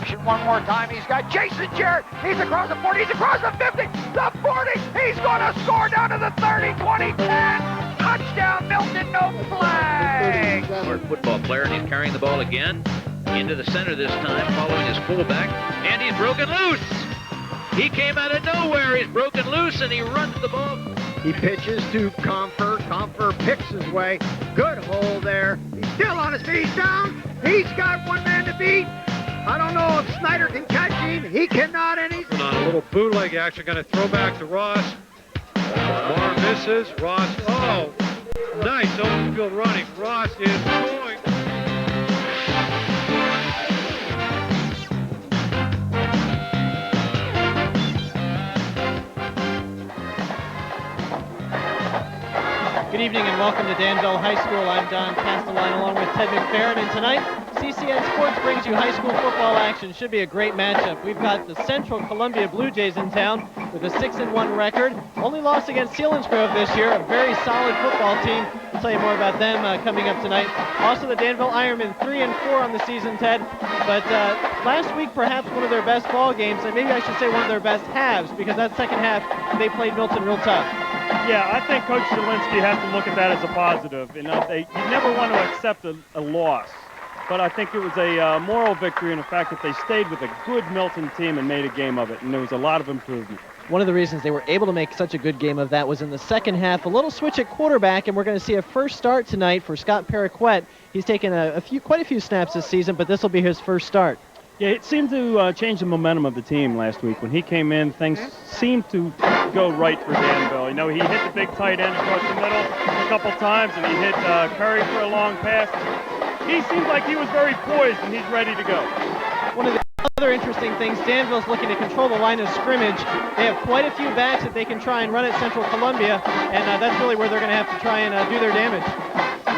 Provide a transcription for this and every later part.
option one more time. He's got Jason Jarrett. He's across the 40. He's across the 50. The 40. He's going to score down to the 30, 20, 10. Touchdown, Milton, no flag. Smart football player, and he's carrying the ball again into the center this time, following his fullback, and he's broken loose. He came out of nowhere. He's broken loose, and he runs the ball. He pitches to Comfer. Comfer picks his way. Good hole there. He's still on his feet. He's down. He's got one man to beat. I don't know if Snyder can catch him. He cannot, and he's on a little bootleg action. Going to throw back to Ross. Marr misses. Ross, oh, nice open field running. Ross is going. Good evening and welcome to Danville High School. I'm Don Castelline along with Ted McFerrin, and tonight CCN Sports brings you high school football action. Should be a great matchup. We've got the Central Columbia Blue Jays in town with a 6-1 record. Only lost against Selinsgrove this year, a very solid football team. We'll tell you more about them coming up tonight. Also the Danville Ironmen 3-4 on the season, Ted. But last week perhaps one of their best ball games, and maybe I should say one of their best halves, because that second half they played Milton real tough. Yeah, I think Coach Zielinski has to look at that as a positive. You never want to accept a loss. But I think it was a moral victory in the fact that they stayed with a good Milton team and made a game of it, and there was a lot of improvement. One of the reasons they were able to make such a good game of that was in the second half, a little switch at quarterback, and we're going to see a first start tonight for Scott Paraquet. He's taken quite a few snaps this season, but this will be his first start. Yeah, it seemed to change the momentum of the team last week. When he came in, things seemed to go right for Danville. You know, he hit the big tight end across the middle a couple times, and he hit Curry for a long pass. He seems like he was very poised, and he's ready to go. One of the other interesting things, Danville's looking to control the line of scrimmage. They have quite a few backs that they can try and run at Central Columbia, and that's really where they're going to have to try and do their damage.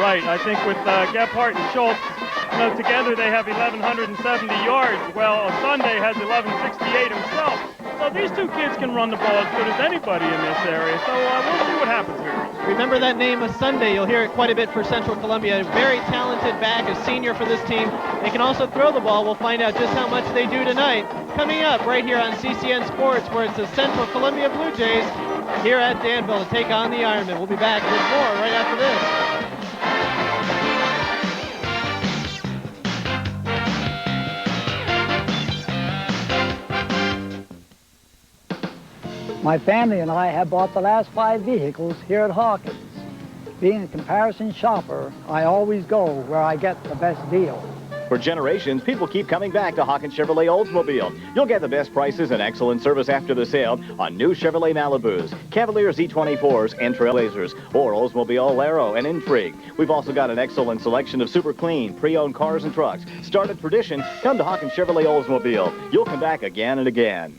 Right, I think with Gephardt and Schultz, you know, together they have 1,170 yards. Well, Sunday has 1,168 himself. So these two kids can run the ball as good as anybody in this area. So we'll see what happens here. Remember that name of Sunday. You'll hear it quite a bit for Central Columbia. A very talented back, a senior for this team. They can also throw the ball. We'll find out just how much they do tonight. Coming up right here on CCN Sports, where it's the Central Columbia Blue Jays here at Danville to take on the Ironmen. We'll be back with more right after this. My family and I have bought the last 5 vehicles here at Hawkins. Being a comparison shopper, I always go where I get the best deal. For generations, people keep coming back to Hawkins Chevrolet Oldsmobile. You'll get the best prices and excellent service after the sale on new Chevrolet Malibus, Cavalier Z24s, and Trailblazers, or Oldsmobile Alero and Intrigue. We've also got an excellent selection of super clean, pre-owned cars and trucks. Start at tradition, come to Hawkins Chevrolet Oldsmobile. You'll come back again and again.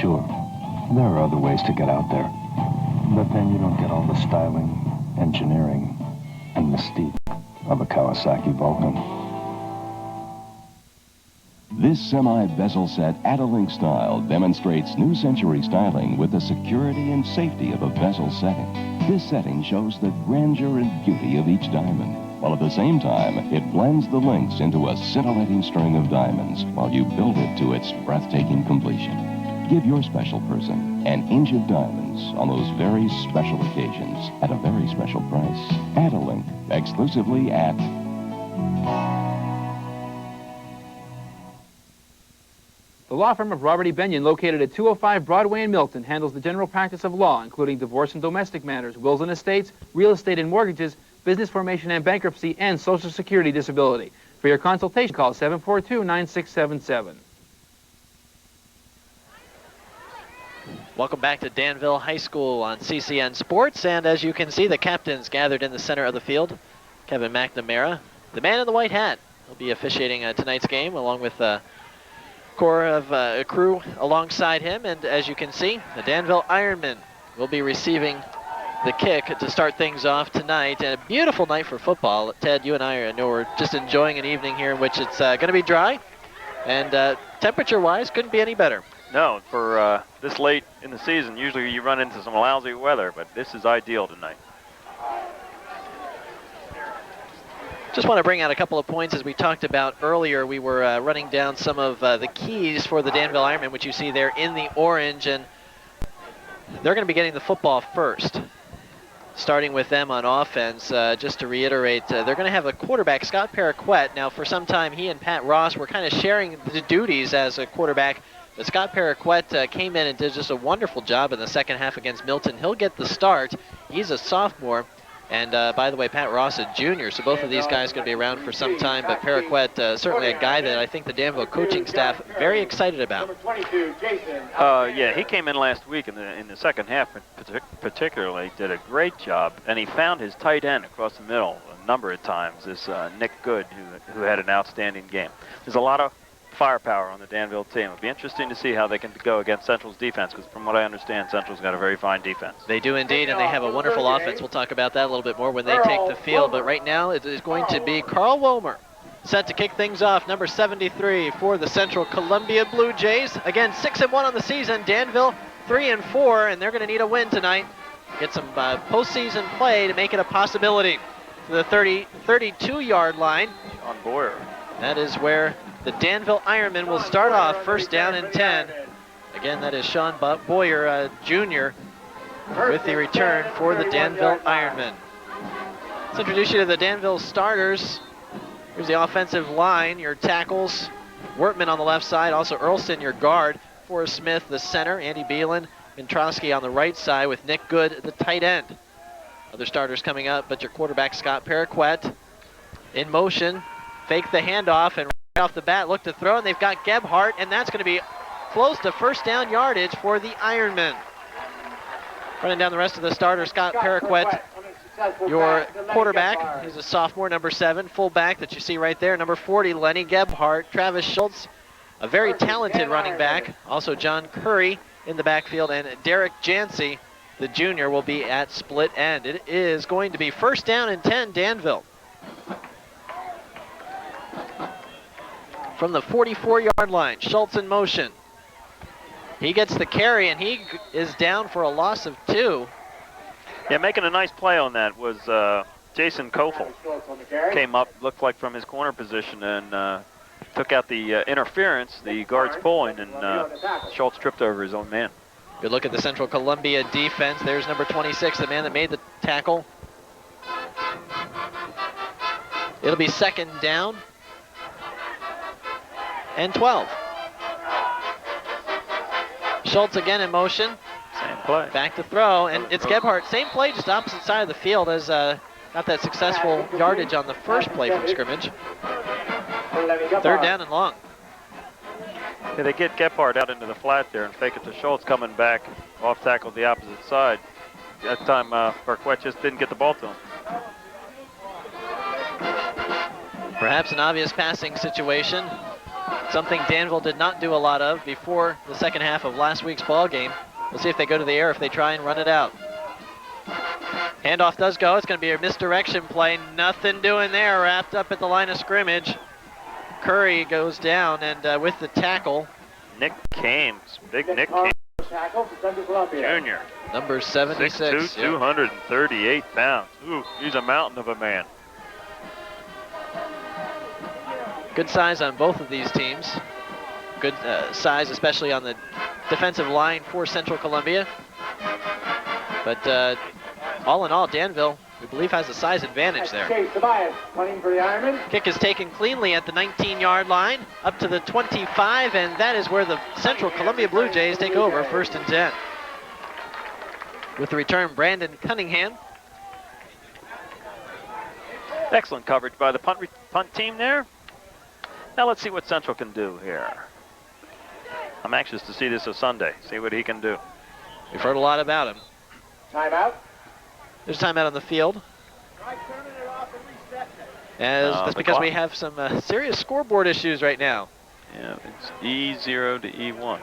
Sure, there are other ways to get out there, but then you don't get all the styling, engineering, and mystique of a Kawasaki Vulcan. This semi-bezel set Adalink style demonstrates new century styling with the security and safety of a bezel setting. This setting shows the grandeur and beauty of each diamond, while at the same time it blends the links into a scintillating string of diamonds while you build it to its breathtaking completion. Give your special person an inch of diamonds on those very special occasions at a very special price. Adalink, exclusively at... The law firm of Robert E. Benyon, located at 205 Broadway in Milton, handles the general practice of law, including divorce and domestic matters, wills and estates, real estate and mortgages, business formation and bankruptcy, and Social Security disability. For your consultation, call 742-9677. Welcome back to Danville High School on CCN Sports, and as you can see, the captains gathered in the center of the field. Kevin McNamara, the man in the white hat, will be officiating tonight's game along with a crew alongside him, and as you can see, the Danville Ironmen will be receiving the kick to start things off tonight. And a beautiful night for football. Ted, you and I know we're just enjoying an evening here in which it's going to be dry. And temperature-wise, couldn't be any better. No, for this late in the season, usually you run into some lousy weather, but this is ideal tonight. Just want to bring out a couple of points. As we talked about earlier, we were running down some of the keys for the Danville Ironmen, which you see there in the orange, and they're going to be getting the football first. Starting with them on offense, just to reiterate, they're going to have a quarterback, Scott Paraquet. Now, for some time, he and Pat Ross were kind of sharing the duties as a quarterback, but Scott Paraquet came in and did just a wonderful job in the second half against Milton. He'll get the start. He's a sophomore. And by the way, Pat Ross, a junior, so both of these guys going to be around for some time. But Paraquet, certainly a guy that I think the Danville coaching staff very excited about. Yeah, he came in last week in the second half, particularly did a great job, and he found his tight end across the middle a number of times. This Nick Good, who had an outstanding game. There's a lot of firepower on the Danville team. It'll be interesting to see how they can go against Central's defense, because from what I understand, Central's got a very fine defense. They do indeed, and they have a wonderful offense. We'll talk about that a little bit more when they take the field, but right now it is going to be Carl Womer set to kick things off, number 73 for the Central Columbia Blue Jays. Again, 6-1 on the season. Danville 3-4, and they're going to need a win tonight. Get some postseason play to make it a possibility. To the 32-yard line. On Boyer. That is where the Danville Ironmen will start off, first down and 10. Again, that is Sean Boyer, Jr., with the return for the Danville Ironmen. Let's introduce you to the Danville starters. Here's the offensive line, your tackles. Wortman on the left side, also Earlston, your guard. Forrest Smith, the center. Andy Beelan, Mintrowski on the right side with Nick Good, the tight end. Other starters coming up, but your quarterback, Scott Paraquet, in motion. Fake the handoff, and right off the bat, look to throw, and they've got Gebhardt, and that's going to be close to first down yardage for the Ironmen. Running down the rest of the starters, Scott Paraquet, your quarterback. He's a sophomore, number 7. Fullback that you see right there, number 40, Lenny Gebhardt. Travis Schultz, a very talented running back. Also John Curry in the backfield, and Derek Jancy, the junior, will be at split end. It is going to be first down and 10, Danville. From the 44-yard line, Schultz in motion. He gets the carry, and he is down for a loss of 2. Yeah, making a nice play on that was Jason Kofel. Came up, looked like from his corner position, and took out the interference, the guard's pulling, and Schultz tripped over his own man. Good look at the Central Columbia defense. There's number 26, the man that made the tackle. It'll be second down and 12. Schultz again in motion. Same play. Back to throw, and it's Gebhardt. Same play, just opposite side of the field, as got that successful yardage on the first play from scrimmage. Third down and long. Yeah, they get Gebhardt out into the flat there and fake it to Schultz coming back off tackle the opposite side. That time Paraquet just didn't get the ball to him. Perhaps an obvious passing situation. Something Danville did not do a lot of before the second half of last week's ball game. We'll see if they go to the air, if they try and run it out. Handoff does go. It's going to be a misdirection play. Nothing doing there. Wrapped up at the line of scrimmage. Curry goes down, and with the tackle, Nick Kames, big Nick Kames, Junior. Number 76. 6'2", 238 pounds. Ooh, he's a mountain of a man. Good size on both of these teams. Good size, especially on the defensive line for Central Columbia. But all in all, Danville, we believe, has a size advantage there. Kick is taken cleanly at the 19-yard line, up to the 25, and that is where the Central Columbia Blue Jays take over, first and 10. With the return, Brandon Cunningham. Excellent coverage by the punt team there. Now let's see what Central can do here. I'm anxious to see this on Sunday, see what he can do. We've heard a lot about him. Timeout. There's timeout on the field. That's because we have some serious scoreboard issues right now. Yeah, it's E0 to E1.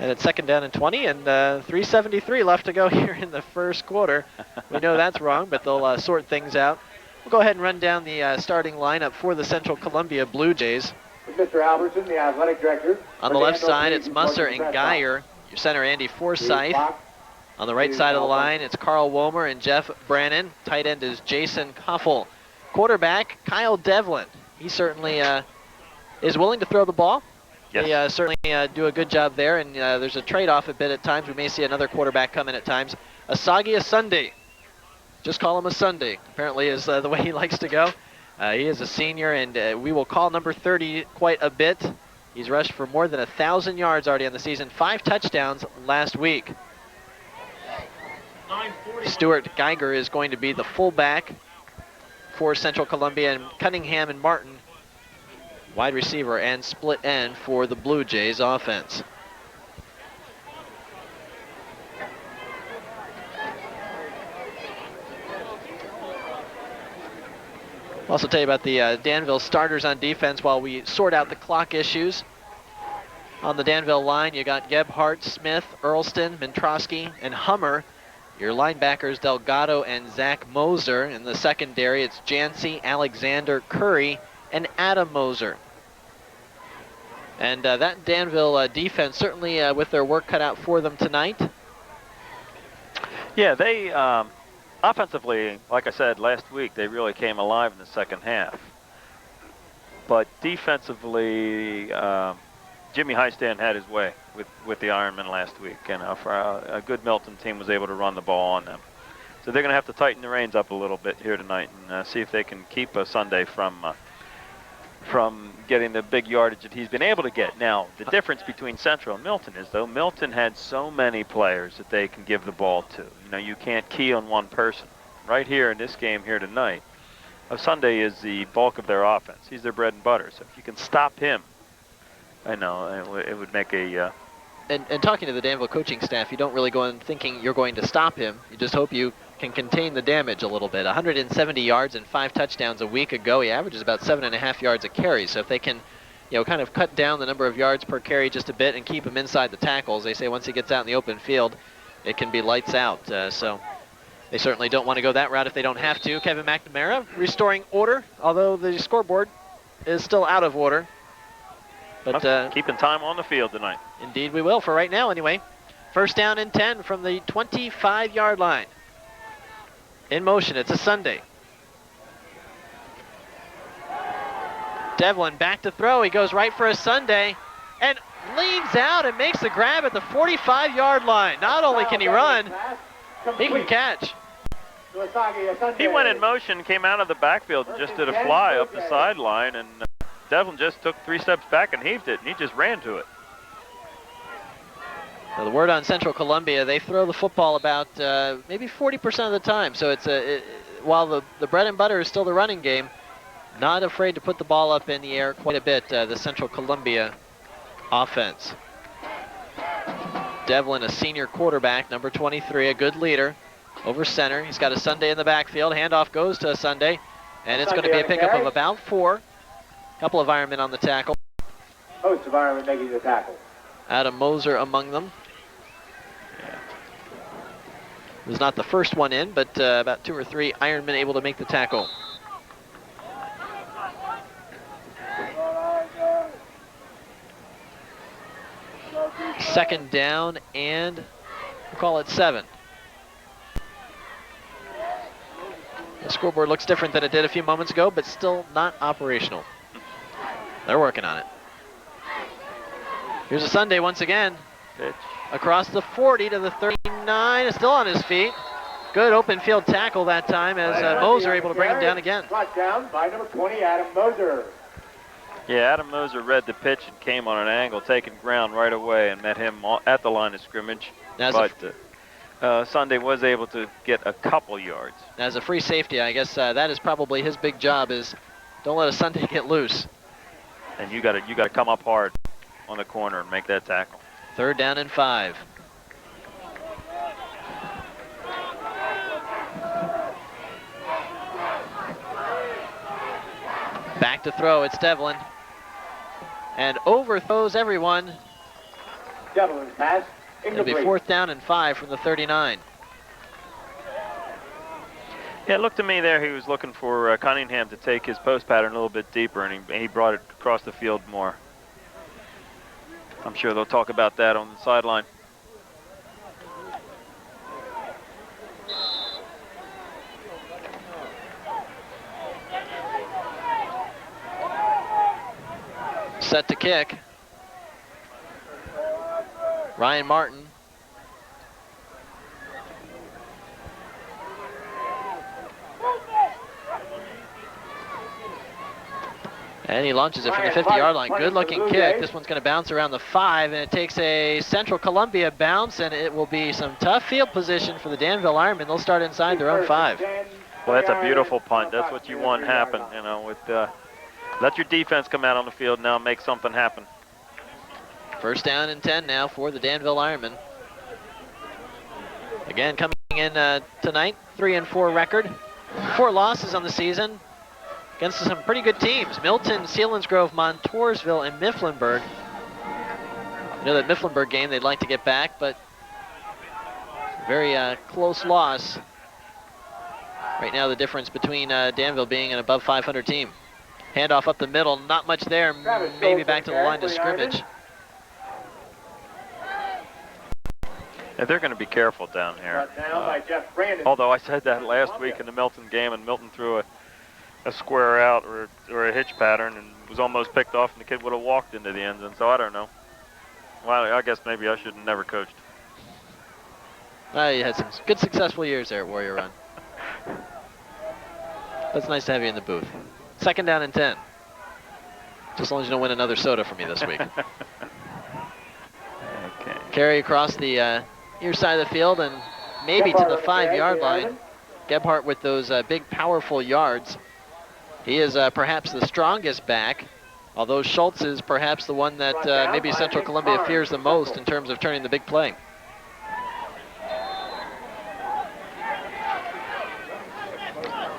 And it's 2nd down and 20, and 3:73 left to go here in the first quarter. We know that's wrong, but they'll sort things out. We'll go ahead and run down the starting lineup for the Central Columbia Blue Jays. Mr. Albertson, the athletic director. On the left side, it's Musser and Geyer. Your center, Andy Forsyth. On the right side of the line, it's Carl Womer and Jeff Brannon. Tight end is Jason Koffel. Quarterback, Kyle Devlin. He certainly is willing to throw the ball. Yes. They certainly do a good job there, and there's a trade-off a bit at times. We may see another quarterback come in at times. Asagi Sunday. Just call him a Sunday, apparently is the way he likes to go. He is a senior, and we will call number 30 quite a bit. He's rushed for more than 1,000 yards already on the season, 5 touchdowns last week. Stuart Geiger is going to be the fullback for Central Columbia, and Cunningham and Martin, wide receiver and split end for the Blue Jays offense. I'll also tell you about the Danville starters on defense while we sort out the clock issues. On the Danville line, you got Gebhardt, Smith, Earlston, Mintrosky, and Hummer. Your linebackers, Delgado and Zach Moser. In the secondary, it's Jancy, Alexander, Curry, and Adam Moser. And that Danville defense, certainly with their work cut out for them tonight. Yeah, they, offensively, like I said last week, they really came alive in the second half. But defensively, Jimmy Highstand had his way with the Ironmen last week, and for a good Milton team was able to run the ball on them. So they're going to have to tighten the reins up a little bit here tonight and see if they can keep Sunday from getting the big yardage that he's been able to get. Now, the difference between Central and Milton is, though, Milton had so many players that they can give the ball to. You know, you can't key on one person. Right here in this game here tonight, Sunday is the bulk of their offense. He's their bread and butter. So if you can stop him, I know it would make a... And talking to the Danville coaching staff, you don't really go in thinking you're going to stop him. You just hope you can contain the damage a little bit. 170 yards and 5 touchdowns a week ago. He averages about 7.5 yards a carry. So if they can, kind of cut down the number of yards per carry just a bit and keep him inside the tackles, they say once he gets out in the open field, it can be lights out. So they certainly don't want to go that route if they don't have to. Kevin McNamara restoring order, although the scoreboard is still out of order. But keeping time on the field tonight. Indeed we will, for right now anyway. 1st down and 10 from the 25-yard line. In motion, it's a Sunday. Devlin back to throw. He goes right for a Sunday and leans out and makes the grab at the 45-yard line. Not only can he run, he can catch. He went in motion, came out of the backfield, and just did a fly up the sideline, and Devlin just took 3 steps back and heaved it, and he just ran to it. Now the word on Central Columbia, they throw the football about maybe 40% of the time. So it's while the bread and butter is still the running game, not afraid to put the ball up in the air quite a bit, the Central Columbia offense. Devlin, a senior quarterback, number 23, a good leader, over center. He's got a Sunday in the backfield. Handoff goes to a Sunday, and it's going to be a pickup of about 4. Couple of Ironmen on the tackle. Host of Ironmen making the tackle. Adam Moser among them. It was not the first one in, but about 2 or 3 Ironmen able to make the tackle. Second down, and we'll call it 7. The scoreboard looks different than it did a few moments ago, but still not operational. They're working on it. Here's a Sunday once again. Pitch. Across the 40 to the 39, still on his feet. Good open field tackle that time as Moser able to bring him down again. Touchdown by number 20, Adam Moser. Yeah, Adam Moser read the pitch and came on an angle, taking ground right away, and met him at the line of scrimmage. But Sunday was able to get a couple yards. As a free safety, I guess that is probably his big job, is don't let a Sunday get loose. And you got to come up hard on the corner and make that tackle. 3rd down and 5. Back to throw, it's Devlin. And overthrows everyone. Gentleman's pass. It'll be 4th down and 5 from the 39. Yeah, it looked to me there he was looking for Cunningham to take his post pattern a little bit deeper, and he brought it across the field more. I'm sure they'll talk about that on the sideline. Set to kick. Ryan Martin. And he launches it from the 50-yard line. Good-looking kick. This one's going to bounce around the 5, and it takes a Central Columbia bounce, and it will be some tough field position for the Danville Ironmen. They'll start inside their own 5. Well, that's a beautiful punt. That's what you want happen, you know, with let your defense come out on the field now and make something happen. 1st down and 10 now for the Danville Ironmen. Again, coming in tonight, 3-4 record. 4 losses on the season against some pretty good teams. Milton, Selinsgrove, Montoursville, and Mifflinburg. I know that Mifflinburg game they'd like to get back, but very close loss. Right now the difference between Danville being an above 500 team. Handoff up the middle, not much there, maybe back to the line of scrimmage. Yeah, they're going to be careful down here. Although I said that last week in the Milton game, and Milton threw a square out or a hitch pattern and was almost picked off, and the kid would have walked into the end zone, so I don't know. Well, I guess maybe I should have never coached. You had some good successful years there at Warrior Run. That's nice to have you in the booth. 2nd down and 10. Just as long as you don't win another soda for me this week. Okay. Carry across the near side of the field and maybe to the 5-yard line. Gebhardt with those big, powerful yards. He is perhaps the strongest back, although Schultz is perhaps the one that maybe Central Columbia fears the most in terms of turning the big play.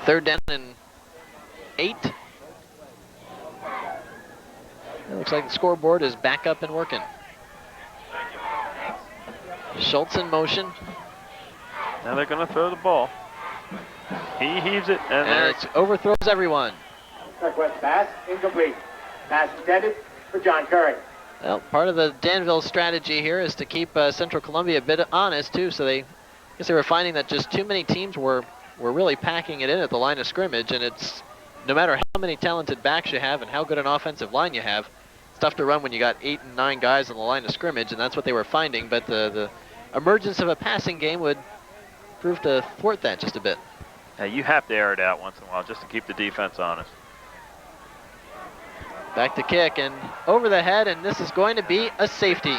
Third down and 8. It looks like the scoreboard is back up and working. Schultz in motion. Now they're going to throw the ball. He heaves it, and it overthrows everyone. Northwest pass, incomplete. Pass intended for John Curry. Well, part of the Danville strategy here is to keep Central Columbia a bit honest, too, so I guess they were finding that just too many teams were really packing it in at the line of scrimmage, and it's no matter how many talented backs you have and how good an offensive line you have, it's tough to run when you got 8 and 9 guys on the line of scrimmage, and that's what they were finding, but the emergence of a passing game would prove to thwart that just a bit. Now you have to air it out once in a while just to keep the defense honest. Back to kick and over the head, and this is going to be a safety.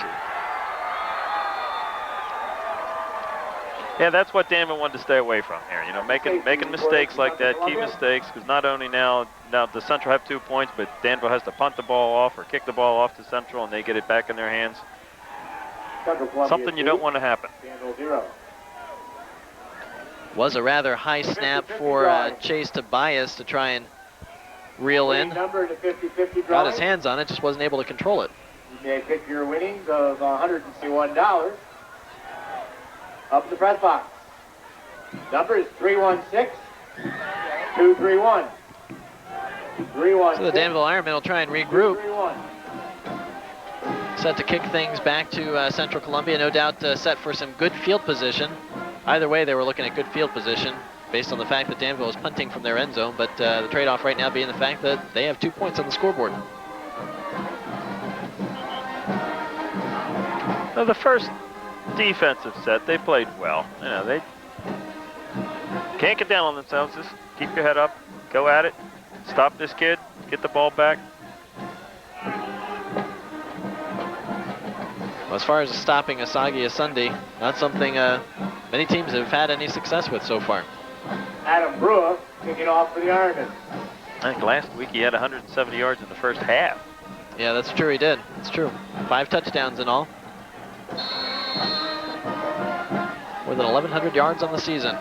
Yeah, that's what Danville wanted to stay away from here. You know, making mistakes like that, key mistakes, because not only now the Central have 2 points, but Danville has to punt the ball off or kick the ball off to Central, and they get it back in their hands. Something you don't want to happen. Was a rather high snap for Chase Tobias to try and reel in. Got his hands on it, just wasn't able to control it. You may pick your winnings of $161 up in the press box. Number is 316-231. 316. So the Danville Ironmen will try and regroup. Set to kick things back to Central Columbia, no doubt set for some good field position. Either way, they were looking at good field position based on the fact that Danville is punting from their end zone, but the trade-off right now being the fact that they have 2 points on the scoreboard. Now the first defensive set, they played well. You know, they can't get down on themselves. Just keep your head up, go at it, stop this kid, get the ball back. Well, as far as stopping Asagi Asundi, not something many teams have had any success with so far. Adam Brewer kicking off for the Ironmen. I think last week he had 170 yards in the first half. Yeah, that's true, he did. It's true. 5 touchdowns in all. More than 1,100 yards on the season.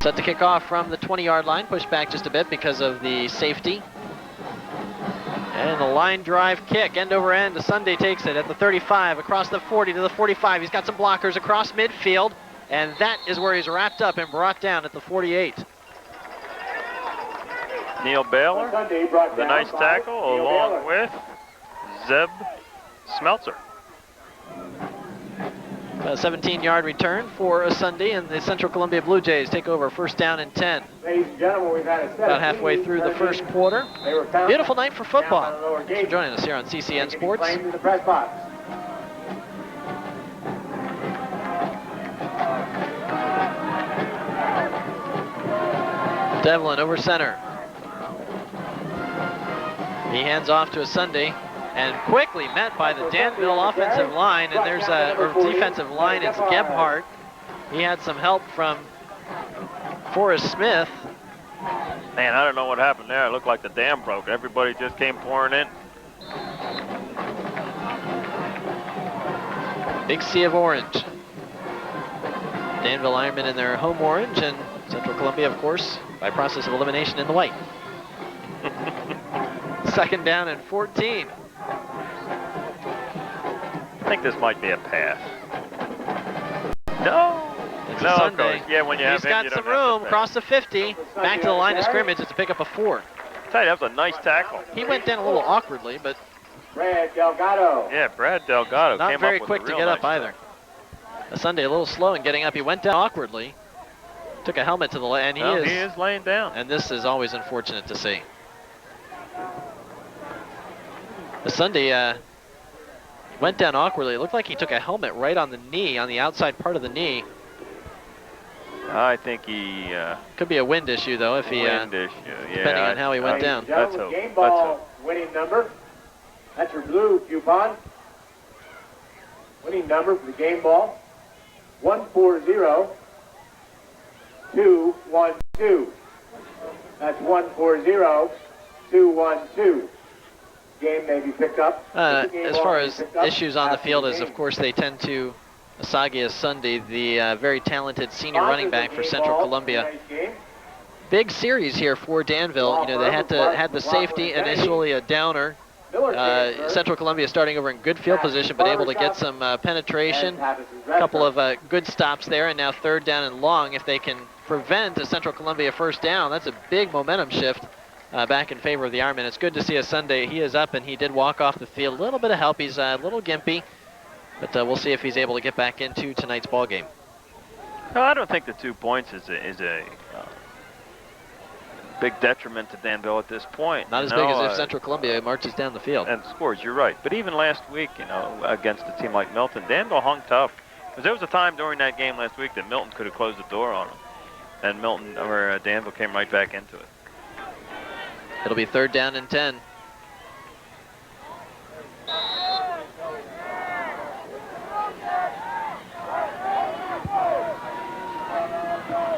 Set to kick off from the 20-yard line, pushed back just a bit because of the safety. And a line drive kick, end over end. Sunday takes it at the 35, across the 40 to the 45. He's got some blockers across midfield, and that is where he's wrapped up and brought down at the 48. Neil Baylor, the nice tackle, along with Zeb Smeltzer. A 17-yard return for Sunday, and the Central Columbia Blue Jays take over first down and 10. Ladies and gentlemen, we've had a About halfway through the first quarter. Beautiful night for football. Thanks for joining us here on CCN Sports. In the press box. Devlin over center. He hands off to a Sunday, and quickly met by the Danville offensive line, and there's or defensive line. It's Gebhardt. He had some help from Forrest Smith. Man, I don't know what happened there. It looked like the dam broke. Everybody just came pouring in. Big sea of orange. Danville Ironmen in their home orange, and Central Columbia, of course, by process of elimination, in the white. Second down and 14. I think this might be a pass. No. It's No, a of Sunday. course. Yeah, when you have He's him, got you some don't have to room, pass. across the 50, back to the line of scrimmage. It's a pickup of 4. I tell you, that was a nice tackle. He went down a little awkwardly, but Brad Delgado. Yeah, Brad Delgado not came very up with quick a to real get nice up either. A Sunday a little slow in getting up. He went down awkwardly, took a helmet to the and Well, he is laying down. And this is always unfortunate to see. The Sunday went down awkwardly. It looked like he took a helmet right on the knee, on the outside part of the knee. I think he... Could be a wind issue, though, if he... wind issue, yeah. Depending on how he went down. Let's hope. Game ball winning number. That's your blue coupon. Winning number for the game ball. 140212. That's 140212. Game may be picked up. As far as issues on the field, is of course they tend to Asagia Sunday, the very talented senior running back for Central Columbia. Big series here for Danville. You know, they had the safety initially a downer. Central Columbia starting over in good field position, but able to get some penetration. A couple of good stops there, and now third down and long. If they can prevent a Central Columbia first down, that's a big momentum shift back in favor of the Ironmen. It's good to see a Sunday. He is up, and he did walk off the field. A little bit of help. He's a little gimpy, but we'll see if he's able to get back into tonight's ball game. No, I don't think the 2 points is a big detriment to Danville at this point. Not as big as if Central Columbia marches down the field. And scores, you're right. But even last week, you know, against a team like Milton, Danville hung tough. Because there was a time during that game last week that Milton could have closed the door on them. And Danville came right back into it. It'll be third down and 10.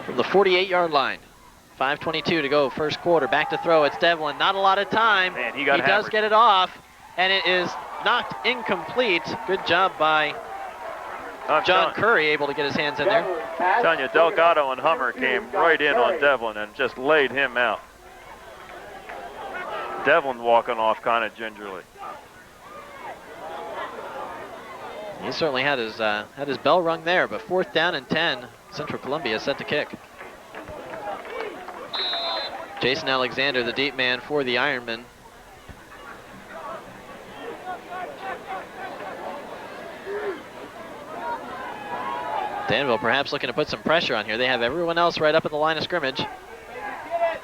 From the 48-yard line. 5:22 to go, first quarter. Back to throw. It's Devlin. Not a lot of time. Man, he does get it off, and it is knocked incomplete. Good job by John Curry, able to get his hands in there. I'm telling you, Delgado and Hummer came right in on Devlin and just laid him out. Devlin walking off kind of gingerly. He certainly had his bell rung there, but fourth down and 10. Central Columbia set to kick. Jason Alexander, the deep man for the Ironmen. Danville perhaps looking to put some pressure on here. They have everyone else right up at the line of scrimmage.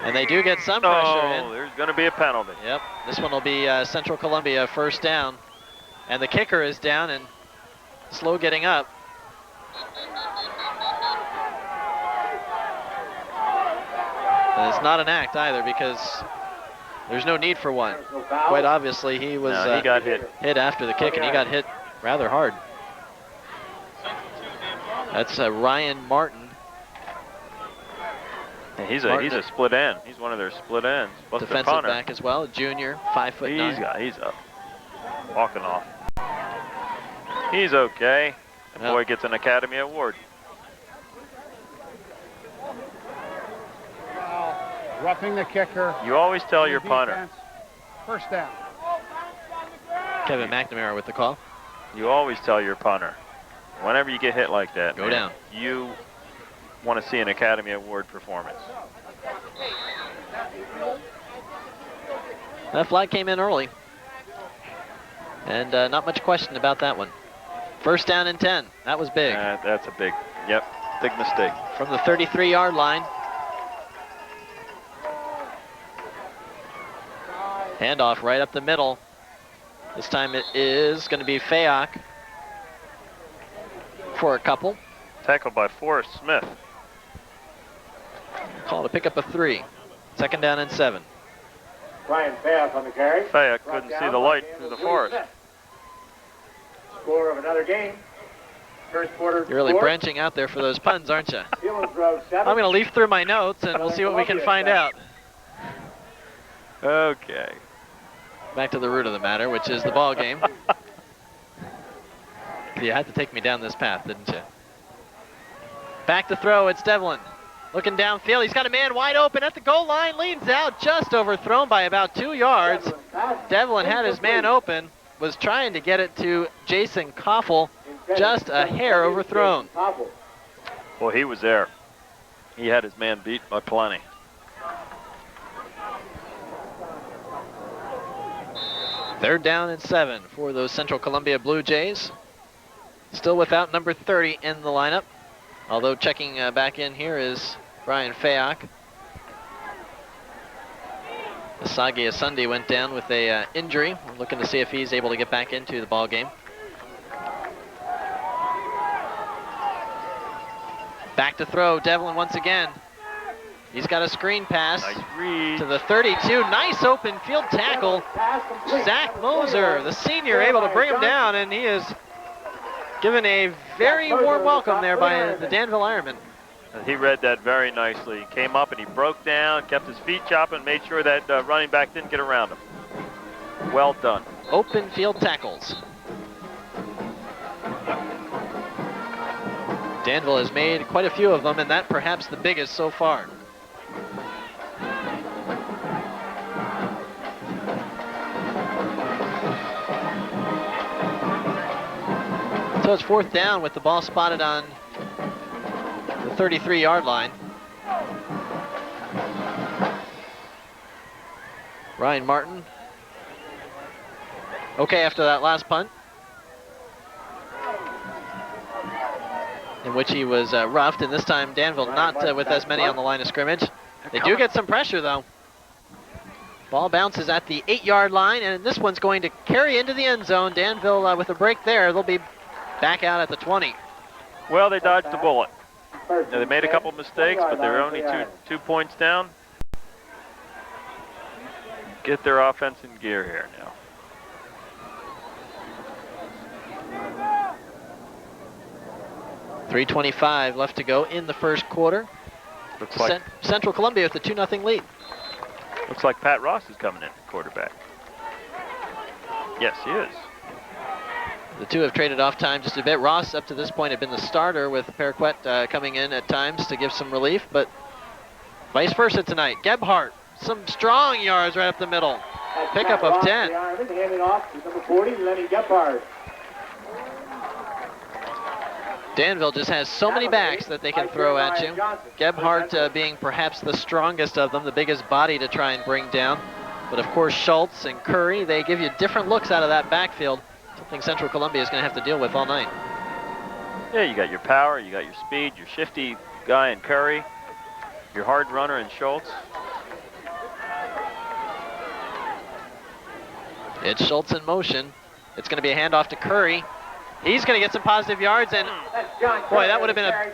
And they do get some pressure in. There's going to be a penalty. Yep, this one will be Central Columbia first down. And the kicker is down and slow getting up. And it's not an act either, because there's no need for one. Quite obviously, he was he got hit after the kick, and he got hit rather hard. That's Ryan Martin. Yeah, he's a split end. He's one of their split ends. Plus defensive back as well, junior, 5'9". He's up, walking off. He's okay. The boy gets an Academy Award. Roughing the kicker. You always tell your punter. First down. Kevin McNamara with the call. You always tell your punter, whenever you get hit like that, go down. You want to see an Academy Award performance. That flag came in early. And not much question about that one. First down and 10. That was big. That's a big mistake. From the 33-yard line. Handoff right up the middle. This time it is going to be Fayock for a couple. Tackled by Forrest Smith. Call to pick up a 3. Second down and 7. Brian Fayock on the carry. Fayock couldn't see the light through the forest. Score of another game. First quarter. You're really score. branching out there for those puns, aren't you? Road 7. I'm going to leaf through my notes and we'll see what we can find out. Okay. Back to the root of the matter, which is the ball game. You had to take me down this path, didn't you? Back to throw, it's Devlin. Looking downfield, he's got a man wide open at the goal line, leans out, just overthrown by about 2 yards. Devlin had his man open, was trying to get it to Jason Koffel, just a hair overthrown. Well, he was there. He had his man beat by plenty. Third down and 7 for those Central Columbia Blue Jays. Still without number 30 in the lineup. Although checking back in here is Brian Fayock. Asagi Asundi went down with a injury. We're looking to see if he's able to get back into the ball game. Back to throw, Devlin once again. He's got a screen pass to the 32. Nice open field tackle. Zach Moser, the senior, able to bring him down, and he is given a very warm welcome there by the Danville Ironmen. He read that very nicely. He came up and he broke down, kept his feet chopping, made sure that running back didn't get around him. Well done. Open field tackles. Danville has made quite a few of them, and that perhaps the biggest so far. So it's fourth down with the ball spotted on the 33-yard line. Ryan Martin. Okay after that last punt, in which he was roughed, and this time Danville not with as many on the line of scrimmage. They do get some pressure though. Ball bounces at the 8-yard line, and this one's going to carry into the end zone. Danville with a break there. They'll be back out at the 20. Well, they dodged the bullet. Now, they made a couple mistakes, but they're only two points down. Get their offense in gear here now. .325 left to go in the first quarter. Looks like Central Columbia with a 2-0 lead. Looks like Pat Ross is coming in, quarterback. Yes, he is. The two have traded off time just a bit. Ross, up to this point, had been the starter, with Paraquet coming in at times to give some relief, but vice versa tonight. Gebhardt, some strong yards right up the middle. Pickup of 10. Handing off to number 40, Lenny Gebhardt. Danville just has so many backs that they can throw at you. Gebhardt being perhaps the strongest of them, the biggest body to try and bring down. But of course, Schultz and Curry, they give you different looks out of that backfield. Something Central Columbia is going to have to deal with all night. Yeah, you got your power, you got your speed, your shifty guy in Curry, your hard runner in Schultz. It's Schultz in motion. It's going to be a handoff to Curry. He's going to get some positive yards, and boy, that would have been a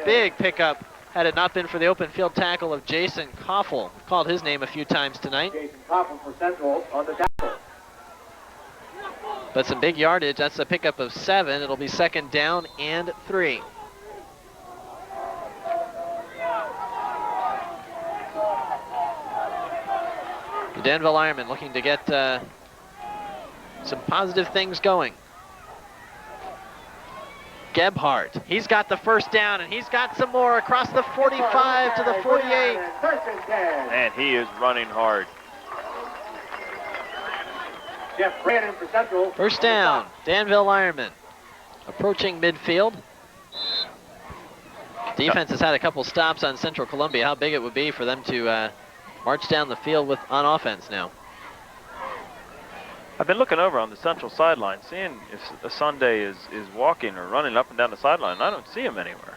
big pickup had it not been for the open field tackle of Jason Koffel. We've called his name a few times tonight. Jason Koffel for Central on the tackle. But some big yardage. That's a pickup of 7. It'll be second down and 3. The Danville Ironmen looking to get some positive things going. Gebhardt, he's got the first down, and he's got some more across the 45 to the 48. And he is running hard. Jeff Brandon for Central. First down, Danville Ironmen approaching midfield. Defense has had a couple stops on Central Columbia. How big it would be for them to march down the field on offense now. I've been looking over on the central sideline, seeing if a Sunday is walking or running up and down the sideline. I don't see him anywhere.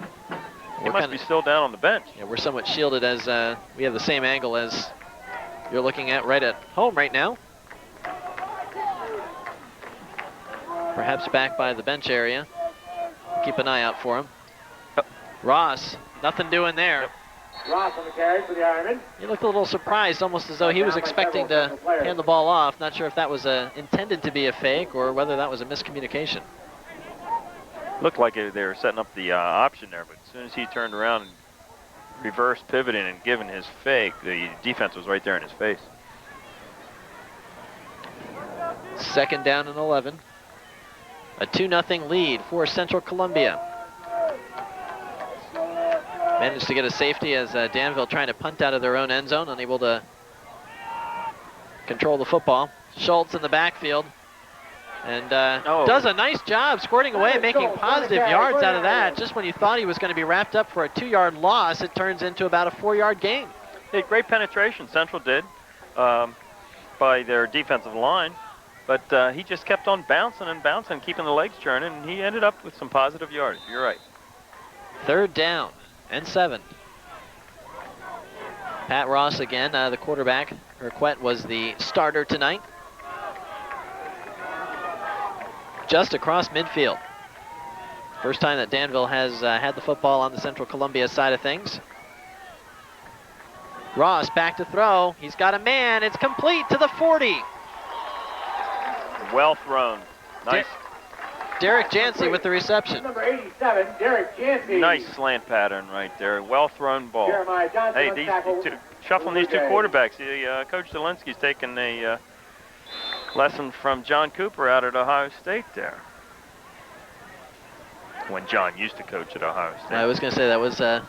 He must be still down on the bench. Yeah, we're somewhat shielded as we have the same angle as you're looking at right at home right now. Perhaps back by the bench area. Keep an eye out for him. Ross, nothing doing there. Ross on the carry for the Ironmen. He looked a little surprised, almost as though he was expecting to hand the ball off. Not sure if that was intended to be a fake or whether that was a miscommunication. Looked like they were setting up the option there, but as soon as he turned around and reverse pivoting and giving his fake, the defense was right there in his face. Second down and 11. A 2-0 lead for Central Columbia. Managed to get a safety as Danville trying to punt out of their own end zone, unable to control the football. Schultz in the backfield and does a nice job squirting away, making positive yards out of that. Just when you thought he was going to be wrapped up for a 2-yard loss, it turns into about a 4-yard gain. Hey, great penetration, Central did, by their defensive line. But he just kept on bouncing and bouncing, keeping the legs churning, and he ended up with some positive yardage. You're right. Third down and 7. Pat Ross again, the quarterback. Urquette was the starter tonight. Just across midfield. First time that Danville has had the football on the Central Columbia side of things. Ross back to throw. He's got a man. It's complete to the 40. Well thrown. Nice. Derek Jancy with the reception. Number 87, Derek Jancy. Nice slant pattern right there. Well thrown ball. Jeremiah Johnson Hey, shuffling these two quarterbacks. Coach Zielinski's taking a lesson from John Cooper out at Ohio State there. When John used to coach at Ohio State. I was going to say that was a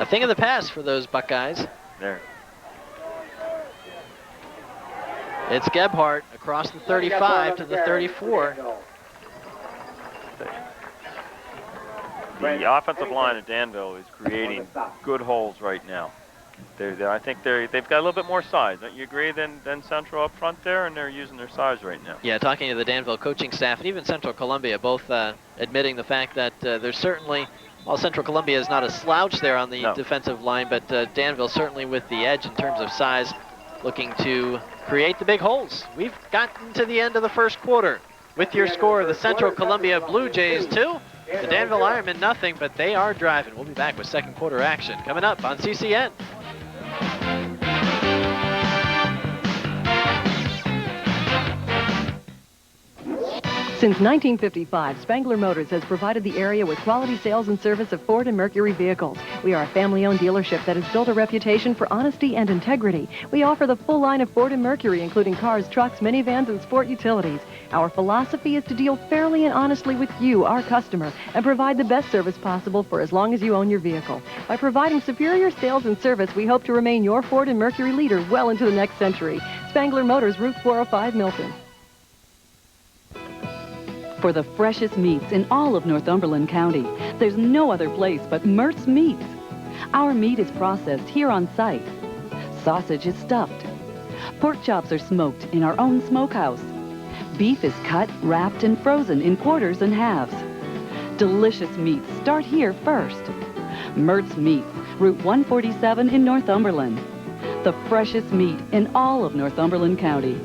thing of the past for those Buckeyes. There. It's Gebhardt across the 35 to the 34. The offensive line at Danville is creating good holes right now. I think they've got a little bit more size. Don't you agree than Central up front there? And they're using their size right now. Yeah, talking to the Danville coaching staff and even Central Columbia, both admitting the fact that there's certainly, while Central Columbia is not a slouch there on the defensive line, but Danville certainly with the edge in terms of size, looking to create the big holes. We've gotten to the end of the first quarter. With your score, the Central Columbia Blue Jays 2, the Danville Ironmen nothing, but they are driving. We'll be back with second quarter action coming up on CCN. Since 1955, Spangler Motors has provided the area with quality sales and service of Ford and Mercury vehicles. We are a family-owned dealership that has built a reputation for honesty and integrity. We offer the full line of Ford and Mercury, including cars, trucks, minivans, and sport utilities. Our philosophy is to deal fairly and honestly with you, our customer, and provide the best service possible for as long as you own your vehicle. By providing superior sales and service, we hope to remain your Ford and Mercury leader well into the next century. Spangler Motors, Route 405, Milton. For the freshest meats in all of Northumberland County, there's no other place but Mertz Meats. Our meat is processed here on site. Sausage is stuffed. Pork chops are smoked in our own smokehouse. Beef is cut, wrapped, and frozen in quarters and halves. Delicious meats start here first. Mertz Meats, Route 147 in Northumberland. The freshest meat in all of Northumberland County.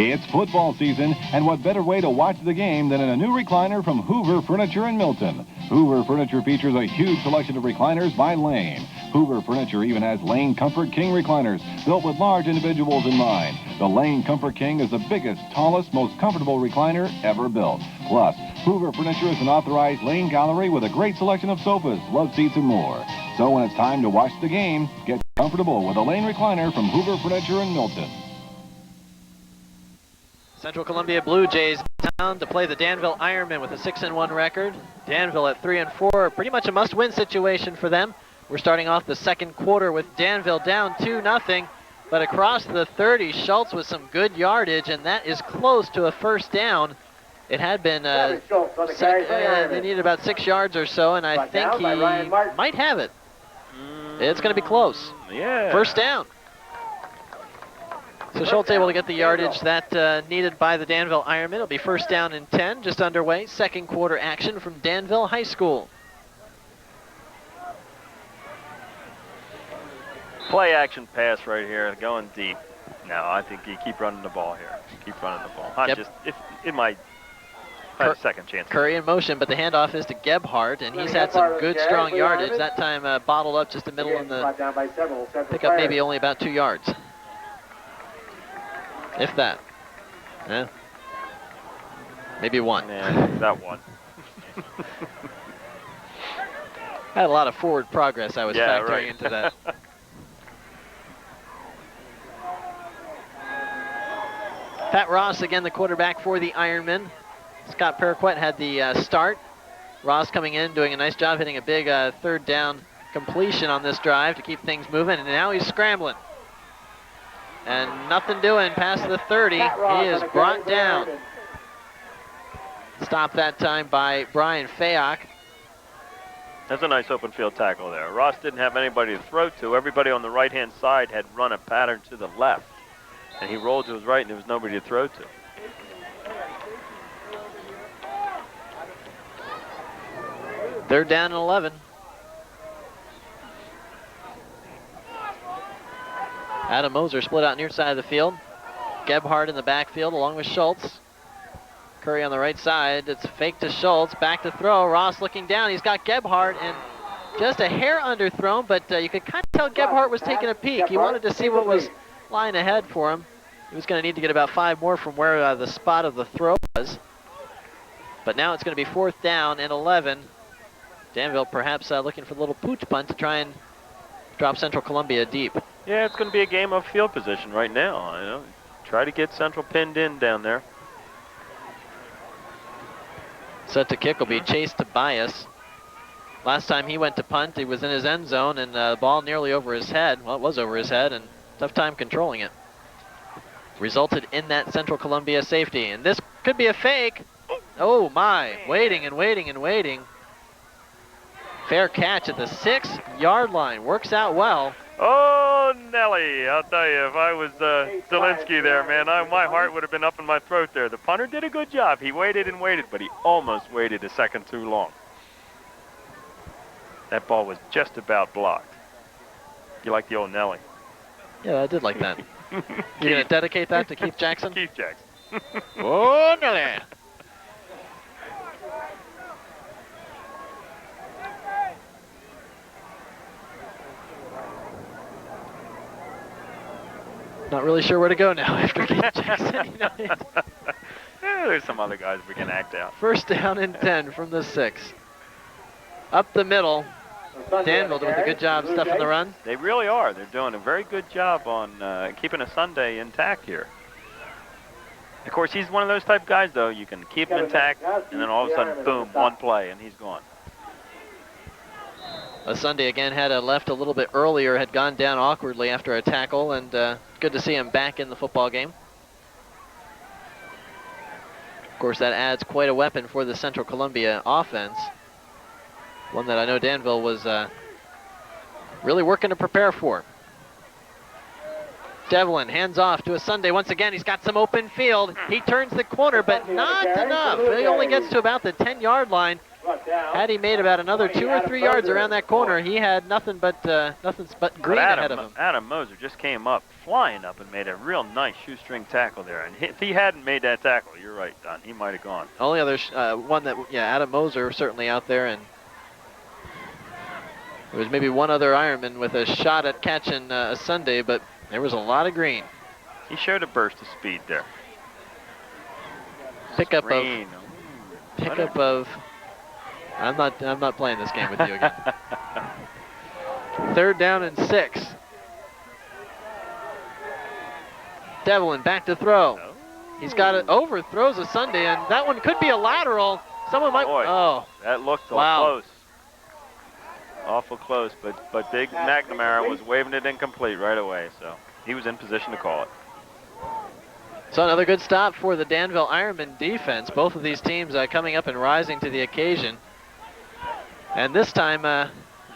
It's football season, and what better way to watch the game than in a new recliner from Hoover Furniture in Milton. Hoover Furniture features a huge selection of recliners by Lane. Hoover Furniture even has Lane Comfort King recliners built with large individuals in mind. The Lane Comfort King is the biggest, tallest, most comfortable recliner ever built. Plus, Hoover Furniture is an authorized Lane gallery with a great selection of sofas, love seats, and more. So when it's time to watch the game, get comfortable with a Lane recliner from Hoover Furniture in Milton. Central Columbia Blue Jays down to play the Danville Ironmen with a 6-1 record. Danville at 3-4, pretty much a must-win situation for them. We're starting off the second quarter with Danville down 2-0. But across the 30, Schultz with some good yardage, and that is close to a first down. It had been, they needed about 6 yards or so, and I think he might have it. It's going to be close. Yeah. First down. So Schultz able to get the yardage that needed by the Danville Ironmen. It'll be first down and 10, just underway. Second quarter action from Danville High School. Play action pass right here, going deep. No, I think you keep running the ball here. Keep running the ball. It might have a second chance. Curry in motion, but the handoff is to Gebhardt, and he's had some good, strong yardage. That time bottled up just the middle in the pickup, maybe only about 2 yards. If that. Yeah. Maybe 1. Yeah, that 1. Had a lot of forward progress I was factoring into that. Pat Ross, again, the quarterback for the Ironmen. Scott Paraquet had the start. Ross coming in, doing a nice job, hitting a big third down completion on this drive to keep things moving, and now he's scrambling. And nothing doing past the 30. He is brought down. Stopped that time by Brian Fayock. That's a nice open field tackle there. Ross didn't have anybody to throw to. Everybody on the right-hand side had run a pattern to the left. And he rolled to his right, and there was nobody to throw to. Third down and 11. Adam Moser split out near side of the field. Gebhardt in the backfield along with Schultz. Curry on the right side. It's fake to Schultz. Back to throw. Ross looking down. He's got Gebhardt, and just a hair underthrown, but you could kind of tell Gebhardt was taking a peek. He wanted to see what was lying ahead for him. He was going to need to get about 5 more from where the spot of the throw was. But now it's going to be fourth down and 11. Danville perhaps looking for the little pooch punt to try and drop Central Columbia deep. Yeah, it's going to be a game of field position right now. You know, try to get Central pinned in down there. Set to kick will be Chase Tobias. Last time he went to punt, he was in his end zone, and the ball nearly over his head. Well, it was over his head, and tough time controlling it. Resulted in that Central Columbia safety. And this could be a fake. Oh my, waiting and waiting and waiting. Fair catch at the 6-yard line. Works out well. Oh, Nelly, I'll tell you, if I was Zielinski there, man, my heart would have been up in my throat there. The punter did a good job. He waited and waited, but he almost waited a second too long. That ball was just about blocked. You like the old Nelly? Yeah, I did like that. You gonna dedicate that to Keith Jackson? Keith Jackson. Oh, Nelly! Not really sure where to go now after Keith Jackson. Yeah, there's some other guys we can act out. First down and 10 from the 6. Up the middle. Danville doing a good job stuffing the run. They really are. They're doing a very good job on keeping a Sunday intact here. Of course, he's one of those type guys, though. You can keep him intact, and then all of a sudden, boom, one play, and he's gone. A Sunday again had left a little bit earlier, had gone down awkwardly after a tackle, and good to see him back in the football game. Of course, that adds quite a weapon for the Central Columbia offense. One that I know Danville was really working to prepare for. Devlin hands off to a Sunday once again. He's got some open field. He turns the corner, but not enough. He only gets to about the 10-yard line. Had he made about another 2 or 3 yards around that corner, he had nothing but green ahead of him. Adam Moser just came up, flying up, and made a real nice shoestring tackle there. And if he hadn't made that tackle, you're right, Don, he might have gone. Only other one that, Adam Moser certainly out there, and there was maybe one other Ironman with a shot at catching a Sunday, but there was a lot of green. He showed a burst of speed there. Pickup of. I'm not playing this game with you again. Third down and 6. Devlin back to throw. He's got it, overthrows a Sunday, and that one could be a lateral. Someone might. Boy, oh, that looked wow. Close. Awful close, but Big McNamara was waving it incomplete right away, so he was in position to call it. So another good stop for the Danville Ironmen defense. Both of these teams coming up and rising to the occasion. And this time,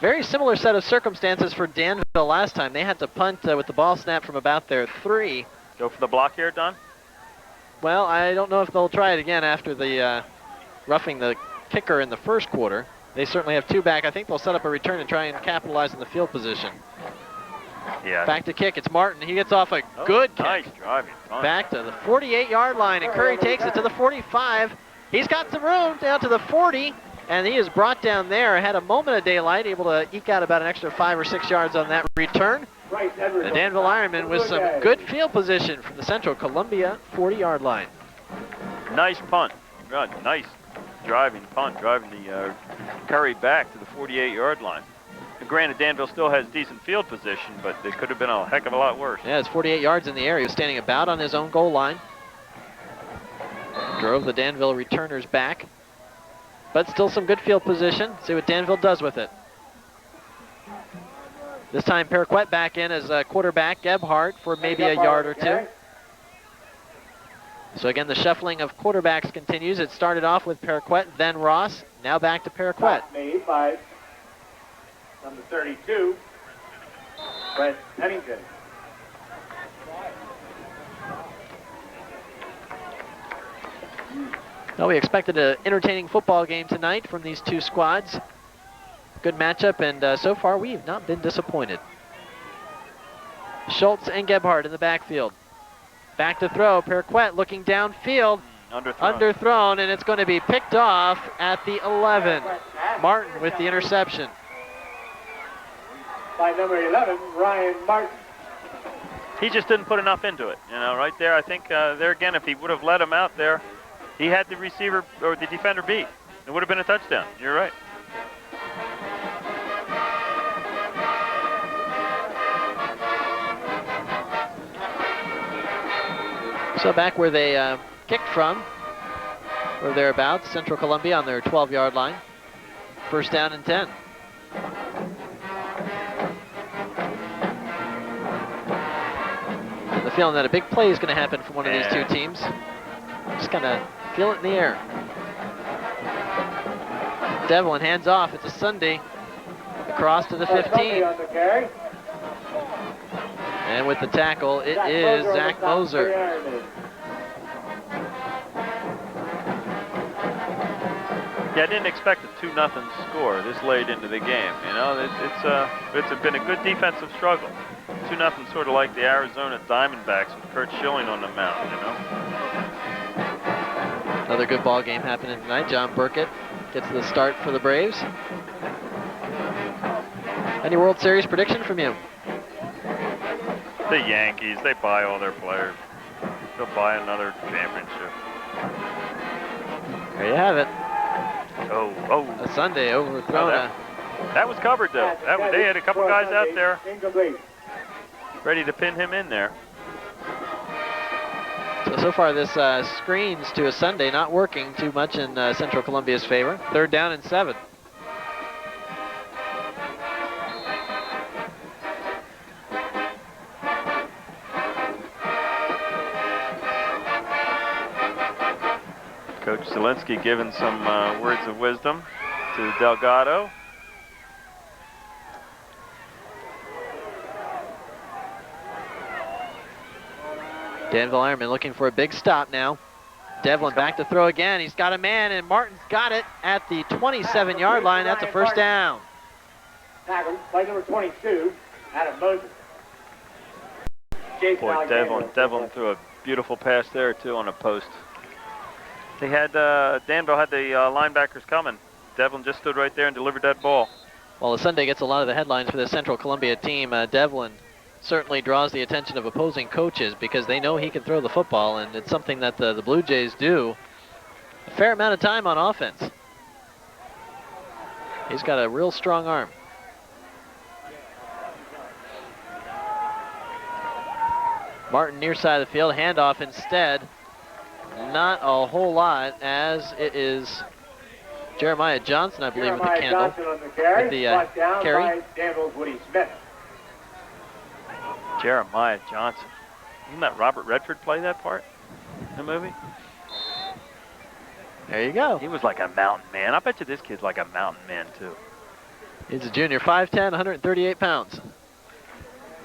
very similar set of circumstances for Danville last time. They had to punt with the ball snap from about their 3. Go for the block here, Don? Well, I don't know if they'll try it again after the roughing the kicker in the first quarter. They certainly have 2 back. I think they'll set up a return and try and capitalize on the field position. Yeah. Back to kick. It's Martin. He gets off a good kick. Nice driving. Back to the 48-yard line, and Curry takes it to the 45. He's got some room down to the 40, and he is brought down there. Had a moment of daylight, able to eke out about an extra 5 or 6 yards on that return. The Danville Ironmen with some good field position from the Central Columbia 40-yard line. Nice punt. God, nice driving punt, driving the Curry back to the 48-yard line. And granted, Danville still has decent field position, but it could have been a heck of a lot worse. Yeah, it's 48 yards in the air. He was standing about on his own goal line. Drove the Danville returners back. But still some good field position. See what Danville does with it. This time Paraquet back in as a quarterback, Gebhardt for maybe a yard or 2. So again, the shuffling of quarterbacks continues. It started off with Paraquet, then Ross. Now back to Paraquet. Made by number 32, Brett Pennington. Well, we expected an entertaining football game tonight from these 2 squads. Good matchup, and so far we've not been disappointed. Schultz and Gebhardt in the backfield. Back to throw. Paraquet looking downfield. Underthrown, and it's going to be picked off at the 11. Martin with the interception. By number 11, Ryan Martin. He just didn't put enough into it. You know, right there, I think there again, if he would have let him out there, he had the receiver or the defender beat. It would have been a touchdown. You're right. So back where they kicked from, or thereabouts, Central Columbia on their 12-yard line. First down and 10. And the feeling that a big play is going to happen from one of these 2 teams. Just kind of feel it in the air. Devlin hands off. It's a Sunday. Across to the 15. And with the tackle, it is Zach Moser. Yeah, I didn't expect a 2-0 score this late into the game. You know, it's been a good defensive struggle. 2-0, sort of like the Arizona Diamondbacks with Kurt Schilling on the mound. You know. Another good ball game happening tonight. John Burkett gets the start for the Braves. Any World Series prediction from you? The Yankees, they buy all their players. They'll buy another championship. There you have it. Oh. A Sunday overthrown. That was covered, though. They had a couple guys out there ready to pin him in there. So far this screens to a Sunday not working too much in Central Columbia's favor. 3rd down and 7. Coach Zielinski giving some words of wisdom to Delgado. Danville Ironmen looking for a big stop now. Devlin back to throw again. He's got a man, and Martin's got it at the 27-yard line. That's a first down. Tackled by number 22, Adam Moser. Boy, Devlin threw a beautiful pass there, too, on a post. They had, Danville had the linebackers coming. Devlin just stood right there and delivered that ball. Well, the Sunday gets a lot of the headlines for the Central Columbia team. Devlin certainly draws the attention of opposing coaches because they know he can throw the football, and it's something that the Blue Jays do a fair amount of time on offense. He's got a real strong arm. Martin near side of the field, handoff instead. Not a whole lot, as it is Jeremiah Johnson, I believe, with the carry. Jeremiah Johnson. Didn't that Robert Redford play that part in the movie? There you go. He was like a mountain man. I bet you this kid's like a mountain man, too. He's a junior, 5'10", 138 pounds.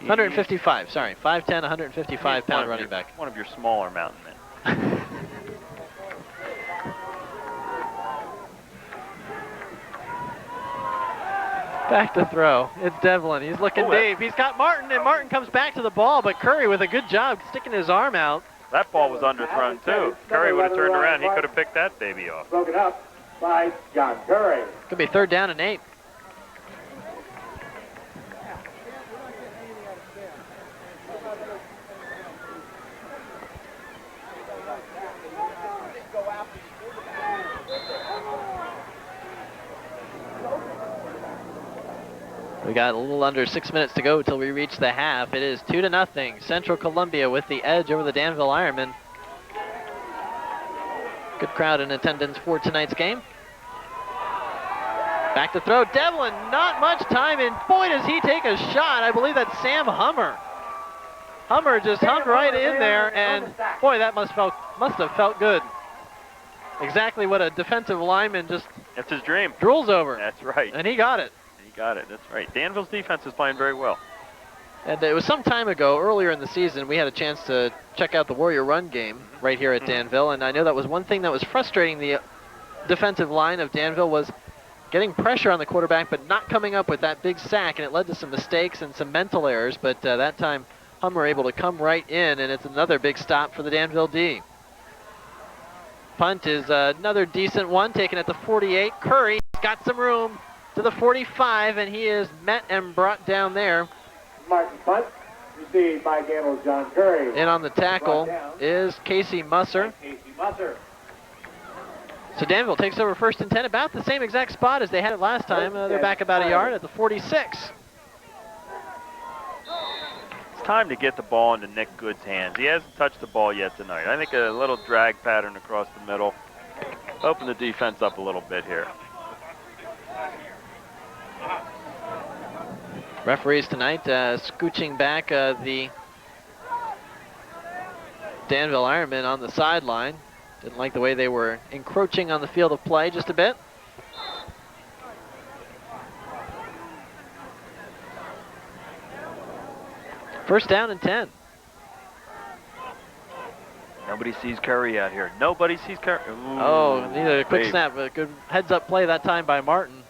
155, sorry. 5'10", 155-pound running back. One of your smaller mountain men. Back to throw. It's Devlin. He's looking deep. He's got Martin, and Martin comes back to the ball, but Curry with a good job sticking his arm out. That ball was underthrown, too. Curry would have turned around. He could have picked that baby off. Broken up by John Curry. Could be 3rd down and 8. We got a little under 6 minutes to go until we reach the half. It is 2-0. Central Columbia with the edge over the Danville Ironmen. Good crowd in attendance for tonight's game. Back to throw. Devlin, not much time, and boy, does he take a shot. I believe that's Sam Hummer. Hummer just hung right in there, and boy, that must have felt good. Exactly what a defensive lineman just That's his dream. drools over. That's right. And he got it. He got it. That's right. Danville's defense is playing very well. And it was some time ago, earlier in the season, we had a chance to check out the Warrior run game right here at Danville, and I know that was one thing that was frustrating the defensive line of Danville was getting pressure on the quarterback but not coming up with that big sack, and it led to some mistakes and some mental errors, but that time Hummer able to come right in, and it's another big stop for the Danville D. Punt is another decent one, taken at the 48. Curry's got some room to the 45, and he is met and brought down there. Martin punt, received by Danville's John Curry. In on the tackle is Casey Musser. So Danville takes over 1st and 10, about the same exact spot as they had it last time. They're back about a yard at the 46. It's time to get the ball into Nick Good's hands. He hasn't touched the ball yet tonight. I think a little drag pattern across the middle. Open the defense up a little bit here. Referees tonight scooching back the Danville Ironmen on the sideline. Didn't like the way they were encroaching on the field of play just a bit. First down and 10. Nobody sees Curry out here. Nobody sees Curry. Ooh, oh, need a quick snap. A good heads-up play that time by Martin.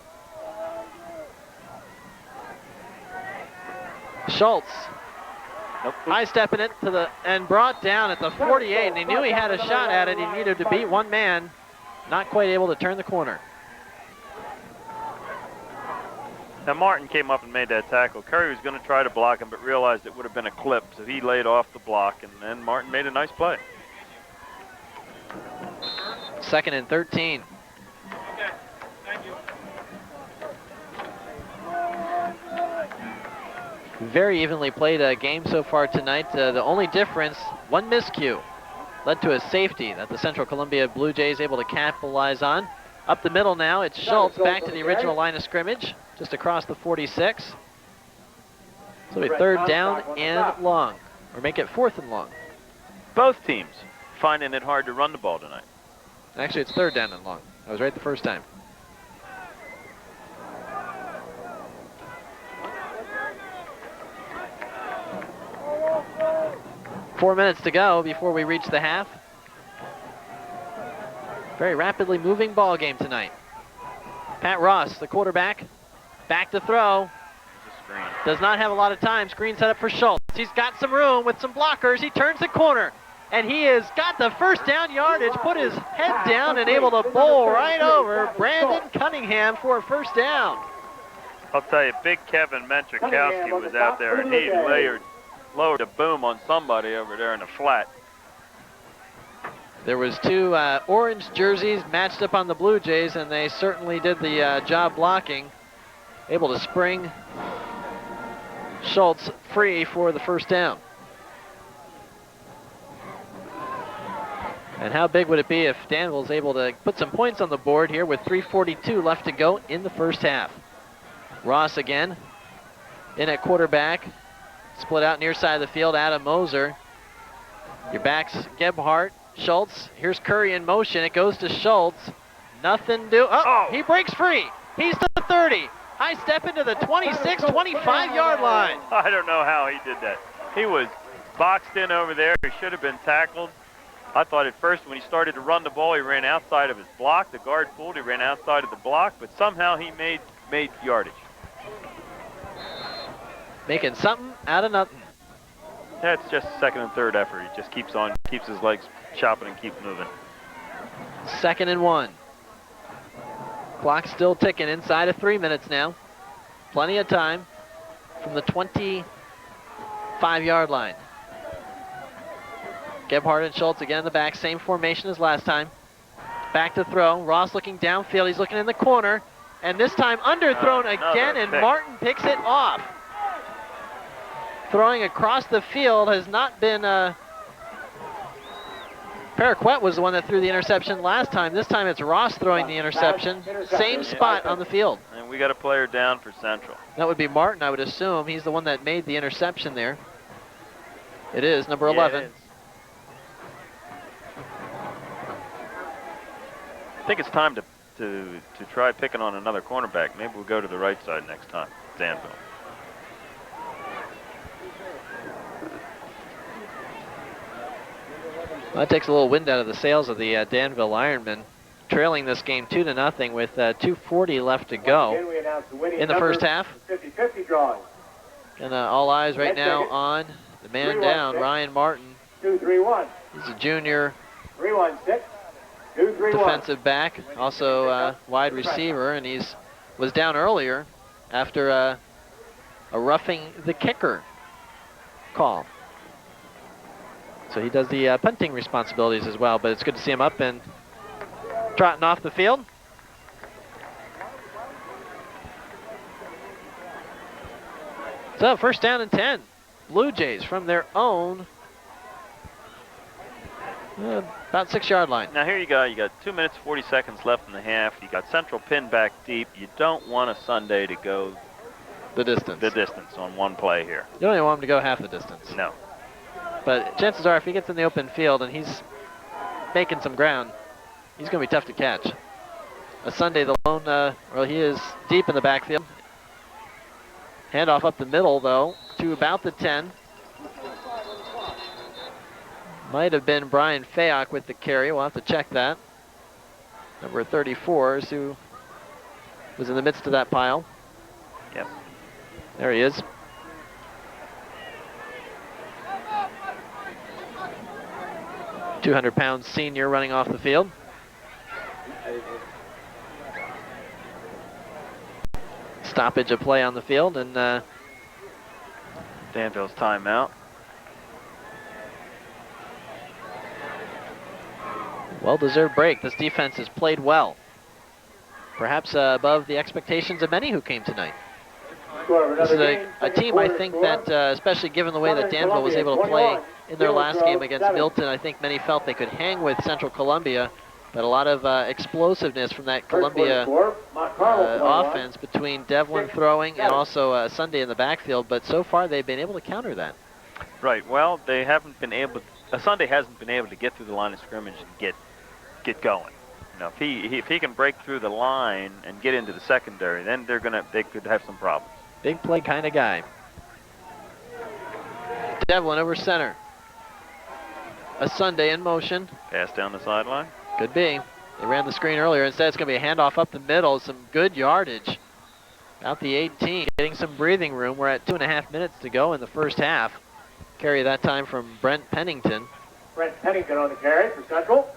Schultz. High stepping it to the and brought down at the 48, and he knew he had a shot at it. He needed to beat one man. Not quite able to turn the corner. Now Martin came up and made that tackle. Curry was going to try to block him, but realized it would have been a clip, so he laid off the block, and then Martin made a nice play. 2nd and 13. Okay, thank you. Very evenly played game so far tonight. The only difference, one miscue, led to a safety that the Central Columbia Blue Jays able to capitalize on. Up the middle now, it's Schultz back to the original line of scrimmage, just across the 46. So it'll be 3rd down and long, or make it 4th and long. Both teams finding it hard to run the ball tonight. Actually, it's 3rd down and long. I was right the first time. Four minutes to go before we reach the half. Very rapidly moving ball game tonight. Pat Ross, the quarterback, back to throw. Does not have a lot of time. Screen set up for Schultz. He's got some room with some blockers. He turns the corner, and he has got the first down yardage, put his head down, and able to bowl right over Brandon Cunningham for a first down. I'll tell you, big Kevin Menchikowski was out there, and he lowered a boom on somebody over there in the flat. There was two orange jerseys matched up on the Blue Jays, and they certainly did the job blocking. Able to spring Schultz free for the first down. And how big would it be if Danville's able to put some points on the board here with 3:42 left to go in the first half? Ross again in at quarterback. Split out near side of the field, Adam Moser. Your backs, Gebhardt, Schultz. Here's Curry in motion. It goes to Schultz. Nothing do. Oh, he breaks free. He's to the 30. High step into the 26, 25-yard line. I don't know how he did that. He was boxed in over there. He should have been tackled. I thought at first when he started to run the ball, he ran outside of his block. The guard pulled, he ran outside of the block, but somehow he made yardage. Making something out of nothing. That's just second and third effort. He just keeps his legs chopping and keeps moving. 2nd and 1. Clock still ticking inside of 3 minutes now. Plenty of time from the 25-yard line. Gebhardt and Schultz again in the back. Same formation as last time. Back to throw. Ross looking downfield. He's looking in the corner. And this time underthrown again, and Martin picks it off. Throwing across the field has not been... Paraquet was the one that threw the interception last time. This time it's Ross throwing the interception. Same spot on the field. And we got a player down for Central. That would be Martin, I would assume. He's the one that made the interception there. It is, number 11. It is. I think it's time to try picking on another cornerback. Maybe we'll go to the right side next time, Danville. Well, that takes a little wind out of the sails of the Danville Ironmen, trailing this game 2-0 with 2:40 left to go in the first half. 50-50 drawing. And all eyes right now on the man down, Ryan Martin. 2-3-1. He's a junior 3-1-6. 2-3-1. defensive back, also wide receiver, and was down earlier after a roughing the kicker call. So he does the punting responsibilities as well, but it's good to see him up and trotting off the field. So first down and 10. Blue Jays from their own about 6-yard line. Now here you go. You got 2 minutes, 40 seconds left in the half. You got Central pinned back deep. You don't want a Sunday to go the distance on one play here. You don't even want him to go half the distance. No. But chances are if he gets in the open field and he's making some ground, he's going to be tough to catch. A Sunday, the lone, well, he is deep in the backfield. Handoff up the middle, though, to about the 10. Might have been Brian Fayock with the carry. We'll have to check that. Number 34 is who was in the midst of that pile. Yep. There he is. £200 senior running off the field. Stoppage of play on the field, and Danville's timeout. Well-deserved break. This defense has played well. Perhaps above the expectations of many who came tonight. This is a team, I think, that, especially given the way that Danville was able to play in their last game against Milton, I think many felt they could hang with Central Columbia, but a lot of explosiveness from that Columbia offense between Devlin throwing and also Sunday in the backfield, but so far they've been able to counter that. Right, well, they haven't been able, Sunday hasn't been able to get through the line of scrimmage and get going. You know, if he can break through the line and get into the secondary, then they could have some problems. Big play kind of guy. Devlin over center. A Sunday in motion. Pass down the sideline. Could be. They ran the screen earlier. Instead, it's going to be a handoff up the middle. Some good yardage. Out the 18, getting some breathing room. We're at 2.5 minutes to go in the first half. Carry that time from Brent Pennington. Brent Pennington on the carry for Central.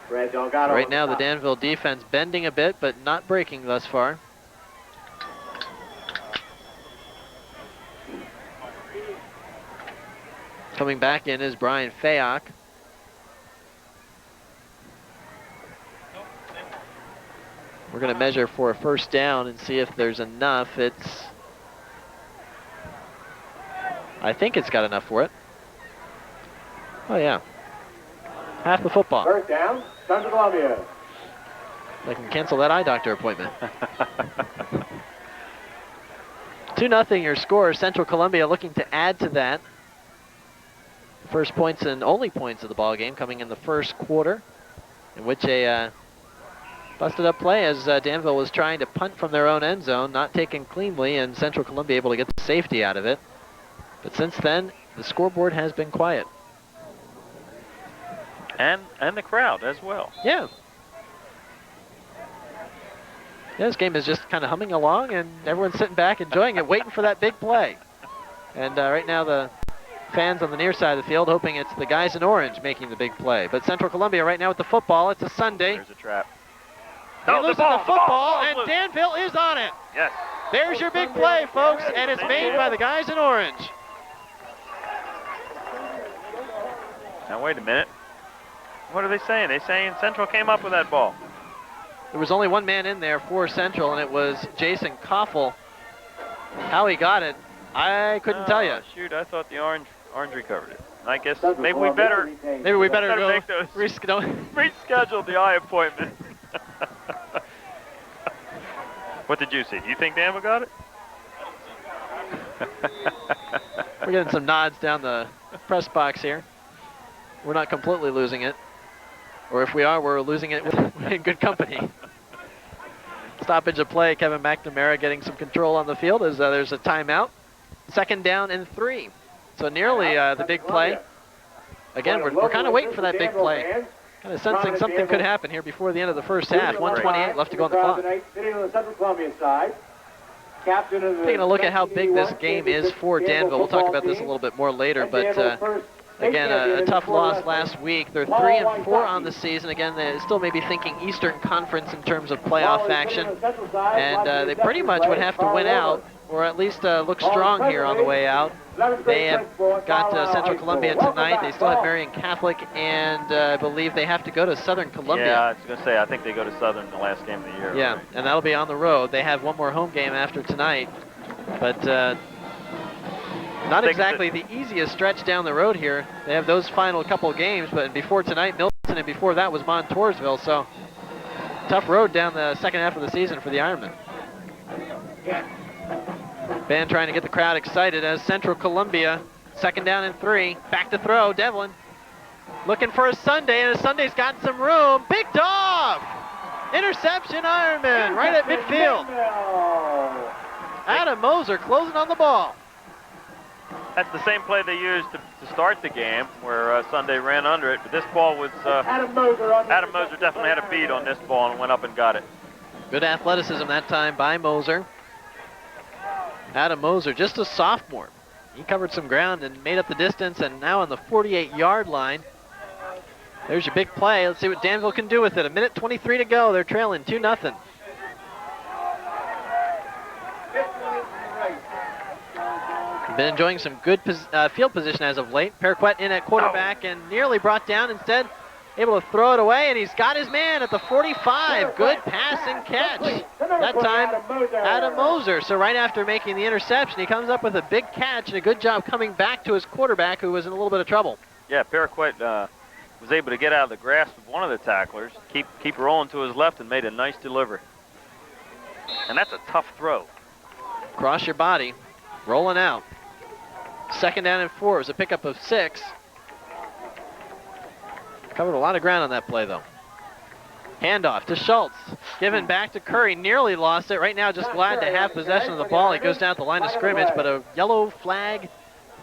Red Delgado. Right now, the Danville defense bending a bit, but not breaking thus far. Coming back in is Brian Fayock. We're going to measure for a first down and see if there's enough. I think it's got enough for it. Oh, yeah. Half the football. First down, Central Columbia. I can cancel that eye doctor appointment. 2-0 your score. Central Columbia looking to add to that. First points and only points of the ball game coming in the first quarter, in which a busted up play as Danville was trying to punt from their own end zone, not taken cleanly, and Central Columbia able to get the safety out of it. But since then, the scoreboard has been quiet. And the crowd as well. Yeah. Yeah, this game is just kind of humming along, and everyone's sitting back enjoying it, waiting for that big play. And right now the fans on the near side of the field hoping it's the guys in orange making the big play. But Central Columbia right now with the football. It's a Sunday. There's a trap. He loses the football, and Danville is on it. Yes. There's your big play, folks, and it's made by the guys in orange. Now, wait a minute. What are they saying? They're saying Central came up with that ball. There was only one man in there for Central, and it was Jason Koffel. How he got it, I couldn't tell you. Shoot, I thought the orange recovered it. I guess maybe we better go make those reschedule the eye appointment. What did you see? Do you think Danville got it? We're getting some nods down the press box here. We're not completely losing it. Or if we are, we're losing it in good company. Stoppage of play. Kevin McNamara getting some control on the field as there's a timeout. 2nd down and 3. So nearly the big play. Again, we're kind of waiting for that big play. Kind of sensing something could happen here before the end of the first half. 1:28 left to go on the clock. Taking a look at how big this game is for Danville. We'll talk about this a little bit more later, but again, a tough loss last week. They're 3-4 on the season. Again, they still may be thinking Eastern Conference in terms of playoff action, and they pretty much would have to win out, or at least look strong here on the way out. They have got Central Columbia tonight. They still have Marian Catholic, and I believe they have to go to Southern Columbia. Yeah, I was going to say, I think they go to Southern the last game of the year. Yeah, and that'll be on the road. They have one more home game after tonight, but not exactly the easiest stretch down the road here. They have those final couple games, but before tonight, Milton, and before that was Montoursville, so tough road down the second half of the season for the Ironmen. Band trying to get the crowd excited as Central Columbia, 2nd down and 3. Back to throw, Devlin. Looking for a Sunday, and a Sunday's got some room. Picked off! Interception, Ironman, right at midfield. Adam Moser closing on the ball. That's the same play they used to start the game, where Sunday ran under it. But this ball was, Adam Moser definitely had a bead on this ball and went up and got it. Good athleticism that time by Moser. Adam Moser, just a sophomore. He covered some ground and made up the distance, and now on the 48-yard line. There's your big play. Let's see what Danville can do with it. 1:23 to go. They're trailing 2-0. Been enjoying some good field position as of late. Paraquet in at quarterback and nearly brought down. Instead, able to throw it away, and he's got his man at the 45. Good pass and catch. That time, Adam Moser. So right after making the interception, he comes up with a big catch and a good job coming back to his quarterback, who was in a little bit of trouble. Yeah, Paraquet was able to get out of the grasp of one of the tacklers, keep rolling to his left, and made a nice delivery. And that's a tough throw. Cross your body, rolling out. 2nd down and 4. It was a pickup of 6. Covered a lot of ground on that play, though. Handoff to Schultz. Given back to Curry. Nearly lost it. Right now, just glad to have possession of the ball. He goes down at the line of scrimmage, but a yellow flag.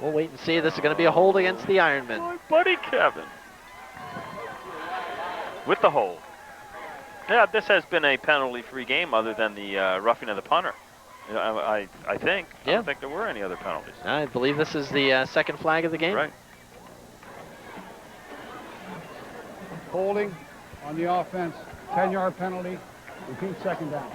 We'll wait and see. This is going to be a hold against the Ironmen. Oh, buddy Kevin. With the hold. Yeah, this has been a penalty-free game other than the roughing of the punter. I think. I don't think there were any other penalties. I believe this is the second flag of the game. Right. Holding on the offense, 10-yard penalty, repeat 2nd down.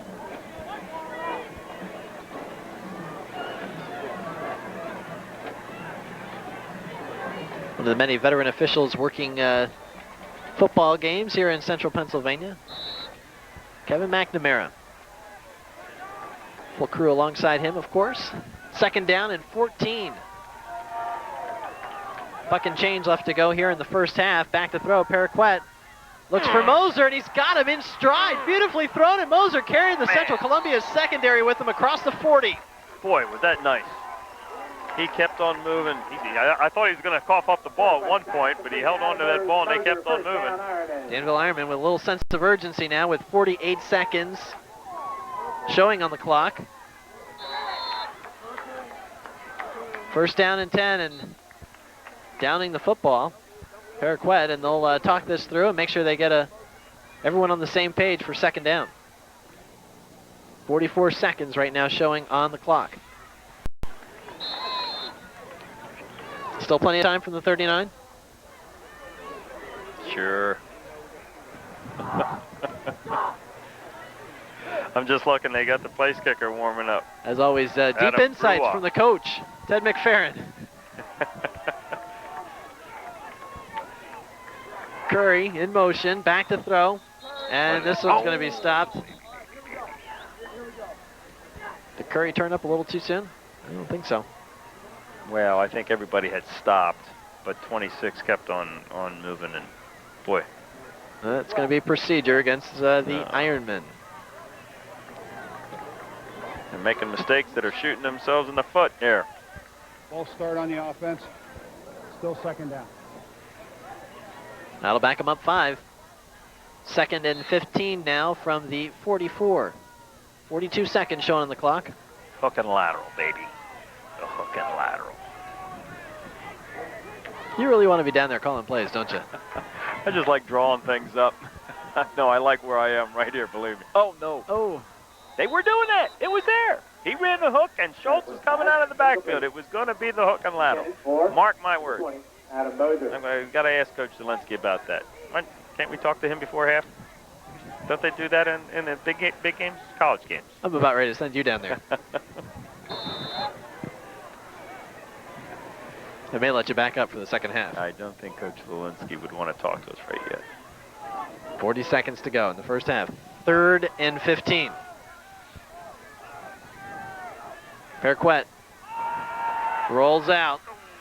One of the many veteran officials working football games here in central Pennsylvania. Kevin McNamara. Full crew alongside him, of course. 2nd down and 14. Buck and change left to go here in the first half. Back to throw, Paraquet. Looks for Moser, and he's got him in stride. Beautifully thrown, and Moser carrying the Central Columbia secondary with him across the 40. Boy, was that nice. He kept on moving. I thought he was going to cough up the ball at one point, but he held on to that ball and they kept on moving. Danville Ironmen with a little sense of urgency now with 48 seconds showing on the clock. First down and 10 and downing the football. Paraquet, and they'll talk this through and make sure they get everyone on the same page for second down. 44 seconds right now showing on the clock. Still plenty of time from the 39? Sure. I'm just looking, they got the place kicker warming up. As always, deep Adam insights Brua. from the coach, Ted McFerrin. Curry in motion, back to throw, and this one's going to be stopped. Did Curry turn up a little too soon? I don't think so. Well, I think everybody had stopped, but 26 kept on moving, and boy. It's going to be procedure against the Ironmen. They're making mistakes that are shooting themselves in the foot here. False start on the offense. Still second down. That'll back them up 5. Second and 15 now from the 44. 42 seconds showing on the clock. Hook and lateral, baby. The hook and lateral. You really want to be down there calling plays, don't you? I just like drawing things up. No, I like where I am right here, believe me. Oh, no. Oh. They were doing that. It was there. He ran the hook, and Schultz was coming out of the backfield. It was going to be the hook and lateral. Mark my words. I've got to ask Coach Zelensky about that. Can't we talk to him before half? Don't they do that in the big games? College games. I'm about ready to send you down there. They may let you back up for the second half. I don't think Coach Zelensky would want to talk to us right yet. 40 seconds to go in the first half. 3rd and 15. Paraquet rolls out,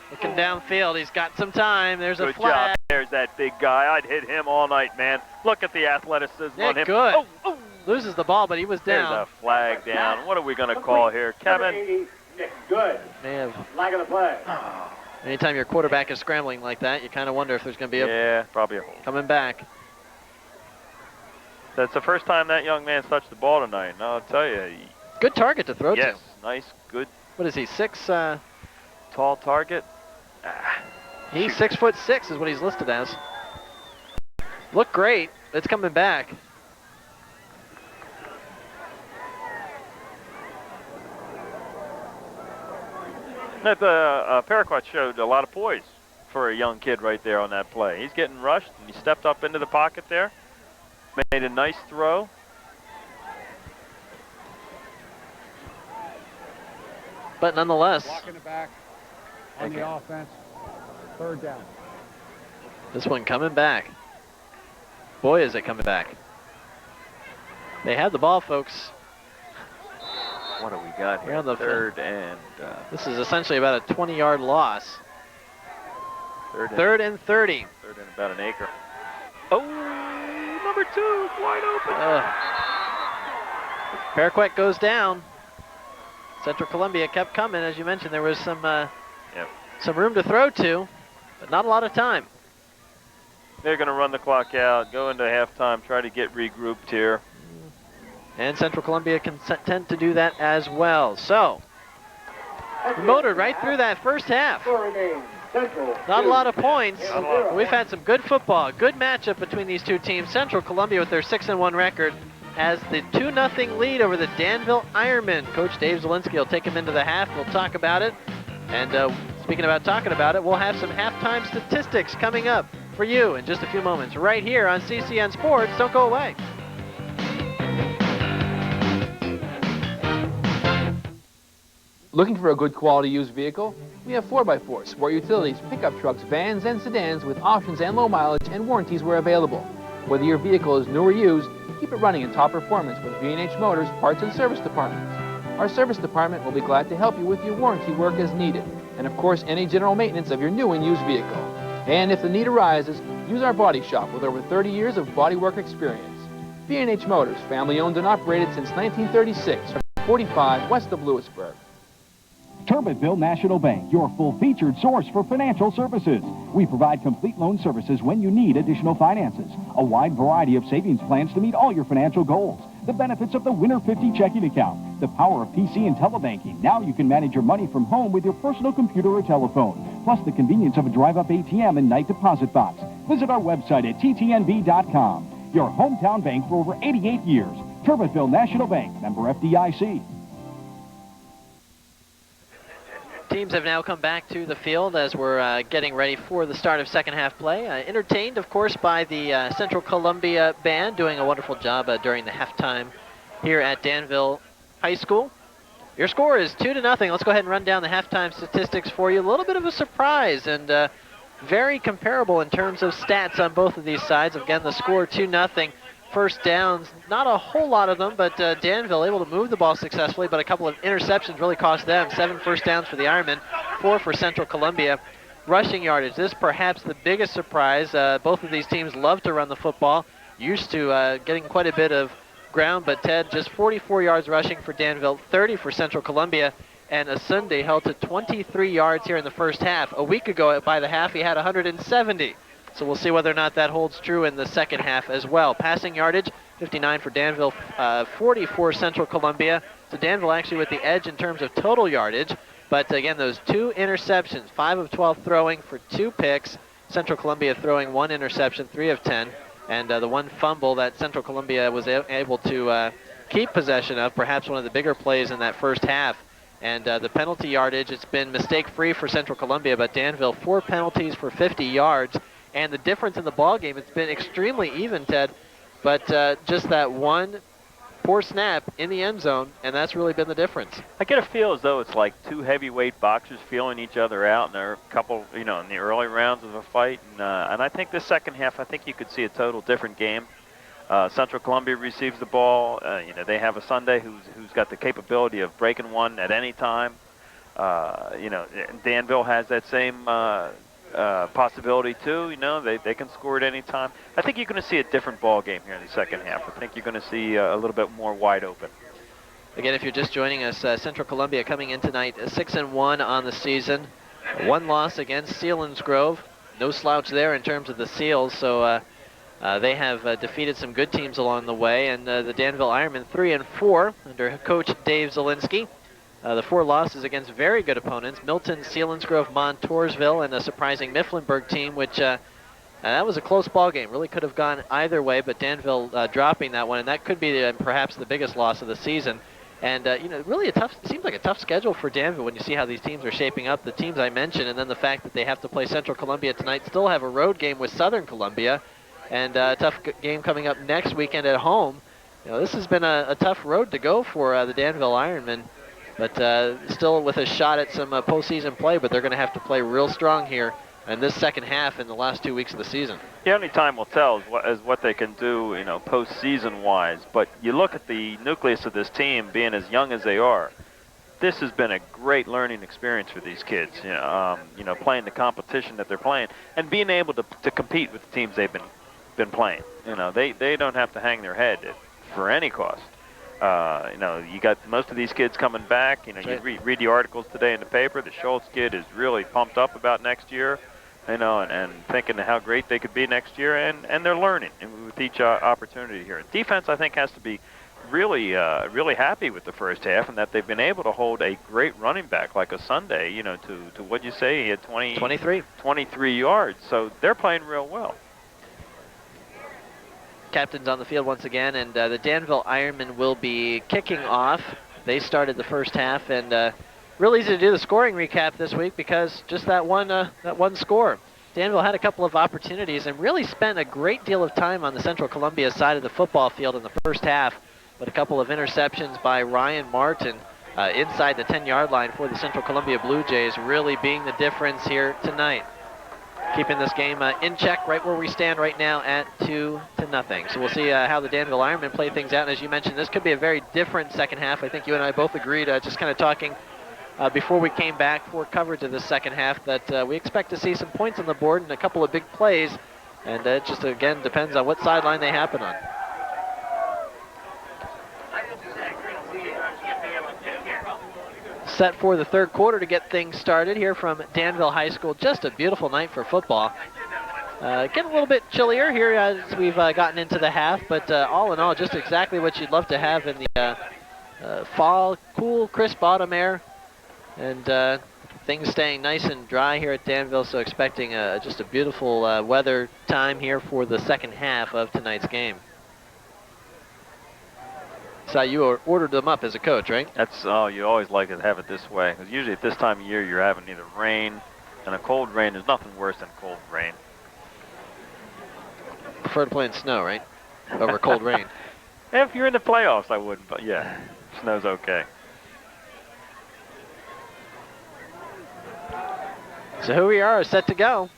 looking downfield. He's got some time. There's a Good flag. job. There's that big guy. I'd hit him all night, man. Look at the athleticism on him. Good. Oh. Loses the ball, but he was down. There's a flag down. What are we going to call here, Kevin? Good. They have. Flag of the play. Anytime your quarterback is scrambling like that, you kind of wonder if there's going to be probably a hold. Coming back. That's the first time that young man's touched the ball tonight. And I'll tell you. Good target to throw to. Yes, nice, good. What is he, 6? Tall target. He's 6'6" is what he's listed as. Look great. It's coming back. That Paraquat showed a lot of poise for a young kid right there on that play. He's getting rushed, and he stepped up into the pocket there. Made a nice throw. But nonetheless. Blocking the back on the offense. 3rd down. This one coming back. Boy, is it coming back. They have the ball, folks. What do we got here? On the 3rd and... this is essentially about a 20-yard loss. 3rd and 30. 3rd and about an acre. Oh, number 2, wide open. Paraquet goes down. Central Columbia kept coming. As you mentioned, there was some room to throw to, but not a lot of time. They're going to run the clock out, go into halftime, try to get regrouped here. And Central Columbia can tend to do that as well. So, we motored right through that first half. Not a lot of points. We've had some good football, good matchup between these two teams. Central Columbia with their 6-1 record has the 2-0 lead over the Danville Ironmen. Coach Dave Zelensky will take him into the half. We'll talk about it. And speaking about talking about it, we'll have some halftime statistics coming up for you in just a few moments right here on CCN Sports. Don't go away. Looking for a good quality used vehicle? We have 4x4, sport utilities, pickup trucks, vans, and sedans with options and low mileage and warranties where available. Whether your vehicle is new or used, keep it running in top performance with B&H Motors Parts and Service Departments. Our service department will be glad to help you with your warranty work as needed, and of course any general maintenance of your new and used vehicle. And if the need arises, use our body shop with over 30 years of body work experience. B&H Motors, family owned and operated since 1936, 45 west of Lewisburg. Turbottville National Bank, your full-featured source for financial services. We provide complete loan services when you need additional finances. A wide variety of savings plans to meet all your financial goals. The benefits of the Winter 50 checking account. The power of PC and telebanking. Now you can manage your money from home with your personal computer or telephone. Plus the convenience of a drive-up ATM and night deposit box. Visit our website at ttnb.com. Your hometown bank for over 88 years. Turbottville National Bank, member FDIC. Teams have now come back to the field as we're getting ready for the start of second half play. Entertained, of course, by the Central Columbia Band, doing a wonderful job during the halftime here at Danville High School. Your score is 2-0. Let's go ahead and run down the halftime statistics for you. A little bit of a surprise and very comparable in terms of stats on both of these sides. Again, the score 2-0. First downs, not a whole lot of them, but Danville able to move the ball successfully, but a couple of interceptions really cost them. 7 first downs for the Ironmen, 4 for Central Columbia. Rushing yardage, this perhaps the biggest surprise. Both of these teams love to run the football, used to getting quite a bit of ground, but Ted, just 44 yards rushing for Danville, 30 for Central Columbia, and Asunde held to 23 yards here in the first half. A week ago, by the half, he had 170. So we'll see whether or not that holds true in the second half as well. Passing yardage, 59 for Danville, 40 for Central Columbia. So Danville actually with the edge in terms of total yardage. But again, those 2 interceptions, 5 of 12 throwing for 2 picks. Central Columbia throwing 1 interception, 3 of 10. And the 1 fumble that Central Columbia was able to keep possession of, perhaps one of the bigger plays in that first half. And the penalty yardage, it's been mistake-free for Central Columbia, but Danville 4 penalties for 50 yards. And the difference in the ball game, it's been extremely even, Ted, but just that 1 poor snap in the end zone, and that's really been the difference. I get a feel as though it's like 2 heavyweight boxers feeling each other out, and there are a couple, in the early rounds of a fight. And I think the second half, I think you could see a total different game. Central Columbia receives the ball. They have Asunde who's got the capability of breaking one at any time. Danville has that same possibility too. They can score at any time. I think you're going to see a different ball game here in the second half. I think you're going to see a little bit more wide open. Again, if you're just joining us, Central Columbia coming in tonight 6-1 on the season. 1 loss against Selinsgrove. No slouch there in terms of the Seals, so they have defeated some good teams along the way. And the Danville Ironmen 3-4 under coach Dave Zielinski. The 4 losses against very good opponents, Milton, Selinsgrove, Montoursville, and a surprising Mifflinburg team, which that was a close ball game. Really could have gone either way, but Danville dropping that one, and that could be perhaps the biggest loss of the season. And, really seems like a tough schedule for Danville when you see how these teams are shaping up, the teams I mentioned, and then the fact that they have to play Central Columbia tonight, still have a road game with Southern Columbia, and a tough game coming up next weekend at home. This has been a tough road to go for the Danville Ironmen. But still with a shot at some postseason play, but they're going to have to play real strong here in this second half in the last 2 weeks of the season. The only time will tell is what they can do, postseason-wise. But you look at the nucleus of this team being as young as they are. This has been a great learning experience for these kids, playing the competition that they're playing and being able to compete with the teams they've been playing. They don't have to hang their head for any cost. You got most of these kids coming back. You read the articles today in the paper. The Schultz kid is really pumped up about next year, and thinking how great they could be next year, and they're learning with each opportunity here. Defense, I think, has to be really happy with the first half, and that they've been able to hold a great running back like Asunde, to what you say, he had 23 yards. So they're playing real well. Captains on the field once again, and the Danville Ironmen will be kicking off. They started the first half, and real easy to do the scoring recap this week because just that one score. Danville had a couple of opportunities and really spent a great deal of time on the Central Columbia side of the football field in the first half, but a couple of interceptions by Ryan Martin inside the 10-yard line for the Central Columbia Blue Jays really being the difference here tonight. Keeping this game in check right where we stand right now at 2-0. So we'll see how the Danville Ironmen play things out. And as you mentioned, this could be a very different second half. I think you and I both agreed, just kind of talking before we came back for coverage of the second half, that we expect to see some points on the board and a couple of big plays. And it just, again, depends on what sideline they happen on. set for the third quarter to get things started here from Danville High School. Just a beautiful night for football. Getting a little bit chillier here as we've gotten into the half, but all in all, just exactly what you'd love to have in the fall, cool, crisp autumn air, and things staying nice and dry here at Danville, so expecting just a beautiful weather time here for the second half of tonight's game. So you ordered them up as a coach, right? You always like to have it this way, because usually at this time of year you're having either rain, and a cold rain. There's nothing worse than cold rain. Prefer to play in snow, right? Over cold rain. If you're in the playoffs, I wouldn't, but yeah, snow's okay. So here we are, set to go.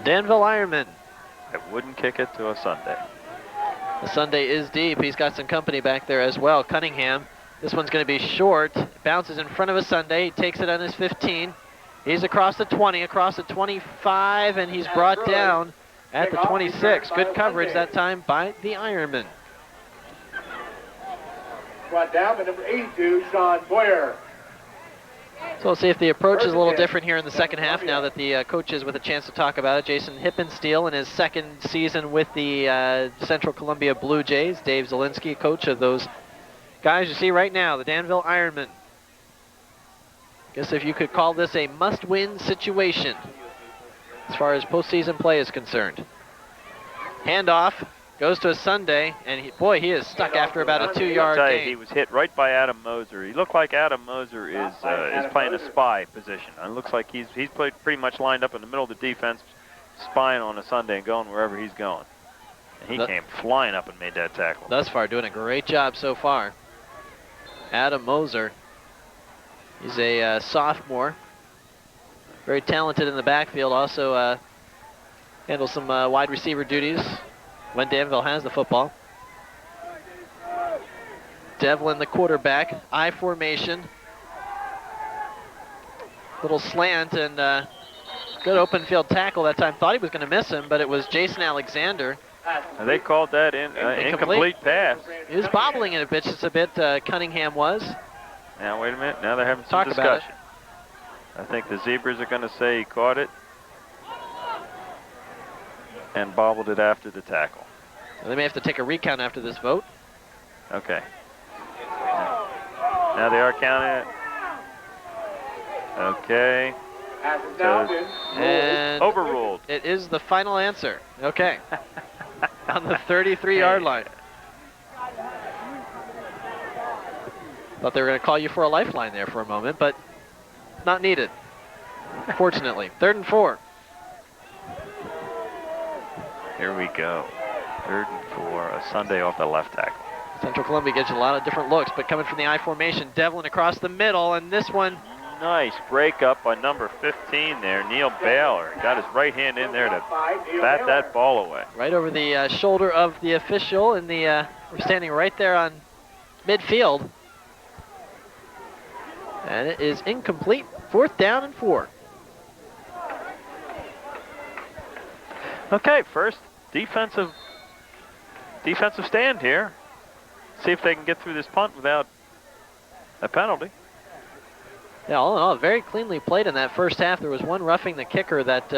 Danville Ironmen. I wouldn't kick it to a Sunday. The Sunday is deep. He's got some company back there as well. Cunningham. This one's going to be short. Bounces in front of a Sunday. He takes it on his 15. He's across the 20, across the 25, and he's brought down at the 26. Good coverage that time by the Ironmen. Brought down by number 82, Sean Boyer. So we'll see if the approach is a little different here in the second half now that the coach is with a chance to talk about it. Jason Hippensteel in his second season with the Central Columbia Blue Jays. Dave Zielinski, coach of those guys you see right now, the Danville Ironmen. Guess if you could call this a must-win situation as far as postseason play is concerned. Handoff goes to a Sunday, and he is stuck after about a 2-yard gain. He was hit right by Adam Moser. He looked like Adam Moser is playing a spy position. It looks like he's played pretty much lined up in the middle of the defense, spying on a Sunday and going wherever he's going. And he came flying up and made that tackle. Thus far, doing a great job so far. Adam Moser. He's a sophomore. Very talented in the backfield. Also handles some wide receiver duties when Danville has the football. Devlin, the quarterback, I formation. Little slant and good open field tackle that time. Thought he was going to miss him, but it was Jason Alexander. And they called that incomplete pass. He was bobbling it a bit, just a bit. Cunningham was. Now wait a minute. Now they're having some discussion. I think the Zebras are going to say he caught it and bobbled it after the tackle. So they may have to take a recount after this vote. Okay. Now they are counting it. Okay. And overruled. It is the final answer. Okay. On the 33-yard line. Thought they were going to call you for a lifeline there for a moment, but not needed, fortunately. 3rd and 4. Here we go. 3rd and 4, a Sunday off the left tackle. Central Columbia gets a lot of different looks, but coming from the I formation, Devlin across the middle, and this one. Nice break up by number 15 there, Neil Baylor. Got his right hand in there to bat that ball away. Right over the shoulder of the official, and we're standing right there on midfield. And it is incomplete. 4th down and 4. Okay, first defensive stand here. See if they can get through this punt without a penalty. Yeah, all in all, very cleanly played in that first half. There was one roughing the kicker, that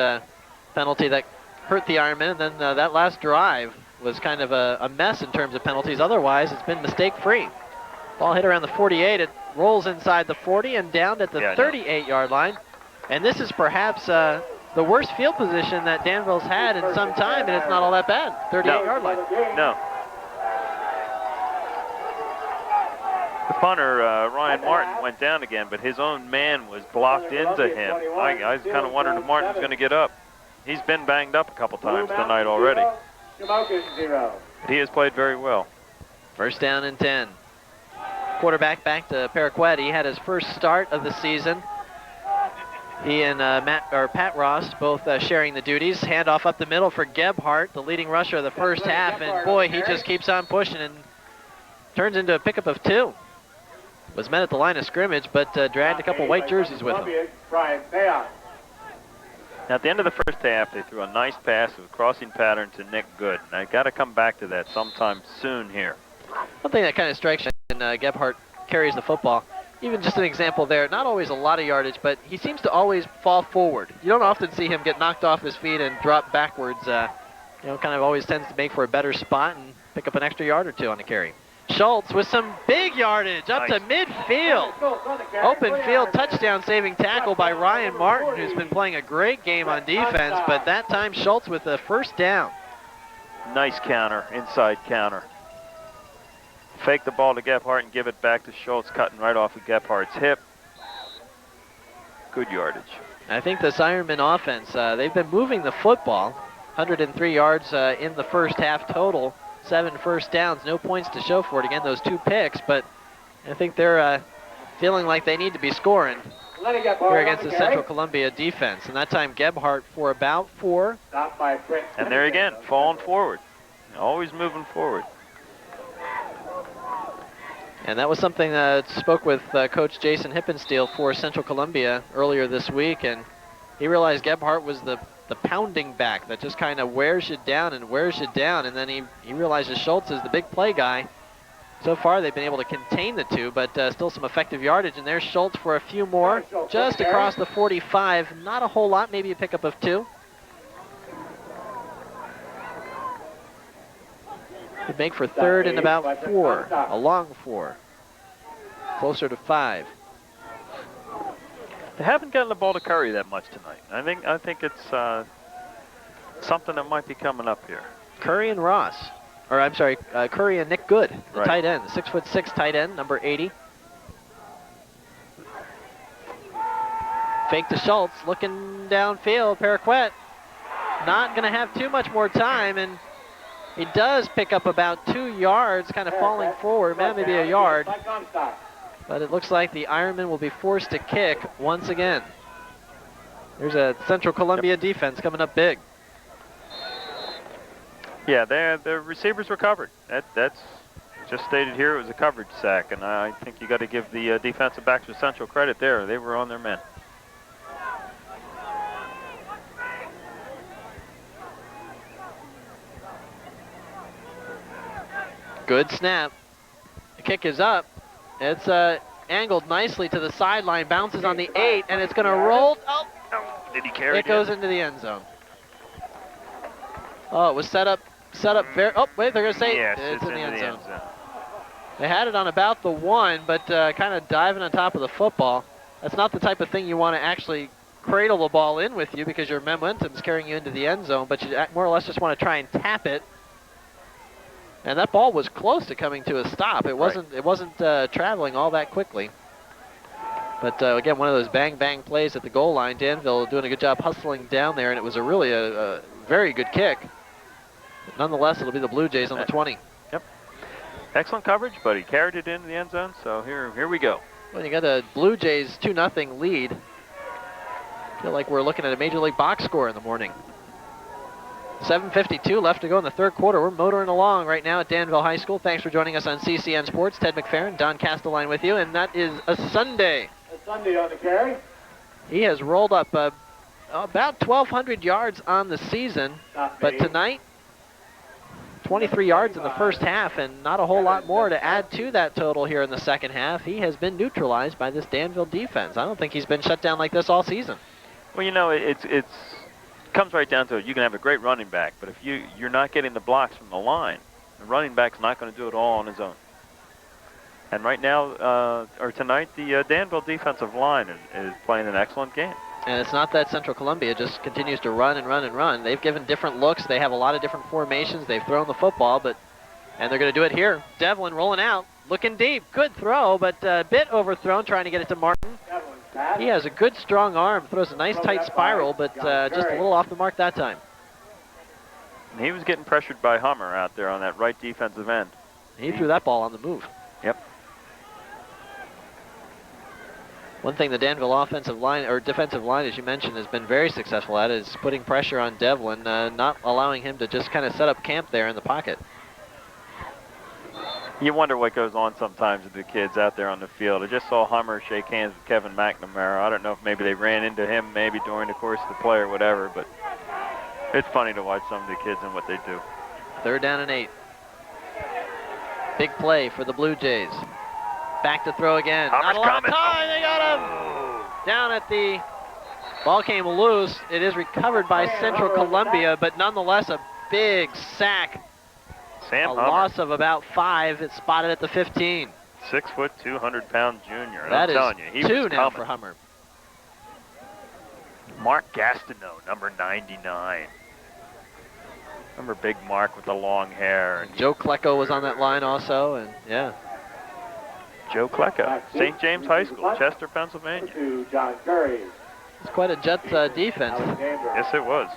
penalty that hurt the Ironmen, and then that last drive was kind of a mess in terms of penalties. Otherwise, it's been mistake-free. Ball hit around the 48. It rolls inside the 40 and down at the 38-yard line. And this is perhaps the worst field position that Danville's had in some time, and it's not all that bad. 38-yard line. No. The punter, Ryan Martin, went down again, but his own man was blocked into him. I was kind of wondering if Martin was going to get up. He's been banged up a couple times tonight already. He has played very well. 1st down and 10. Quarterback back to Paraquet. He had his first start of the season. He and Pat Ross both sharing the duties. Handoff up the middle for Gebhardt, the leading rusher of the first half, and boy, he just keeps on pushing and turns into a pickup of 2. Was met at the line of scrimmage, but dragged a couple white jerseys with him. Now, at the end of the first half, they threw a nice pass with a crossing pattern to Nick Good. And I got to come back to that sometime soon here. One thing that kind of strikes me when Gebhardt carries the football, even just an example there, not always a lot of yardage, but he seems to always fall forward. You don't often see him get knocked off his feet and drop backwards. You know, kind of always tends to make for a better spot and pick up an extra yard or two on the carry. Schultz with some big yardage up to midfield. Open field touchdown saving tackle by Ryan Martin, who's been playing a great game on defense, but that time Schultz with the first down. Nice counter, inside counter. Fake the ball to Gebhardt and give it back to Schultz, cutting right off of Gebhardt's hip. Good yardage. I think this Ironman offense, they've been moving the football. 103 yards in the first half total. 7 first downs, no points to show for it. Again, those 2 picks, but I think they're feeling like they need to be scoring here against the Central Columbia defense. And that time Gebhardt for about 4. And there again, falling forward. Always moving forward. And that was something that spoke with Coach Jason Hippensteel for Central Columbia earlier this week, and he realized Gebhardt was the pounding back that just kind of wears you down, and then he realizes Schultz is the big play guy. So far, they've been able to contain the two, but still some effective yardage, and there's Schultz for a few more, just across the 45. Not a whole lot, maybe a pickup of 2. Could make for 3rd and about 4, a long 4, closer to 5. They haven't gotten the ball to Curry that much tonight. I think it's something that might be coming up here. Curry and Ross, or I'm sorry, Curry and Nick Good, the Right. tight end, the 6'6" tight end, number 80. Fake to Schultz, looking downfield. Paraquet not going to have too much more time, and he does pick up about 2 yards, kind of falling forward, maybe a yard. But it looks like the Ironmen will be forced to kick once again. There's a Central Columbia defense coming up big. Yeah, the receivers were covered. That's just stated here. It was a coverage sack, and I think you got to give the defensive backs of Central credit there. They were on their men. Good snap. The kick is up. It's angled nicely to the sideline, bounces on the 8, and it's going to roll. Oh, did he carry it? Goes into the end zone. Oh, it was set up very. Oh, wait, they're going to say yes, it's in the end zone. They had it on about the 1, but kind of diving on top of the football. That's not the type of thing you want to actually cradle the ball in with you because your momentum's carrying you into the end zone, but you more or less just want to try and tap it. And that ball was close to coming to a stop. It wasn't. Right. It wasn't traveling all that quickly. But again, one of those bang plays at the goal line. Danville doing a good job hustling down there, and it was really a very good kick. But nonetheless, it'll be the Blue Jays on the 20. Yep. Excellent coverage, but he carried it into the end zone. So here we go. Well, you got a Blue Jays 2-0 lead. Feel like we're looking at a Major League box score in the morning. 7:52 left to go in the 3rd quarter. We're motoring along right now at Danville High School. Thanks for joining us on CCN Sports. Ted McFerrin, Don Castelline with you, and that is a Sunday. A Sunday on the carry. He has rolled up about 1,200 yards on the season, but tonight, 23 yards in the first half, and not a whole lot more to add to that total here in the second half. He has been neutralized by this Danville defense. I don't think he's been shut down like this all season. Well, you know, it comes right down to it. You can have a great running back, but if you're not getting the blocks from the line, the running back's not going to do it all on his own. And right now, or tonight, the Danville defensive line is playing an excellent game. And it's not that Central Columbia just continues to run and run and run. They've given different looks. They have a lot of different formations. They've thrown the football, and they're going to do it here. Devlin rolling out, looking deep. Good throw, but a bit overthrown, trying to get it to Martin. He has a good, strong arm. Throws a nice, tight spiral, but just a little off the mark that time. And he was getting pressured by Hummer out there on that right defensive end. He threw that ball on the move. Yep. One thing the Danville offensive line, or defensive line, as you mentioned, has been very successful at is putting pressure on Devlin, not allowing him to just kind of set up camp there in the pocket. You wonder what goes on sometimes with the kids out there on the field. I just saw Hummer shake hands with Kevin McNamara. I don't know if maybe they ran into him maybe during the course of the play or whatever, but it's funny to watch some of the kids and what they do. 3rd down and 8. Big play for the Blue Jays. Back to throw again. Not a lot of time. They got him down at the... Ball came loose. It is recovered by Central Columbia, but nonetheless a big sack. Sam a Hummer. Loss of about 5. It's spotted at the 15. 6 foot, 200-pound junior. And That I'm telling you, he is 2 was now coming. for Hummer. Mark Gastineau, number 99. Remember Big Mark with the long hair. And Joe Klecko was on that line also, and yeah. Joe Klecko, St. James High School, Chester, Pennsylvania. It's quite a Jets defense. Yes, it was.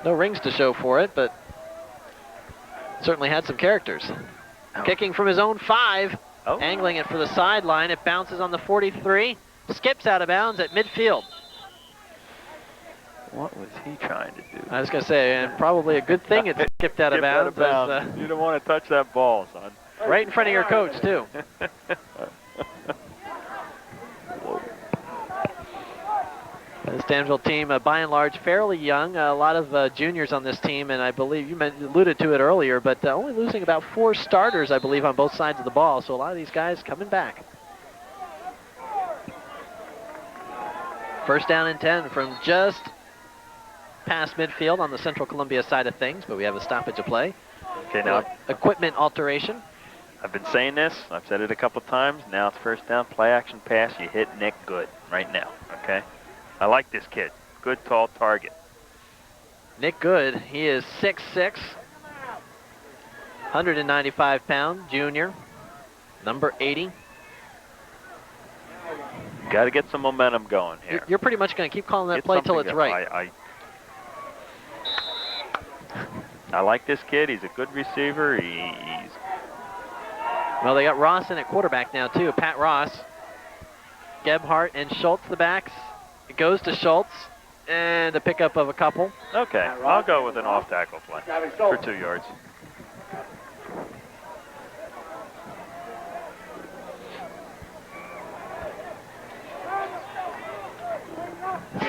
No rings to show for it, but certainly had some characters. Kicking from his own 5, angling it for the sideline. It bounces on the 43, skips out of bounds at midfield. What was he trying to do? I was going to say, and probably a good thing it skipped out of bounds. You don't want to touch that ball, son. Right in front of your coach, too. This Danville team, by and large, fairly young. A lot of juniors on this team, and I believe you alluded to it earlier, but only losing about 4 starters, I believe, on both sides of the ball. So a lot of these guys coming back. First down and 10 from just past midfield on the Central Columbia side of things, but we have a stoppage of play. Okay, now equipment alteration. I've been saying this. I've said it a couple times. Now it's first down, play action pass. You hit Nick Good right now, okay? I like this kid. Good, tall target. Nick Good, he is 6'6", 195-pound junior, number 80. Got to get some momentum going here. You're pretty much going to keep calling that play till it's right. I like this kid. He's a good receiver. He's... Well, they got Ross in at quarterback now, too. Pat Ross. Gebhardt and Schultz, the backs. It goes to Schultz, and a pickup of a couple. Okay, I'll go with an off-tackle play for 2 yards.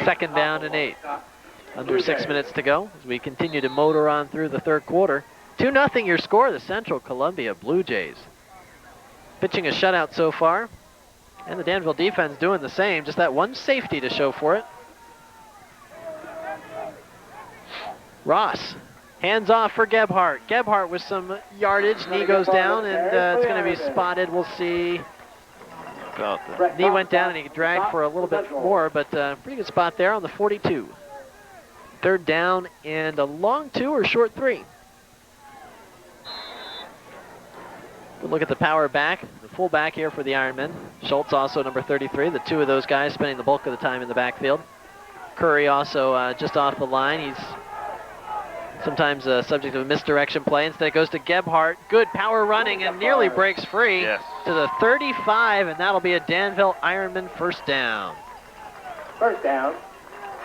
Second down and 8. Under 6 minutes to go as we continue to motor on through the third quarter. 2-0 your score, the Central Columbia Blue Jays. Pitching a shutout so far. And the Danville defense doing the same. Just that one safety to show for it. Ross. Hands off for Gebhardt. Gebhardt with some yardage. Knee goes down, and it's going to be spotted. We'll see. Knee went down, and he dragged for a little bit more, but pretty good spot there on the 42. Third down and a long 2 or short 3. We'll look at the power back, the full back here for the Ironmen. Schultz also number 33. The 2 of those guys spending the bulk of the time in the backfield. Curry also just off the line. He's sometimes subject to a misdirection play. Instead it goes to Gebhardt. Good power running and nearly breaks free to the 35, and that'll be a Danville Ironman first down. First down,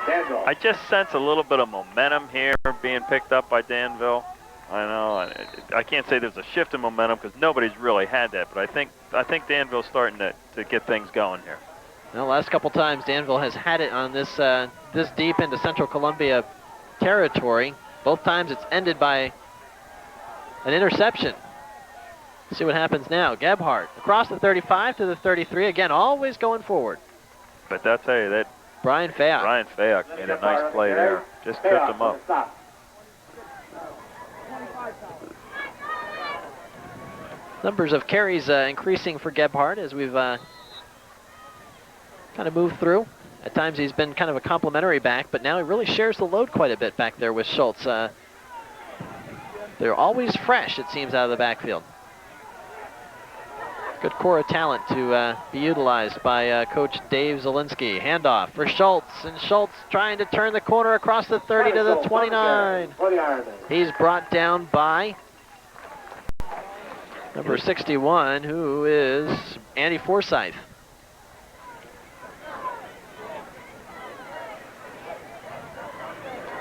Danville. I just sense a little bit of momentum here being picked up by Danville. I know. I can't say there's a shift in momentum because nobody's really had that, but I think Danville's starting to get things going here. Well, last couple times Danville has had it on this this deep into Central Columbia territory. Both times it's ended by an interception. Let's see what happens now. Gebhardt across the 35 to the 33. Again, always going forward. But I'll tell you that Brian Fayock made a nice play there. Just tripped him up. Numbers of carries increasing for Gebhardt as we've kind of moved through. At times he's been kind of a complimentary back, but now he really shares the load quite a bit back there with Schultz. They're always fresh, it seems, out of the backfield. Good core of talent to be utilized by Coach Dave Zielinski. Handoff for Schultz, and Schultz trying to turn the corner across the 30 to the 29. He's brought down by number 61, who is Andy Forsyth.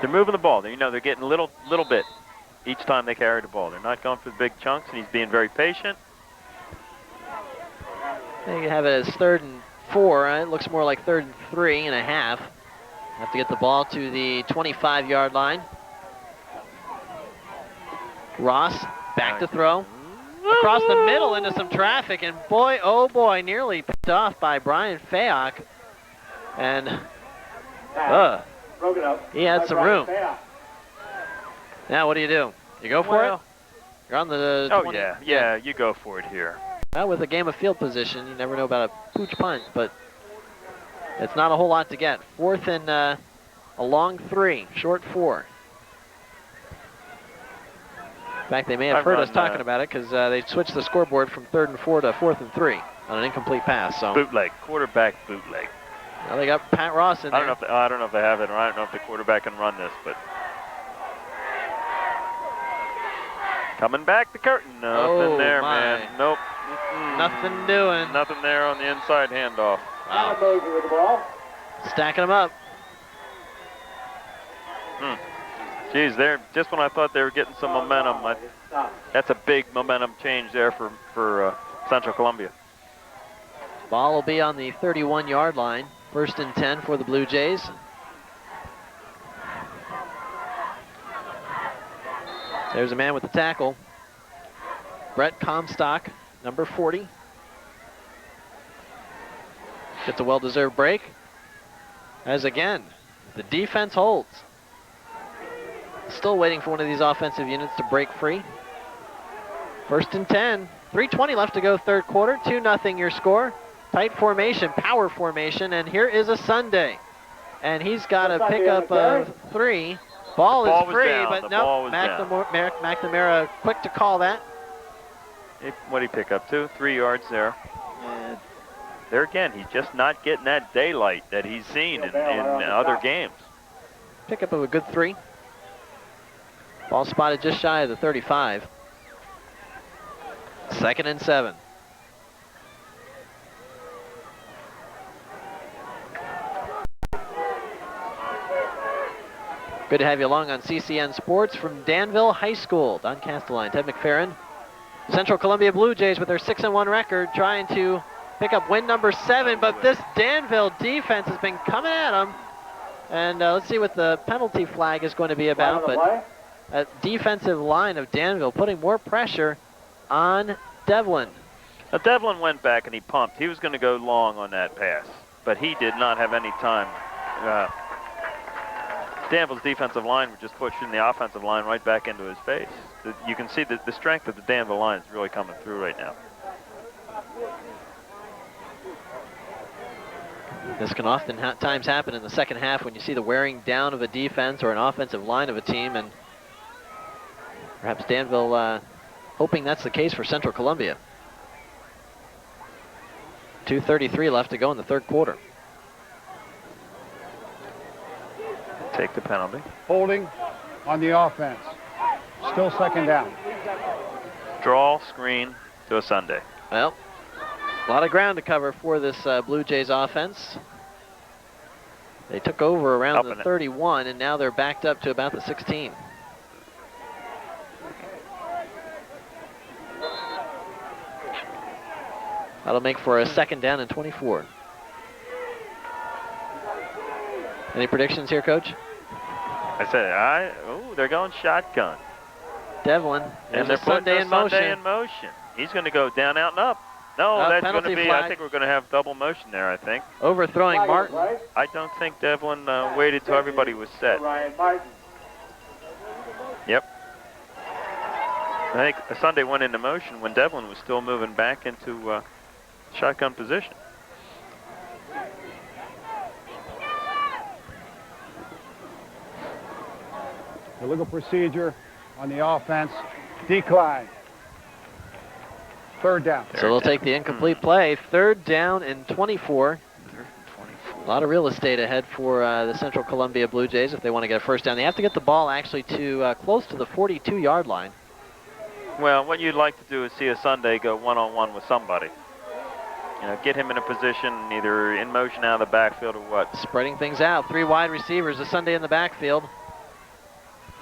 They're moving the ball. You know, they're getting a little bit each time they carry the ball. They're not going for the big chunks, and he's being very patient. They have it as 3rd and 4. It looks more like 3rd and 3.5. Have to get the ball to the 25-yard line. Ross Back to throw. Across the middle into some traffic, and boy, oh boy, nearly picked off by Brian Fayok. And he had some room. Now, what do? You go for it? You're on the 20. Yeah, you go for it here. Well, with a game of field position, you never know about a pooch punt, but it's not a whole lot to get. 4th and a long 3, short 4. In fact, they may have heard us talking about it because they switched the scoreboard from 3rd and 4 to 4th and 3 on an incomplete pass. So bootleg, quarterback bootleg. Well, they got Pat Ross in there. I don't know if they have it, or I don't know if the quarterback can run this, but coming back the curtain. Nothing there, man. Nope. Nothing doing. Nothing there on the inside handoff. Wow. With the ball. Stacking them up. Geez, they're just when I thought they were getting some momentum. That's a big momentum change there for Central Columbia. Ball will be on the 31-yard line. 1st and 10 for the Blue Jays. There's a man with the tackle. Brett Comstock, number 40. Gets a well-deserved break. As again, the defense holds. Still waiting for one of these offensive units to break free. 1st and 10. 3:20 left to go, 3rd quarter. 2-0 your score. Tight formation, power formation, and here is a Sunday. And he's got a pickup of 3. Ball is free, but no, McNamara quick to call that. What did he pick up, 2, 3 yards there? And there again, he's just not getting that daylight that he's seen in other games. Pickup of a good 3. Ball spotted just shy of the 35. 2nd and 7. Good to have you along on CCN Sports from Danville High School. Don Castelline, Ted McFerrin. Central Columbia Blue Jays with their 6-1 record trying to pick up win number 7, but this Danville defense has been coming at them. And let's see what the penalty flag is going to be about, but a defensive line of Danville putting more pressure on Devlin. Now Devlin went back and he pumped. He was going to go long on that pass, but he did not have any time. Danville's defensive line were just pushing the offensive line right back into his face. You can see that the strength of the Danville line is really coming through right now. This can often times happen in the second half when you see the wearing down of a defense or an offensive line of a team, and perhaps Danville hoping that's the case for Central Columbia. 2:33 left to go in the 3rd quarter. Take the penalty. Holding on the offense. Still 2nd down. Draw, screen to a Sunday. Well, a lot of ground to cover for this Blue Jays offense. They took over around the 31, and now they're backed up to about the 16. That'll make for a 2nd down and 24. Any predictions here, Coach? I said, they're going shotgun. Devlin, and they're Sunday in motion. He's going to go down, out, and up. No, that's going to be, flag. I think we're going to have double motion there, I think. Overthrowing Martin. I don't think Devlin waited till everybody was set. Yep. I think Sunday went into motion when Devlin was still moving back into shotgun position. Illegal procedure on the offense. Decline. 3rd down. So they'll take the incomplete play. 3rd down and 24. A lot of real estate ahead for the Central Columbia Blue Jays if they want to get a 1st down. They have to get the ball actually to close to the 42-yard line. Well, what you'd like to do is see a Sunday go one-on-one with somebody. You know, get him in a position either in motion out of the backfield or what. Spreading things out. 3 wide receivers. A Sunday in the backfield.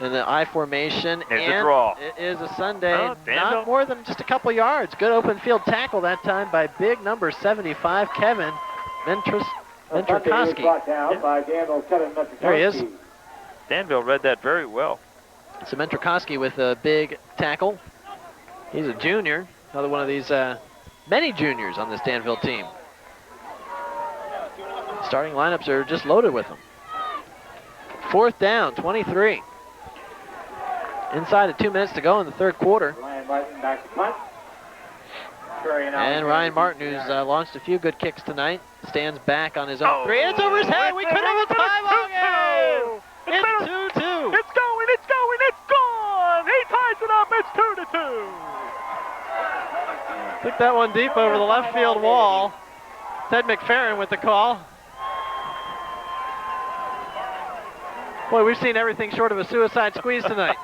In the I formation, and a draw. It is a Sunday, not more than just a couple yards. Good open field tackle that time by big number 75, Kevin Mentrikoski. There he is. Danville read that very well. So Mentrikoski with a big tackle. He's a junior, another one of these many juniors on this Danville team. Starting lineups are just loaded with them. 4th down, 23. Inside of 2 minutes to go in the third quarter. Ryan Martin back to punt. And Ryan Martin, who's launched a few good kicks tonight, stands back on his own 3. It's over his head. We could have a tie ball game. It's 2-2. It's going, it's going, it's gone. He ties it up. It's 2-2. Took that one deep over the left field wall. Ted McFerrin with the call. Boy, we've seen everything short of a suicide squeeze tonight.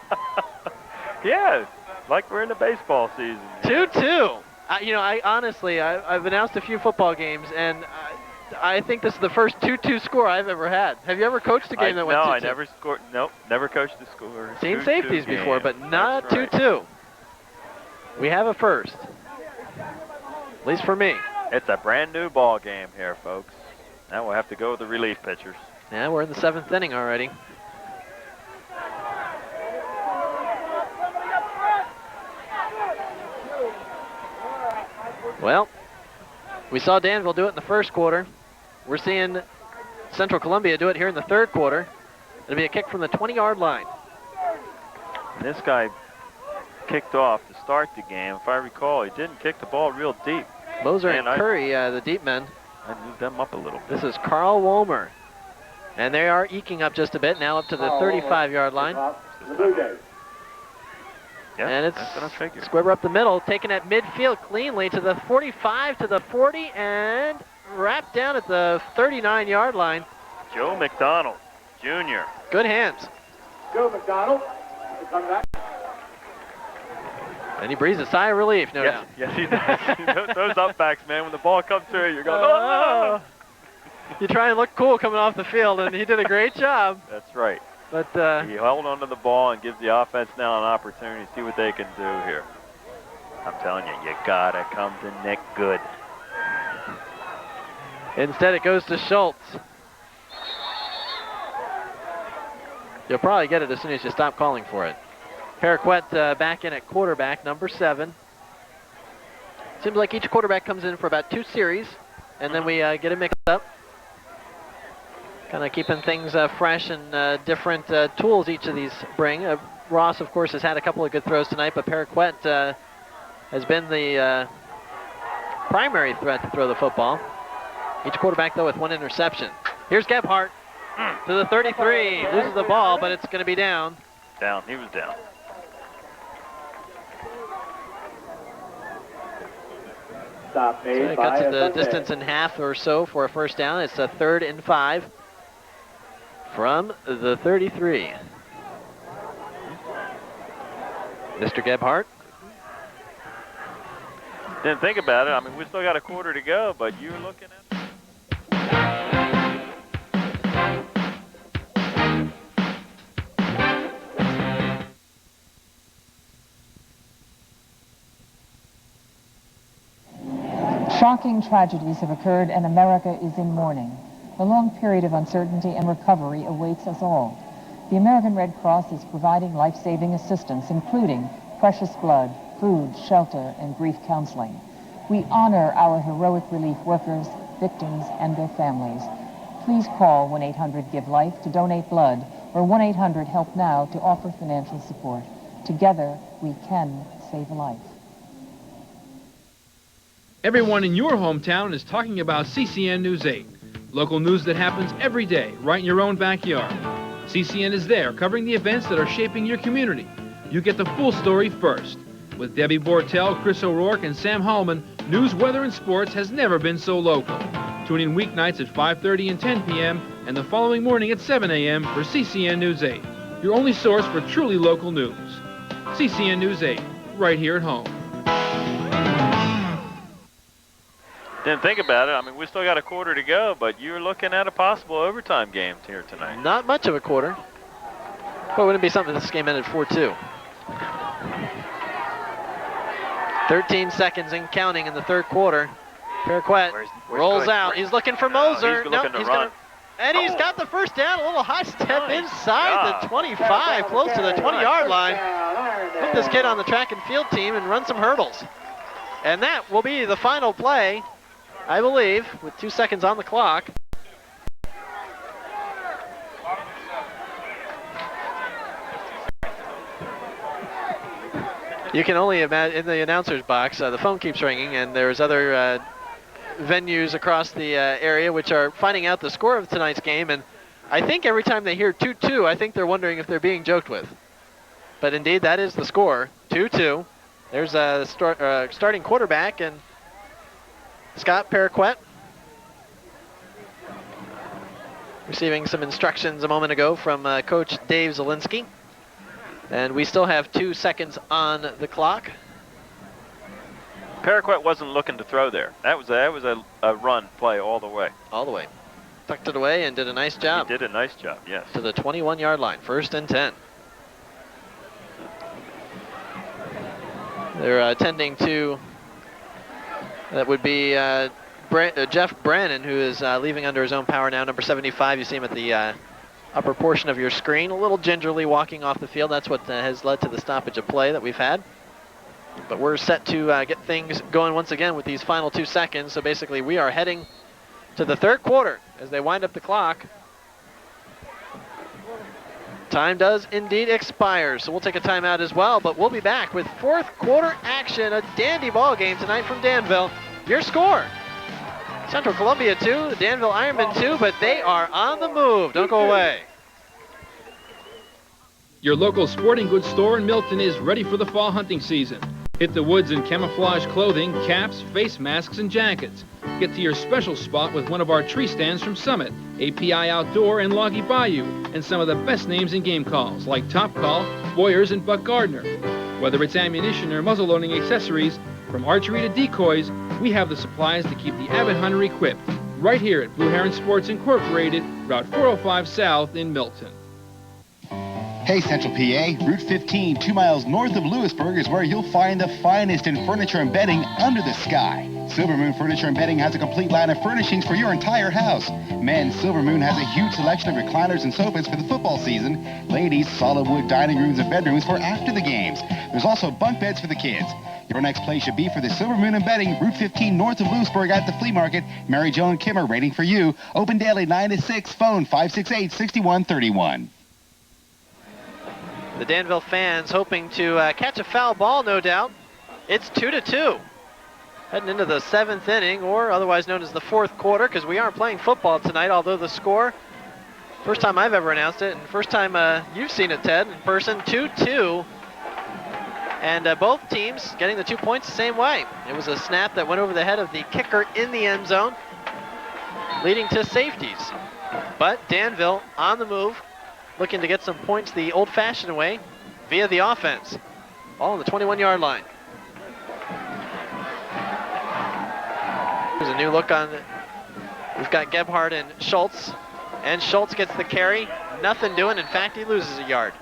Yeah, like we're in the baseball season. 2-2. I honestly, I've announced a few football games, and I think this is the first 2-2 score I've ever had. Have you ever coached a game that went 2-2? No, I never scored. Nope, never coached the score. Seen safeties before, but not 2-2. Right. We have a first. At least for me. It's a brand new ball game here, folks. Now we'll have to go with the relief pitchers. Yeah, we're in the 7th inning already. Well, we saw Danville do it in the first quarter. We're seeing Central Columbia do it here in the third quarter. It'll be a kick from the 20-yard line. And this guy kicked off to start the game. If I recall, he didn't kick the ball real deep. Moser and Curry, the deep men. I moved them up a little bit. This is Carl Womer. And they are eking up just a bit, now up to the 35-yard line. Yeah, and it's that's what I figured. Squibber up the middle, taken at midfield cleanly to the 45, to the 40, and wrapped down at the 39-yard line. Joe McDonald, Jr. Good hands. Joe McDonald. Come back. And he breathes a sigh of relief, no doubt. Yes, he does. Those upbacks, man, when the ball comes through, you're going, oh! You try and look cool coming off the field, and he did a great job. That's right. But he held onto the ball and gives the offense now an opportunity to see what they can do here. I'm telling you, you gotta come to Nick Good. Instead, it goes to Schultz. You'll probably get it as soon as you stop calling for it. Paraquet back in at quarterback, number 7. Seems like each quarterback comes in for about 2 series, and then we get it mixed up. Kind of keeping things fresh and different tools each of these bring. Ross, of course, has had a couple of good throws tonight, but Paraquet has been the primary threat to throw the football. Each quarterback, though, with 1 interception. Here's Gebhardt to the 33. Loses the ball, but it's going to be down. Down. He was down. Stop made So it cuts it the distance in half or so for a first down. It's a 3rd and 5 from the 33. Mr. Gebhardt. Didn't think about it. I mean, we still got a quarter to go, but you're looking at... Shocking tragedies have occurred and America is in mourning. A long period of uncertainty and recovery awaits us all. The American Red Cross is providing life-saving assistance, including precious blood, food, shelter, and grief counseling. We honor our heroic relief workers, victims, and their families. Please call 1-800-GIVE-LIFE to donate blood or 1-800-HELP-NOW to offer financial support. Together, we can save a life. Everyone in your hometown is talking about CCN News 8. Local news that happens every day, right in your own backyard. CCN is there, covering the events that are shaping your community. You get the full story first. With Debbie Bortel, Chris O'Rourke, and Sam Hallman, news, weather, and sports has never been so local. Tune in weeknights at 5:30 and 10 p.m. and the following morning at 7 a.m. for CCN News 8, your only source for truly local news. CCN News 8, right here at home. Didn't think about it. I mean, we still got a quarter to go, but you're looking at a possible overtime game here tonight. Not much of a quarter. But wouldn't it be something if this game ended 4-2? 13 seconds and counting in the third quarter. Paraquet rolls out. He's looking for Moser. He's looking to run. And he's got the first down, a little high step inside the 25, close to the 20-yard line. Put this kid on the track and field team and run some hurdles. And that will be the final play, I believe, with 2 seconds on the clock. You can only imagine, in the announcer's box, the phone keeps ringing, and there's other venues across the area which are finding out the score of tonight's game, and I think every time they hear 2-2, I think they're wondering if they're being joked with. But indeed, that is the score, 2-2. There's a starting quarterback, and Scott Paraquet receiving some instructions a moment ago from Coach Dave Zielinski. And we still have 2 seconds on the clock. Paraquet wasn't looking to throw there. That was a run play all the way. All the way. Tucked it away and did a nice job. He did a nice job, yes. To the 21-yard line, 1st and 10. They're attending to, that would be Jeff Brannon, who is leaving under his own power now, number 75. You see him at the upper portion of your screen, a little gingerly walking off the field. That's what has led to the stoppage of play that we've had. But we're set to get things going once again with these final 2 seconds. So basically we are heading to the 3rd quarter as they wind up the clock. Time does indeed expire, so we'll take a timeout as well, but we'll be back with 4th quarter action, a dandy ball game tonight from Danville. Your score, Central Columbia 2, the Danville Ironmen 2, but they are on the move. Don't go away. Your local sporting goods store in Milton is ready for the fall hunting season. Hit the woods in camouflage clothing, caps, face masks, and jackets. Get to your special spot with one of our tree stands from Summit, API Outdoor, and Loggy Bayou, and some of the best names in game calls like Top Call, Boyers, and Buck Gardner. Whether it's ammunition or muzzleloading accessories, from archery to decoys, we have the supplies to keep the avid hunter equipped. Right here at Blue Heron Sports Incorporated, Route 405 South in Milton. Hey Central PA, Route 15, 2 miles north of Lewisburg is where you'll find the finest in furniture and bedding under the sky. Silver Moon Furniture and Bedding has a complete line of furnishings for your entire house. Men, Silver Moon has a huge selection of recliners and sofas for the football season. Ladies, solid wood dining rooms and bedrooms for after the games. There's also bunk beds for the kids. Your next place should be for the Silver Moon and Bedding, Route 15 north of Lewisburg at the flea market. Mary Jo and Kim are waiting for you. Open daily 9 to 6, phone 568-6131. The Danville fans hoping to catch a foul ball, no doubt. It's 2-2. Heading into the 7th inning, or otherwise known as the 4th quarter, because we aren't playing football tonight, although the score, first time I've ever announced it, and first time you've seen it, Ted, in person, 2-2. And both teams getting the 2 points the same way. It was a snap that went over the head of the kicker in the end zone, leading to safeties. But Danville on the move, looking to get some points the old-fashioned way via the offense. All on the 21-yard line. Here's a new look on, we've got Gebhardt and Schultz gets the carry. Nothing doing. In fact, he loses a yard.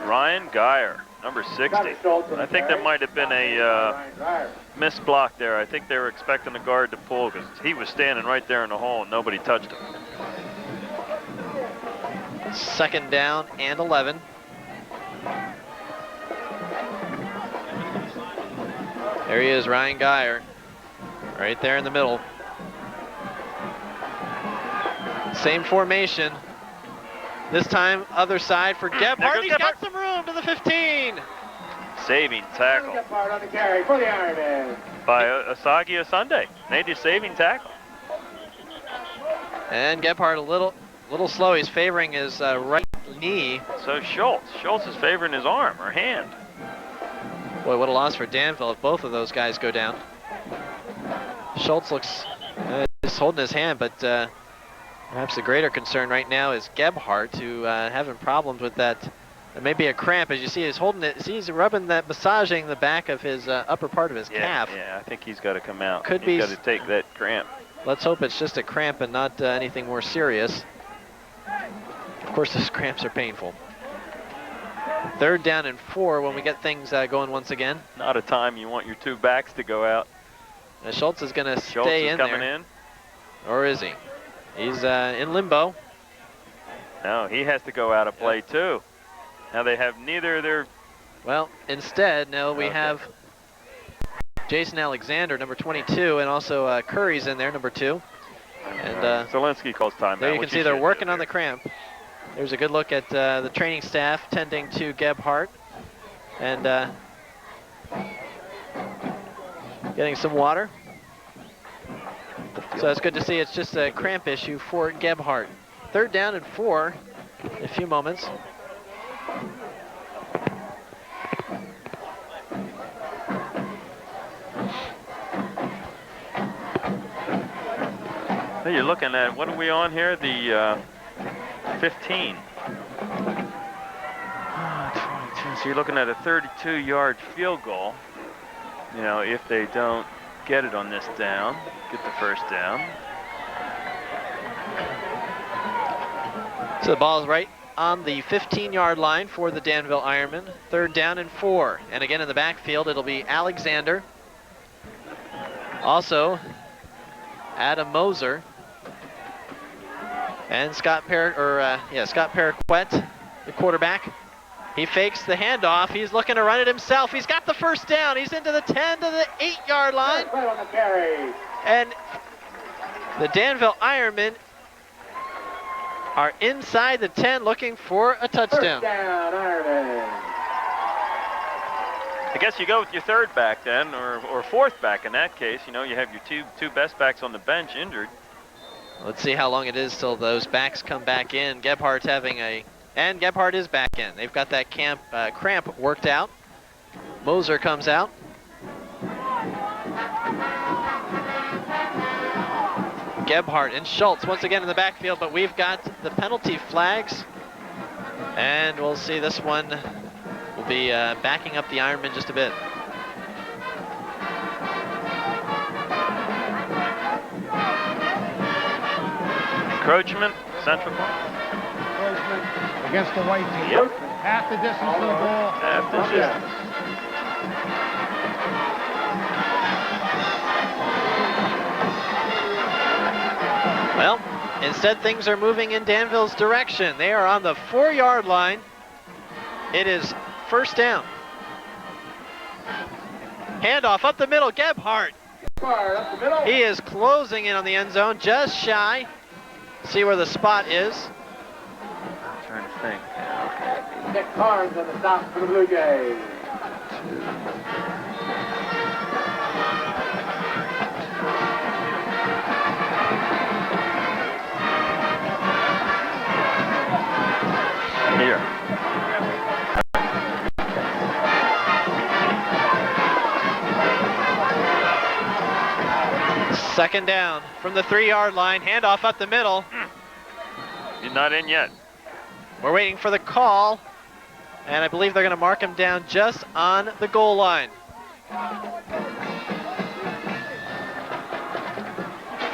Ryan Geyer, number 60. I think there might have been a missed block there. I think they were expecting the guard to pull because he was standing right there in the hole and nobody touched him. 2nd down and 11. There he is, Ryan Geyer, right there in the middle. Same formation. This time, other side for Gebhardt. He's got some room to the 15. Saving tackle. Gebhardt on the carry for the Ironmen. By Asagi Sunday. Made a saving tackle. And Gebhardt a little slow. He's favoring his right knee. So Schultz is favoring his arm or hand. Boy, what a loss for Danville if both of those guys go down. Schultz looks is holding his hand, but perhaps the greater concern right now is Gebhardt, who having problems with that. It may be a cramp, as you see. He's holding it. He's rubbing that, massaging the back of his upper part of his calf. Yeah, I think he's got to come out. He's got to take that cramp. Let's hope it's just a cramp and not anything more serious. Of course, those cramps are painful. 3rd down and 4 when we get things going once again. Not a time you want your 2 backs to go out. Schultz is going to stay in there. Schultz is coming in. Or is he? He's in limbo. No, he has to go out of play too. Now they have neither of their... Well, instead, now we have Jason Alexander, number 22, and also Curry's in there, number 2. And Zielinski calls timeout. there you can see they're working on the cramp. There's a good look at the training staff tending to Gebhardt and getting some water. So it's good to see it's just a cramp issue for Gebhardt. 3rd down and 4 in a few moments. Hey, you're looking at, what are we on here? The 15. 22. So you're looking at a 32-yard field goal. You know, if they don't get it on this down, get the first down. So the ball is right on the 15-yard line for the Danville Ironmen. 3rd down and 4. And again in the backfield, it'll be Alexander. Also, Adam Moser. And Scott Paraquet, the quarterback. He fakes the handoff. He's looking to run it himself. He's got the first down. He's into the 10 to the 8-yard line. And the Danville Ironmen are inside the 10 looking for a touchdown. I guess you go with your 3rd back then, or 4th back in that case. You know, you have your two best backs on the bench injured. Let's see how long it is till those backs come back in. Gebhardt's and Gebhardt is back in. They've got that cramp worked out. Moser comes out. Gebhardt and Schultz once again in the backfield, but we've got the penalty flags. And we'll see this one will be backing up the Ironmen just a bit. Encroachment, Central. Encroachment against the white team. Yep. Half the distance to the ball. Half the distance. Well, instead things are moving in Danville's direction. They are on the 4-yard line. It is 1st down. Handoff up the middle, Gebhardt. He is closing in on the end zone, just shy. See where the spot is. I'm trying to think. Yeah, okay. Nick Carnes on the stop for the Blue Jays. Here. Second down from the 3-yard line, handoff up the middle. He's not in yet. We're waiting for the call, and I believe they're going to mark him down just on the goal line.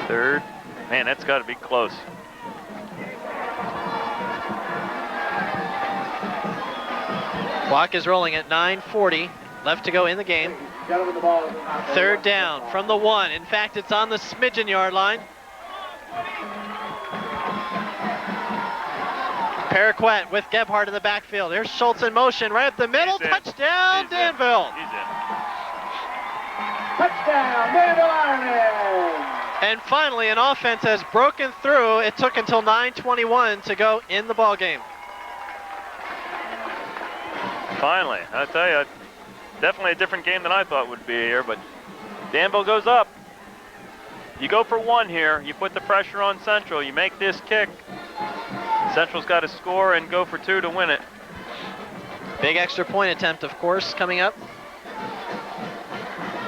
3rd. Man, that's got to be close. Clock is rolling at 9:40, left to go in the game. 3rd down from the 1. In fact, it's on the smidgen yard line. Paraquet with Gebhardt in the backfield. Here's Schultz in motion, right up the middle. Touchdown, Danville. Touchdown, Danville Ironmen. And finally, an offense has broken through. It took until 9:21 to go in the ball game. Finally, I tell you, definitely a different game than I thought would be here, but Danville goes up. You go for 1 here. You put the pressure on Central. You make this kick. Central's got to score and go for 2 to win it. Big extra point attempt, of course, coming up.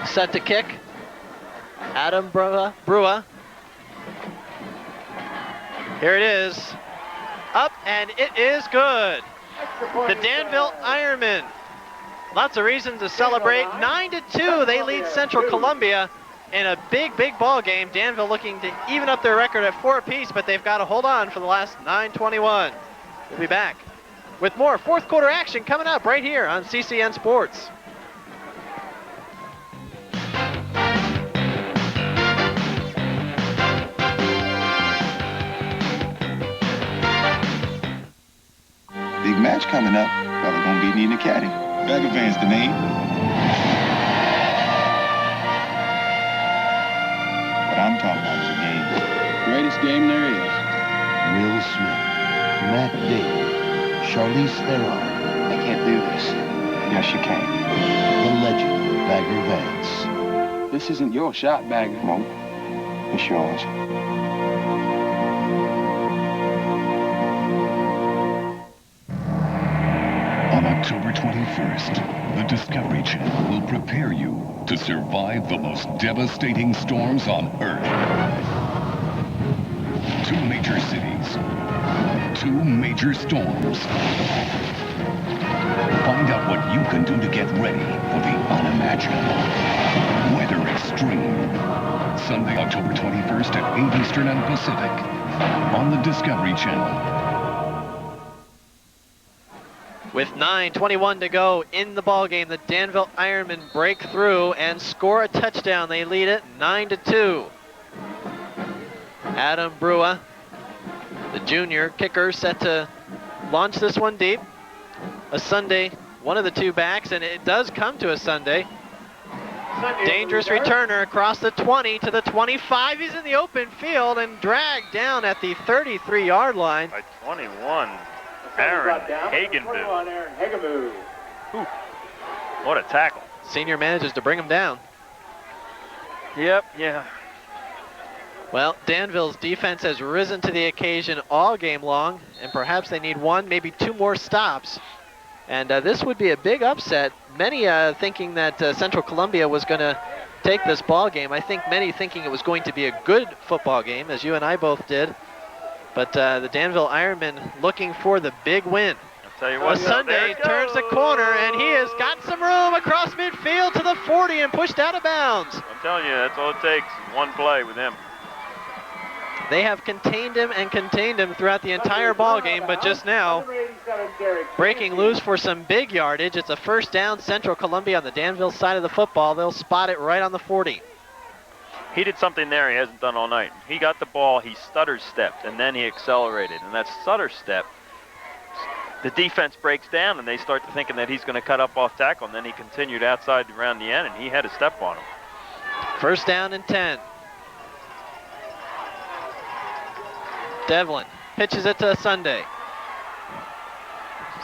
Set to kick. Adam Brua. Here it is. Up, and it is good. The Danville Ironmen. Lots of reasons to celebrate. 9-2, they lead Central Columbia in a big, big ball game. Danville looking to even up their record at 4 apiece, but they've got to hold on for the last 9:21. We'll be back with more 4th quarter action coming up right here on CCN Sports. match coming up. Probably gonna be needing a caddy. Bag of Vans, the name. What I'm talking about is a game. Greatest game there is. Will Smith, Matt Damon, Charlize Theron. I can't do this. Yes, you can. The legend, Bagger Vance. This isn't your shot, Bagger. No, it's yours. On October 21st, the Discovery Channel will prepare you to survive the most devastating storms on Earth. 2 major cities, 2 major storms. Find out what you can do to get ready for the unimaginable. Weather Extreme. Sunday, October 21st at 8 Eastern and Pacific on the Discovery Channel. With 9:21 to go in the ballgame, the Danville Ironmen break through and score a touchdown. They lead it 9-2. Adam Brua, the junior kicker, set to launch this one deep. A Sunday, one of the 2 backs, and it does come to a Sunday. Dangerous returner across the 20 to the 25. He's in the open field and dragged down at the 33-yard line. By 21. Aaron Hagenbu. What a tackle. Senior manages to bring him down. Yep, yeah. Well, Danville's defense has risen to the occasion all game long, and perhaps they need 1, maybe 2 more stops. And this would be a big upset. Many thinking that Central Columbia was going to take this ball game. I think many thinking it was going to be a good football game, as you and I both did. But the Danville Ironmen looking for the big win. I'll tell you what, Sunday turns the corner, and he has got some room across midfield to the 40 and pushed out of bounds. I'm telling you, that's all it takes. 1 play with him. They have contained him throughout the entire ball game, but just now, breaking loose for some big yardage. It's a first down, Central Columbia on the Danville side of the football. They'll spot it right on the 40. He did something there he hasn't done all night. He got the ball, he stutter stepped, and then he accelerated. And that stutter step, the defense breaks down, and they start to thinking that he's going to cut up off tackle, and then he continued outside around the end, and he had a step on him. First down and 10. Devlin pitches it to Sunday.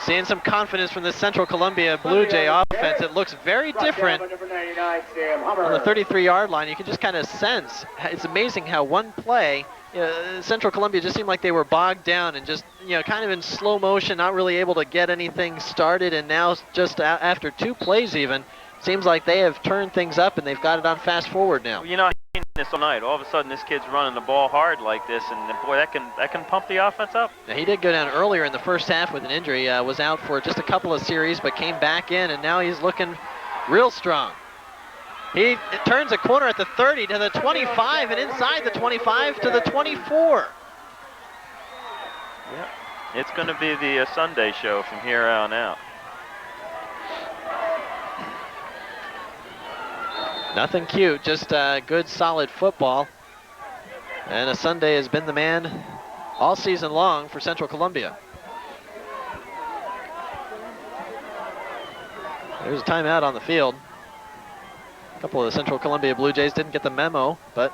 Seeing some confidence from the Central Columbia Blue Jay offense. It looks very different on the 33-yard line. You can just kind of sense. It's amazing how one play, Central Columbia just seemed like they were bogged down and just, kind of in slow motion, not really able to get anything started. And now just after 2 plays even, seems like they have turned things up and they've got it on fast forward now. I've seen this all night. All of a sudden, this kid's running the ball hard like this, and boy, that can pump the offense up. Now, he did go down earlier in the first half with an injury. Was out for just a couple of series, but came back in, and now he's looking real strong. He turns a corner at the 30 to the 25, and inside the 25 to the 24. Yeah, it's going to be the Sunday show from here on out. Nothing cute, just good, solid football. And a Sunday has been the man all season long for Central Columbia. There's a timeout on the field. A couple of the Central Columbia Blue Jays didn't get the memo, but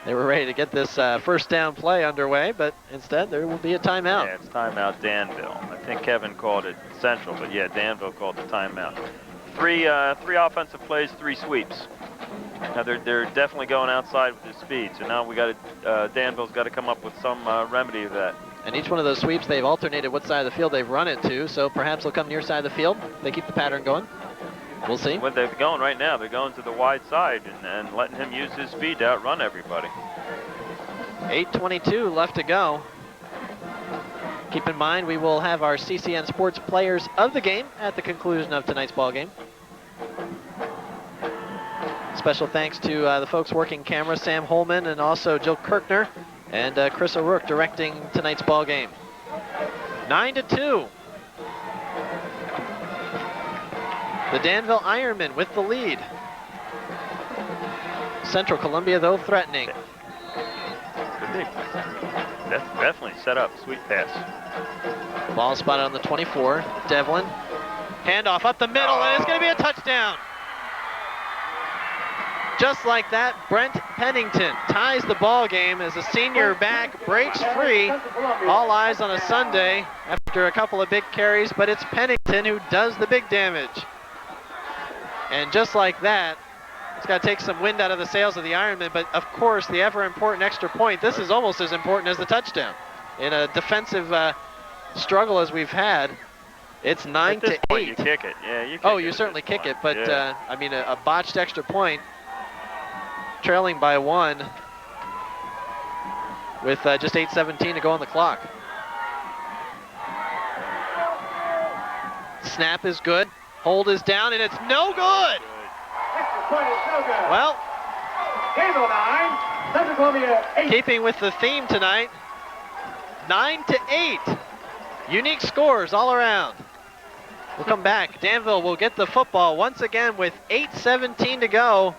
they were ready to get this first down play underway, but instead there will be a timeout. Yeah, it's timeout Danville. I think Kevin called it Central, but yeah, Danville called the timeout. Three offensive plays, 3 sweeps. Now they're definitely going outside with their speed. So now we got to Danville's got to come up with some remedy of that. And each one of those sweeps, they've alternated what side of the field they've run it to. So perhaps they'll come near side of the field. They keep the pattern going. We'll see. What they're going right now, they're going to the wide side and letting him use his speed to outrun everybody. 8:22 left to go. Keep in mind, we will have our CCN Sports Players of the Game at the conclusion of tonight's ball game. Special thanks to the folks working camera, Sam Holman and also Jill Kirkner, and Chris O'Rourke directing tonight's ball game. 9-2. The Danville Ironmen with the lead. Central Columbia, though, threatening. big. Definitely set up. Sweet pass. Ball spotted on the 24. Devlin. Handoff up the middle, and it's going to be a touchdown. Just like that, Brent Pennington ties the ball game as a senior back breaks free. All eyes on a Sunday after a couple of big carries, but it's Pennington who does the big damage. And just like that, it's got to take some wind out of the sails of the Ironmen, but of course, the ever-important extra point, this is almost as important as the touchdown. In a defensive struggle as we've had, it's 9 to 8. You kick it. Yeah, you kick it. Oh, you certainly kick it, but yeah. I mean, a botched extra point, trailing by 1 with just 8:17 to go on the clock. Snap is good. Hold is down, and it's no good. Well, Danville 9, Central Columbia 8. Keeping with the theme tonight, 9 to 8. Unique scores all around. We'll come back. Danville will get the football once again with 8:17 to go.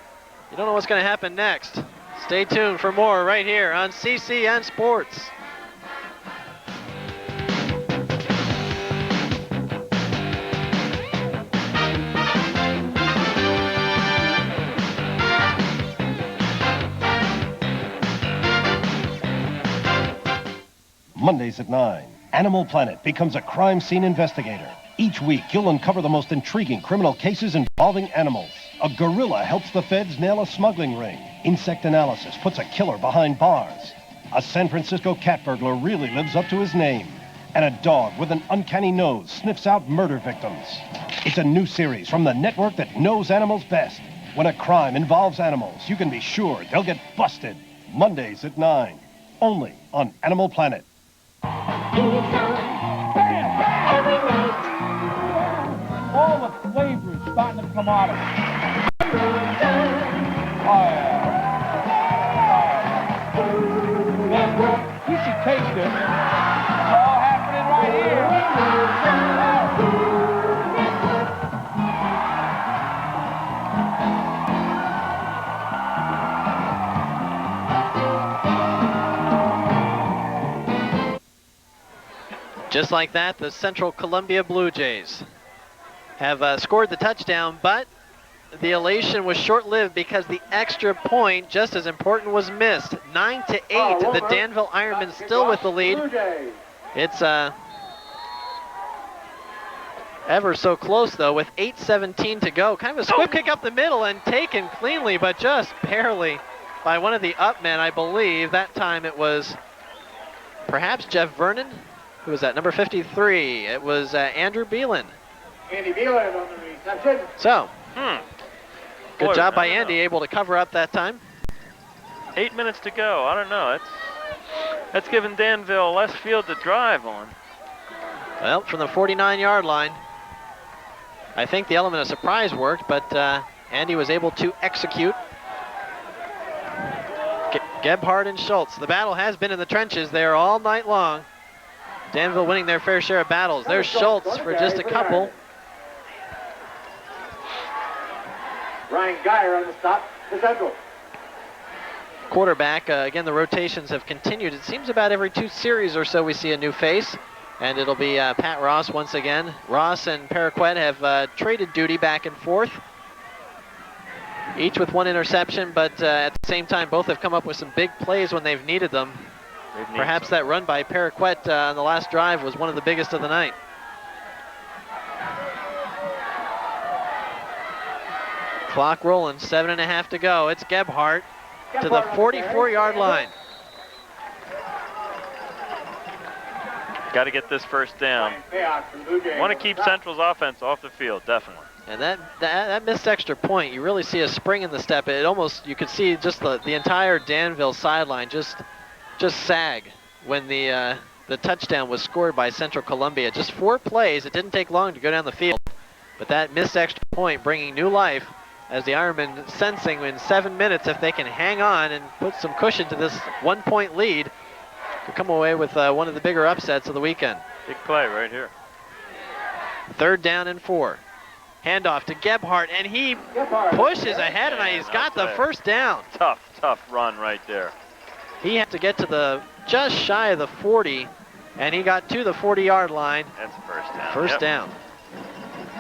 You don't know what's going to happen next. Stay tuned for more right here on CCN Sports. Mondays at 9, Animal Planet becomes a crime scene investigator. Each week, you'll uncover the most intriguing criminal cases involving animals. A gorilla helps the feds nail a smuggling ring. Insect analysis puts a killer behind bars. A San Francisco cat burglar really lives up to his name. And a dog with an uncanny nose sniffs out murder victims. It's a new series from the network that knows animals best. When a crime involves animals, you can be sure they'll get busted. Mondays at 9, only on Animal Planet. All the flavors starting to come out of it. Oh, yeah. You should taste this. It's all happening right here. Just like that, the Central Columbia Blue Jays have scored the touchdown, but the elation was short-lived because the extra point, just as important, was missed. 9 to 8, the Danville Ironmen still with the lead. It's ever so close, though, with 8:17 to go. Kind of a squib kick up the middle and taken cleanly, but just barely by one of the upmen, I believe. That time it was perhaps Jeff Vernon. Who was that? Number 53. It was Andrew Beelan. Andy Beelan on the reception. So, good Boy, job by I don't Andy, able to cover up that time. 8 minutes to go. I don't know. That's giving Danville less field to drive on. Well, from the 49-yard line, I think the element of surprise worked, but Andy was able to execute. Gebhardt and Schultz. The battle has been in the trenches there all night long. Danville winning their fair share of battles. There's Schultz for just a couple. Ryan Geyer on the stop to Central. Quarterback, again, the rotations have continued. It seems about every 2 series or so we see a new face, and it'll be Pat Ross once again. Ross and Paraquet have traded duty back and forth, each with 1 interception, but at the same time, both have come up with some big plays when they've needed them. Perhaps that run by Paraquet on the last drive was one of the biggest of the night. Clock rolling, 7.5 to go. It's Gebhardt to the 44-yard line. Got to get this first down. Want to keep Central's offense off the field, definitely. And that missed extra point, you really see a spring in the step. It almost, you could see just the entire Danville sideline just sag when the touchdown was scored by Central Columbia. Just 4 plays. It didn't take long to go down the field, but that missed extra point bringing new life as the Ironmen sensing in 7 minutes if they can hang on and put some cushion to this 1-point lead, could come away with one of the bigger upsets of the weekend. Big play right here. 3rd down and 4. Handoff to Gebhardt, and he pushes ahead, and he's got the first down. Tough run right there. He had to get to just shy of the 40, and he got to the 40-yard line. That's a first down. First down.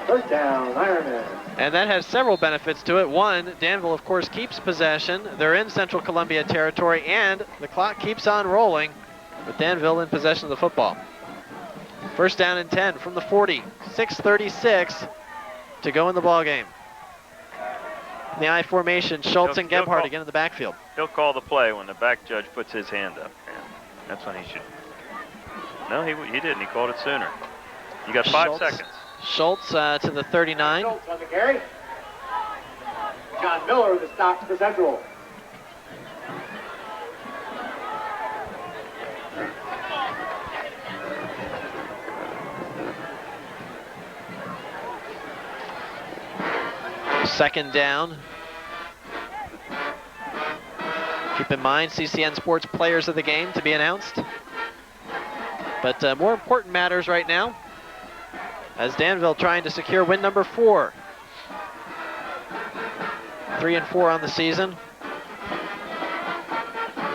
First down, Ironmen. And that has several benefits to it. One, Danville, of course, keeps possession. They're in Central Columbia territory, and the clock keeps on rolling with Danville in possession of the football. First down and 10 from the 40. 6:36 to go in the ball game. In the I formation, Schultz and Gebhardt again in the backfield. He'll call the play when the back judge puts his hand up. And that's when he should. No, he didn't. He called it sooner. You got 5 seconds. Schultz to the 39. Schultz on the carry. John Miller with the stop for Central. Second down. Keep in mind, CCN Sports players of the game to be announced. But more important matters right now, as Danville trying to secure win number 4. 3-4 on the season.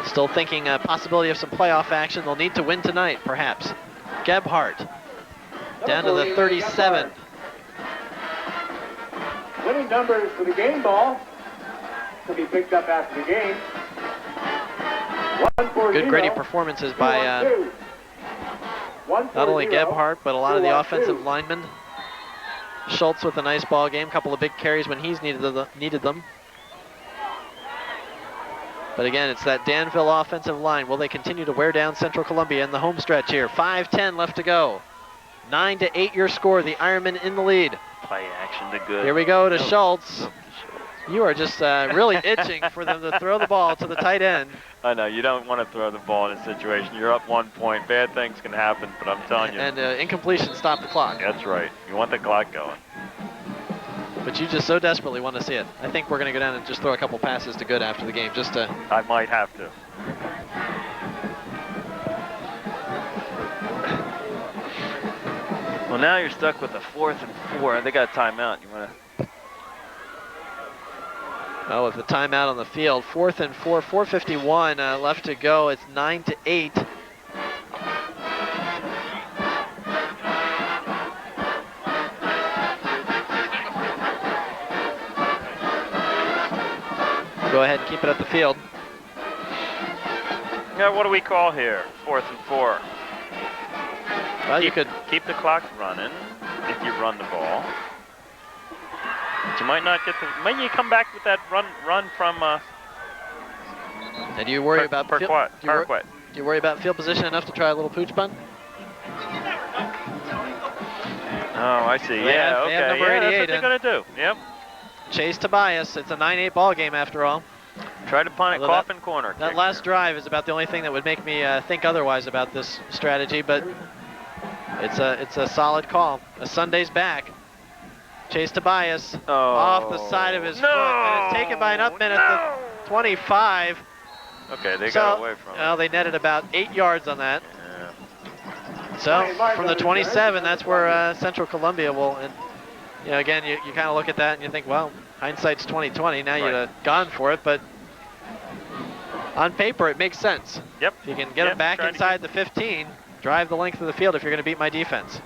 Still thinking a possibility of some playoff action. They'll need to win tonight, perhaps. Gebhardt down to the 37. Winning numbers for the game ball to be picked up after the game. Good gritty performances by not only Gebhardt, but a lot of the offensive linemen. Schultz with a nice ball game, couple of big carries when he's needed them. But again, it's that Danville offensive line. Will they continue to wear down Central Columbia in the home stretch here? 5:10 left to go. 9-8 your score. The Ironmen in the lead. Play action to good. Here we go to Schultz. You are just really itching for them to throw the ball to the tight end. I know, you don't want to throw the ball in a situation. You're up 1 point. Bad things can happen, but I'm telling you. And incompletion stop the clock. That's right. You want the clock going. But you just so desperately want to see it. I think we're going to go down and just throw a couple passes to good after the game, just to... I might have to. Well, now you're stuck with a 4th and 4. They got a timeout. You want to... Oh, with the timeout on the field, 4th and 4, 4:51 left to go. It's 9-8. Go ahead and keep it at the field. Yeah, what do we call here? 4th and 4. Well, you could keep the clock running if you run the ball. But you might not get the. Might you come back with that run from? And do you worry about Parquet? Do you worry about field position enough to try a little pooch punt? Oh, I see. They have number 88 that's what they're gonna do. Yep. Chase Tobias. It's a 9-8 ball game after all. Try to punt it, coffin corner. That last drive is about the only thing that would make me think otherwise about this strategy, but it's a solid call. A Sunday's back. Chase Tobias off the side of his foot, and it's taken by an Upman at the 25. Okay, they got away from it. Well, they netted about 8 yards on that. So from the 27, that's where Central Columbia will. And again, you kind of look at that and you think, well, hindsight's 20/20. Now you'd have gone for it, but on paper it makes sense. Yep. If you can get them back inside the 15, drive the length of the field if you're going to beat my defense.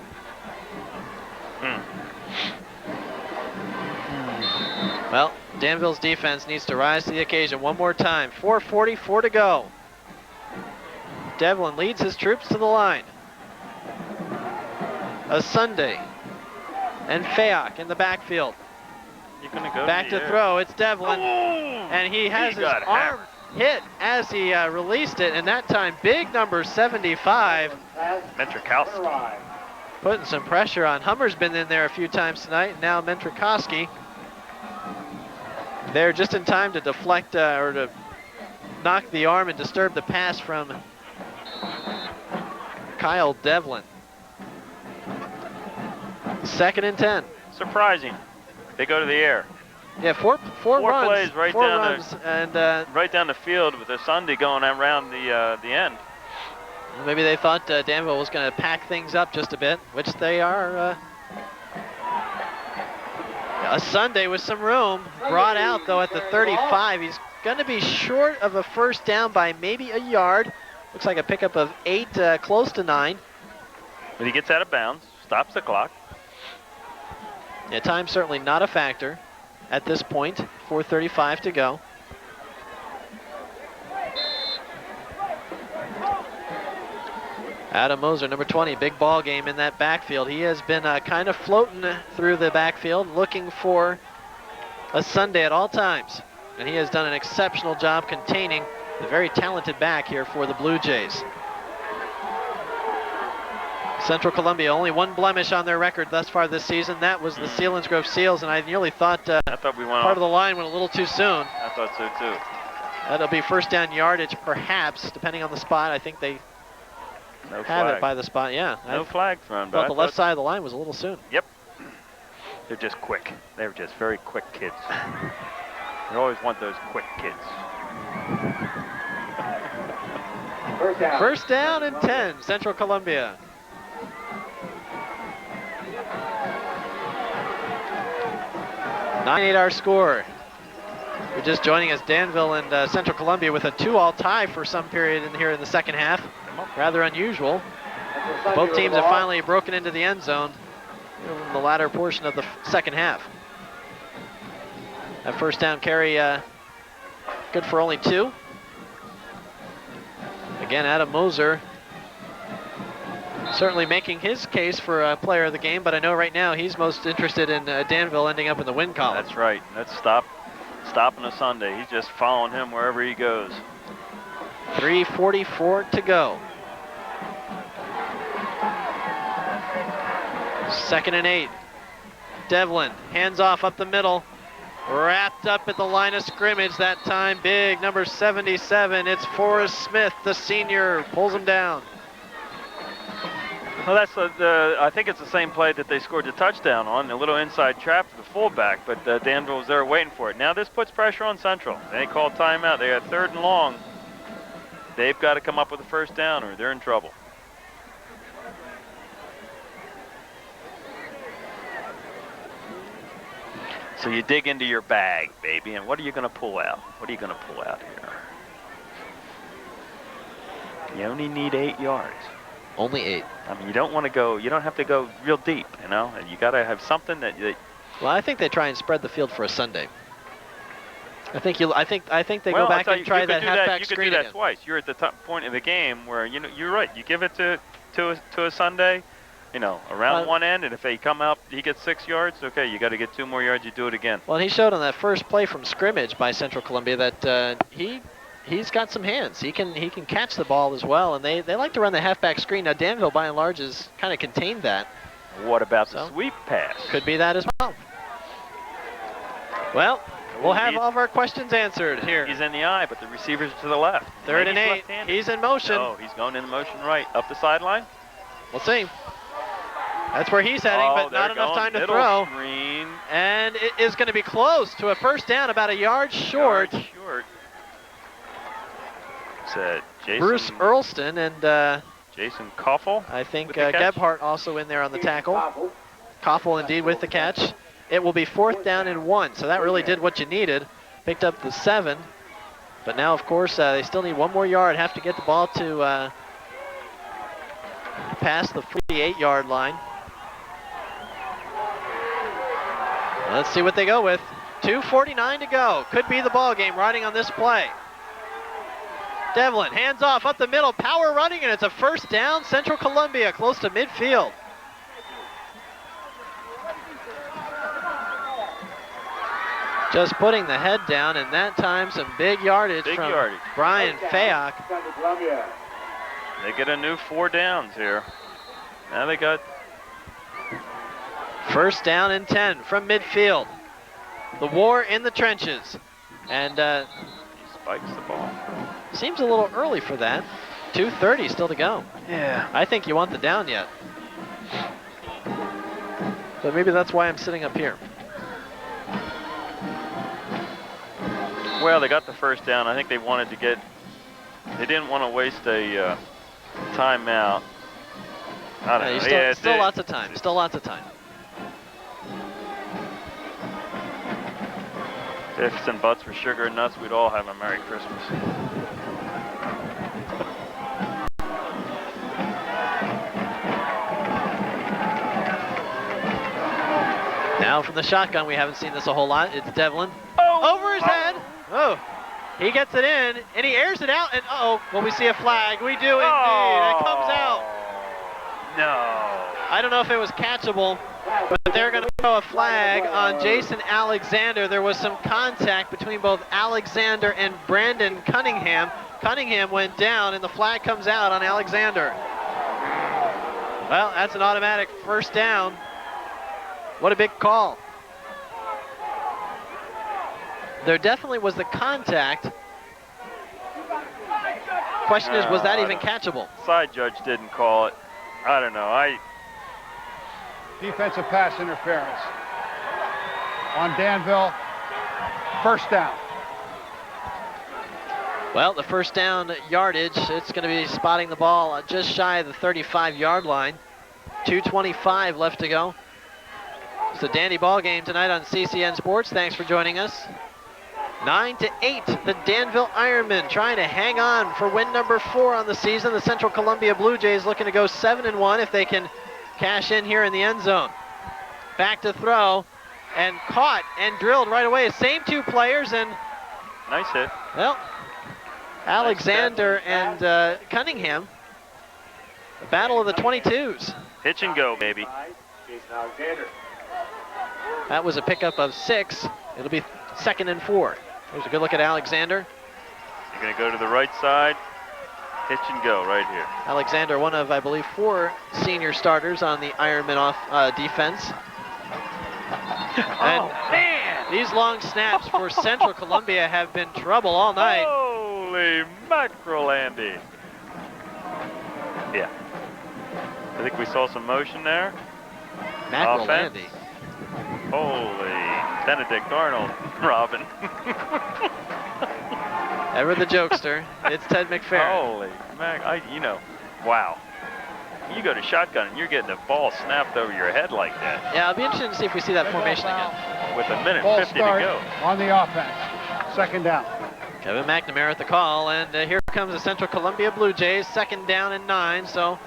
Well, Danville's defense needs to rise to the occasion one more time. 4:44 to go. Devlin leads his troops to the line. A Sunday and Fayoc in the backfield. You're gonna go back to throw. It's Devlin, and he has his arm hit as he released it, and that time big number 75. Mentrikowski. Putting some pressure on. Hummer's been in there a few times tonight, and now Mentrikowski. There just in time to deflect or to knock the arm and disturb the pass from Kyle Devlin. 2nd and 10. Surprising. They go to the air. Yeah, four runs. Plays right four down runs, and right down the field with the Sunday going around the end. Maybe they thought Danville was going to pack things up just a bit, which they are. A Sunday with some room. Brought out, though, at the 35. He's going to be short of a first down by maybe a yard. Looks like a pickup of 8, close to 9. But he gets out of bounds, stops the clock. Yeah, time's certainly not a factor at this point. 4:35 to go. Adam Moser, number 20, big ball game in that backfield. He has been kind of floating through the backfield, looking for a Sunday at all times. And he has done an exceptional job containing the very talented back here for the Blue Jays. Central Columbia, only one blemish on their record thus far this season. That was the Selinsgrove Seals, and I nearly thought, I thought we went part of the line went a little too soon. I thought so too. That'll be first down yardage, perhaps, depending on the spot. I think they have it by the spot, yeah. No flag thrown, but the left side of the line was a little soon. Yep. They're just quick. They're just very quick kids. You always want those quick kids. First down and 10, Central Columbia. Nine-8 our score. You're just joining us, Danville and Central Columbia with a 2-all tie for some period in here in the second half. Rather unusual. Both teams have finally broken into the end zone in the latter portion of the second half. That first down carry good for only 2. Again, Adam Moser certainly making his case for a player of the game, but I know right now he's most interested in Danville ending up in the win column. That's right. That's stopping a Sunday. He's just following him wherever he goes. 3:44 to go. 2nd and 8. Devlin, hands off up the middle. Wrapped up at the line of scrimmage that time. Big, number 77. It's Forrest Smith, the senior, pulls him down. Well, that's I think it's the same play that they scored the touchdown on, a little inside trap for the fullback, but Danville was there waiting for it. Now this puts pressure on Central. They called timeout. They got 3rd and long. They've got to come up with a first down or they're in trouble. So you dig into your bag, baby, and what are you going to pull out? What are you going to pull out here? You only need 8 yards. Only 8. I mean, you don't want to go, you don't have to go real deep, you know? And you got to have something that Well, I think they try and spread the field for a Sunday. I think they go back and try that halfback screen again. You could do that again. twice. You're at the top point of the game where, you know, you're right. You give it to a Sunday, you know, around one end, and if they come out, he gets 6 yards, okay, you got to get 2 more yards, you do it again. Well, he showed on that first play from scrimmage by Central Columbia that he's got some hands. He can catch the ball as well, and they like to run the halfback screen. Now Danville, by and large, has kind of contained that. What about the sweep pass? Could be that as well. Well, we'll have all of our questions answered here. He's in the eye, but the receiver's to the left. 3rd and 8. He's in motion. Oh, he's going in motion right. Up the sideline? We'll see. That's where he's heading, but not enough time to throw. Screen. And it is going to be close to a first down, about a yard short. Jason, Bruce Earlston and Jason Koffel. I think Gebhardt also in there on the tackle. Koffel indeed with the catch. It will be 4th down and 1, so that really did what you needed. Picked up the 7, but now of course they still need 1 more yard. Have to get the ball to past the 48-yard line. Let's see what they go with. 2:49 to go. Could be the ball game riding on this play. Devlin, hands off up the middle, power running, and it's a first down. Central Columbia close to midfield. Just putting the head down, and that time some big yardage from Brian Fayock. They get a new 4 downs here. Now they got first down and 10 from midfield. The war in the trenches. And he spikes the ball. Seems a little early for that. 2:30 still to go. Yeah. I think you want the down yet. But maybe that's why I'm sitting up here. Well, they got the first down. I think they wanted to get, they didn't want to waste a timeout. I don't know. Still lots of time. Still lots of time. Ifs and buts for sugar and nuts, we'd all have a Merry Christmas. Now from the shotgun, we haven't seen this a whole lot. It's Devlin. Over his head. Oh. He gets it in, and he airs it out, and will we see a flag? We do indeed. It comes out. No. I don't know if it was catchable, but they're going to throw a flag on Jason Alexander. There was some contact between both Alexander and Brandon Cunningham. Cunningham went down, and the flag comes out on Alexander. Well, that's an automatic first down. What a big call. There definitely was the contact. Question is, was that even catchable? Side judge didn't call it. I don't know. Defensive pass interference on Danville. First down. Well, the first down yardage, it's going to be spotting the ball just shy of the 35-yard line. 2:25 left to go. It's a dandy ball game tonight on CCN Sports. Thanks for joining us. 9-8, the Danville Ironmen trying to hang on for win number 4 on the season. The Central Columbia Blue Jays looking to go 7-1 if they can cash in here in the end zone. Back to throw, and caught and drilled right away. Same two players, and nice hit. Well, Alexander and Cunningham. The battle of the 22s. Hitch and go, baby. That was a pickup of 6. It'll be 2nd and 4. Here's a good look at Alexander. You're going to go to the right side. Hitch and go right here. Alexander, one of, I believe, 4 senior starters on the Ironman defense. And man, these long snaps for Central Columbia have been trouble all night. Holy mackerel, Andy. Yeah. I think we saw some motion there. Mackerel, Andy. Holy Benedict Arnold, Robin. Ever the jokester, it's Ted McFerrin. Holy mac, wow. You go to shotgun and you're getting the ball snapped over your head like that. Yeah, I'll be interested to see if we see that formation again. With a minute Ball 50 to start go. On the offense. 2nd down. Kevin McNamara at the call, and here comes the Central Columbia Blue Jays, 2nd down and 9, so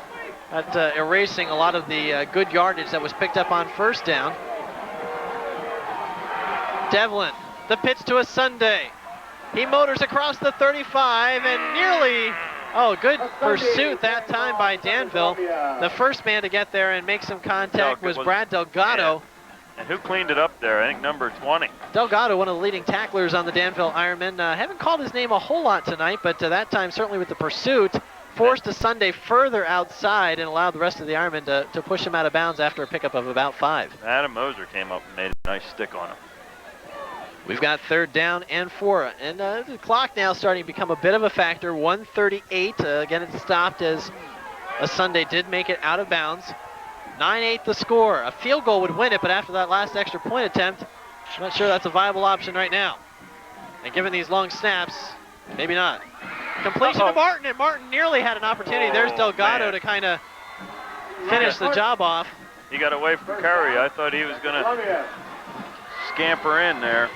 that's erasing a lot of the good yardage that was picked up on 1st down. Devlin, the pitch to a Sunday. He motors across the 35 and nearly, good pursuit that time by Danville. The first man to get there and make some contact was Brad Delgado. And who cleaned it up there? I think number 20. Delgado, one of the leading tacklers on the Danville Ironmen. Haven't called his name a whole lot tonight, but that time certainly with the pursuit, forced a Sunday further outside and allowed the rest of the Ironmen to push him out of bounds after a pickup of about 5. Adam Moser came up and made a nice stick on him. We've got 3rd down and 4, and the clock now starting to become a bit of a factor. 1:38, again it stopped as a Sunday did make it out of bounds. 9-8 the score. A field goal would win it, but after that last extra point attempt, I'm not sure that's a viable option right now. And given these long snaps, maybe not. Completion to Martin, and Martin nearly had an opportunity. There's Delgado to kind of finish the job off. He got away from Curry. I thought he was going to scamper in there.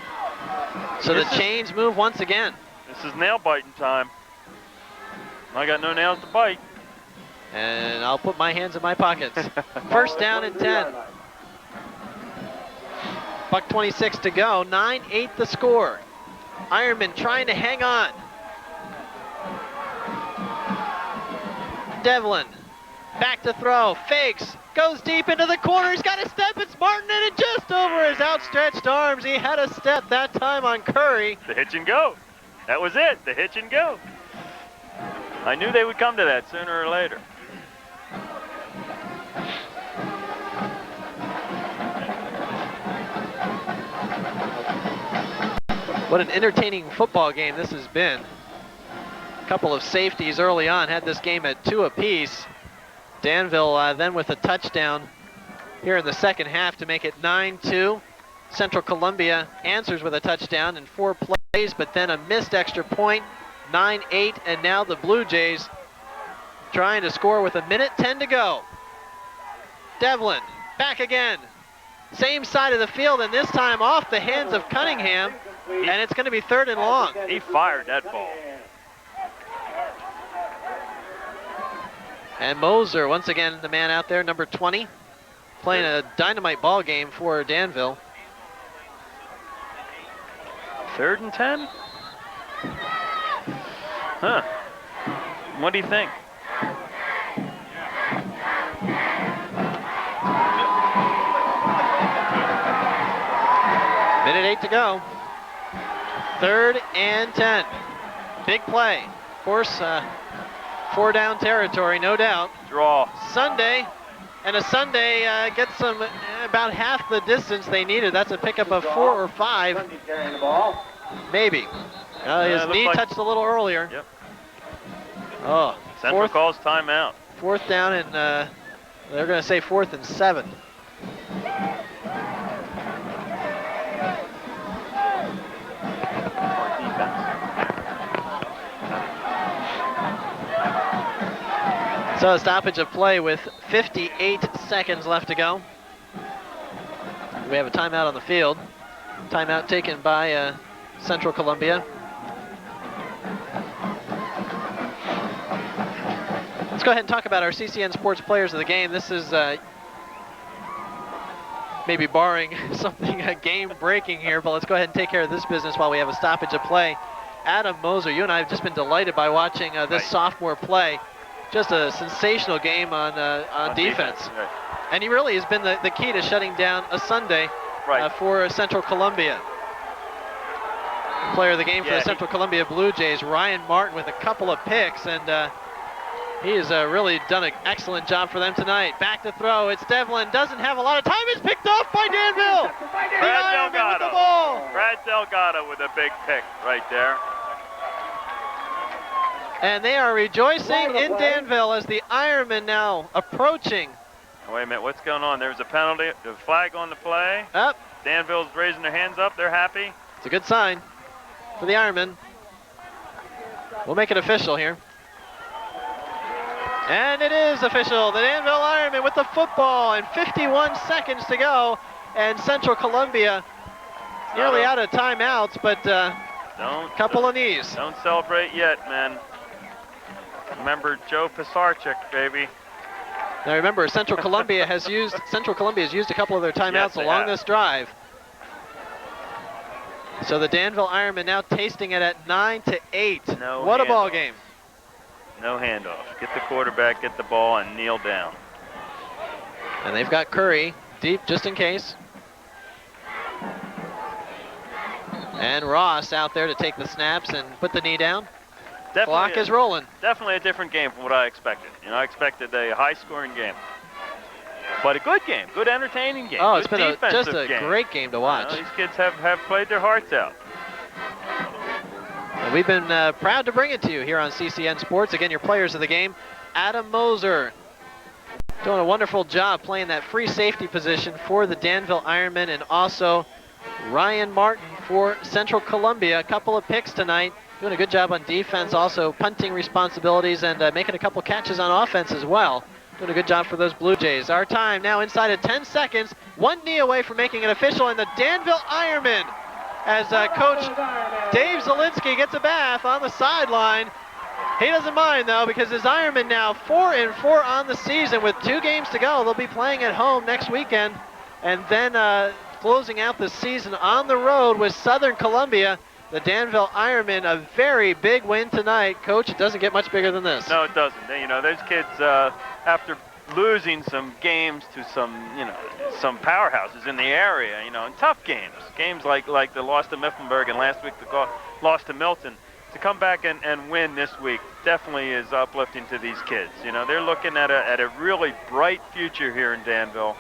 So the chains move once again. This is nail biting time. I got no nails to bite. And I'll put my hands in my pockets. 1st down and 10. Buck 26 to go. 9-8 the score. Ironman trying to hang on. Devlin back to throw. Fakes. Goes deep into the corner. He's got a step. It's Martin, and it just over his outstretched arms. He had a step that time on Curry. The hitch and go. That was it. The hitch and go. I knew they would come to that sooner or later. What an entertaining football game this has been. A couple of safeties early on had this game at 2 apiece. Danville then with a touchdown here in the 2nd half to make it 9-2. Central Columbia answers with a touchdown in 4 plays, but then a missed extra point, 9-8, and now the Blue Jays trying to score with 1:10 to go. Devlin back again. Same side of the field, and this time off the hands of Cunningham. And it's going to be 3rd and long. He fired that ball. And Moser, once again, the man out there, number 20, playing a dynamite ball game for Danville. 3rd and 10? Huh. What do you think? Minute 8 to go. 3rd and 10. Big play. Of course, 4 down territory, no doubt. Draw. Sunday, and a Sunday gets them about half the distance they needed. That's a pickup of 4 or 5. Maybe. His knee touched a little earlier. Yep. Oh, Central calls timeout. 4th down, and they're going to say 4th and 7. So a stoppage of play with 58 seconds left to go. We have a timeout on the field. Timeout taken by Central Columbia. Let's go ahead and talk about our CCN Sports Players of the Game. This is maybe barring something game-breaking here, but let's go ahead and take care of this business while we have a stoppage of play. Adam Moser, you and I have just been delighted by watching this sophomore play. Just a sensational game on defense. Right. And he really has been the key to shutting down a Sunday for Central Columbia. Player of the game for the Central Columbia Blue Jays, Ryan Martin, with a couple of picks, and he has really done an excellent job for them tonight. Back to throw, it's Devlin, doesn't have a lot of time, it's picked off by Danville. Brad Delgado. Brad Delgado with a big pick right there. And they are rejoicing in Danville as the Ironmen now approaching. Wait a minute, what's going on? There's a penalty, the flag on the play. Up. Danville's raising their hands up, they're happy. It's a good sign for the Ironmen. We'll make it official here. And it is official. The Danville Ironmen with the football and 51 seconds to go. And Central Columbia nearly out of timeouts, but couple of knees. Don't celebrate yet, man. Remember Joe Pisarczyk, baby. Now remember, Central Columbia has used a couple of their timeouts along this drive. So the Danville Ironmen now tasting it at 9-8. What a ball game. No handoff. Get the quarterback, get the ball, and kneel down. And they've got Curry deep just in case. And Ross out there to take the snaps and put the knee down. Clock is rolling. Definitely a different game from what I expected. You know, I expected a high-scoring game. But a good game, good entertaining game. Oh, it's been just a great game to watch. You know, these kids have played their hearts out. And we've been proud to bring it to you here on CCN Sports. Again, your players of the game, Adam Moser, doing a wonderful job playing that free safety position for the Danville Ironmen, and also Ryan Martin for Central Columbia. A couple of picks tonight. Doing a good job on defense, also punting responsibilities, and making a couple catches on offense as well. Doing a good job for those Blue Jays. Our time now inside of 10 seconds. One knee away from making it official, and the Danville Ironmen, as Coach Dave Zielinski gets a bath on the sideline. He doesn't mind, though, because his Ironmen now 4-4 on the season with 2 games to go. They'll be playing at home next weekend, and then closing out the season on the road with Southern Columbia. The Danville Ironmen, a very big win tonight. Coach, it doesn't get much bigger than this. No, it doesn't. You know, those kids, after losing some games to some powerhouses in the area, you know, and tough games like the loss to Mifflinburg and last week the loss to Milton, to come back and win this week definitely is uplifting to these kids. You know, they're looking at a really bright future here in Danville,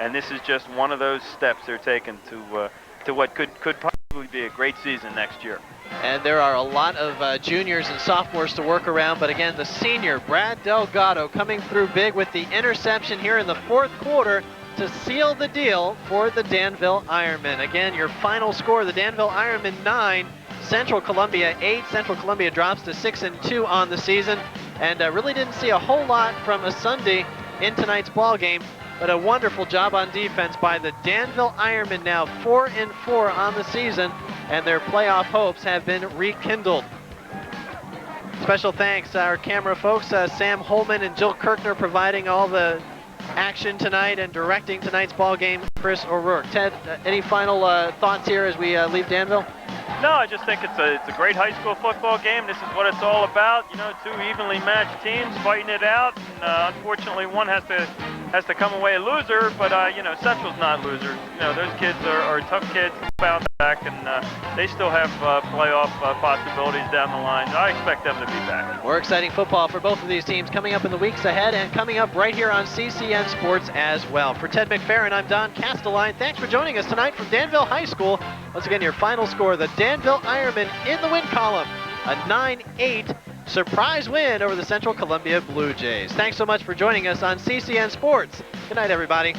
and this is just one of those steps they're taking to what could possibly be a great season next year. And there are a lot of juniors and sophomores to work around, but again, the senior, Brad Delgado, coming through big with the interception here in the 4th quarter to seal the deal for the Danville Ironmen. Again, your final score, the Danville Ironmen 9, Central Columbia 8. Central Columbia drops to 6-2 on the season, and really didn't see a whole lot from a Sunday in tonight's ball game. But a wonderful job on defense by the Danville Ironmen, now 4-4 on the season. and their playoff hopes have been rekindled. Special thanks to our camera folks, Sam Holman and Jill Kirkner, providing all the action tonight and directing tonight's ball game, Chris O'Rourke. Ted, any final thoughts here as we leave Danville? No, I just think it's a great high school football game. This is what it's all about. You know, two evenly matched teams fighting it out. And, unfortunately, one has to come away a loser. But you know, Central's not losers. You know, those kids are tough kids, bounce back, and they still have playoff possibilities down the line. I expect them to be back. More exciting football for both of these teams coming up in the weeks ahead, and coming up right here on CCN Sports as well. For Ted McFerrin, I'm Don Castelline. Thanks for joining us tonight from Danville High School. Once again, your final score: the Danville Ironmen in the win column, a 9-8 surprise win over the Central Columbia Blue Jays. Thanks so much for joining us on CCN Sports. Good night, everybody.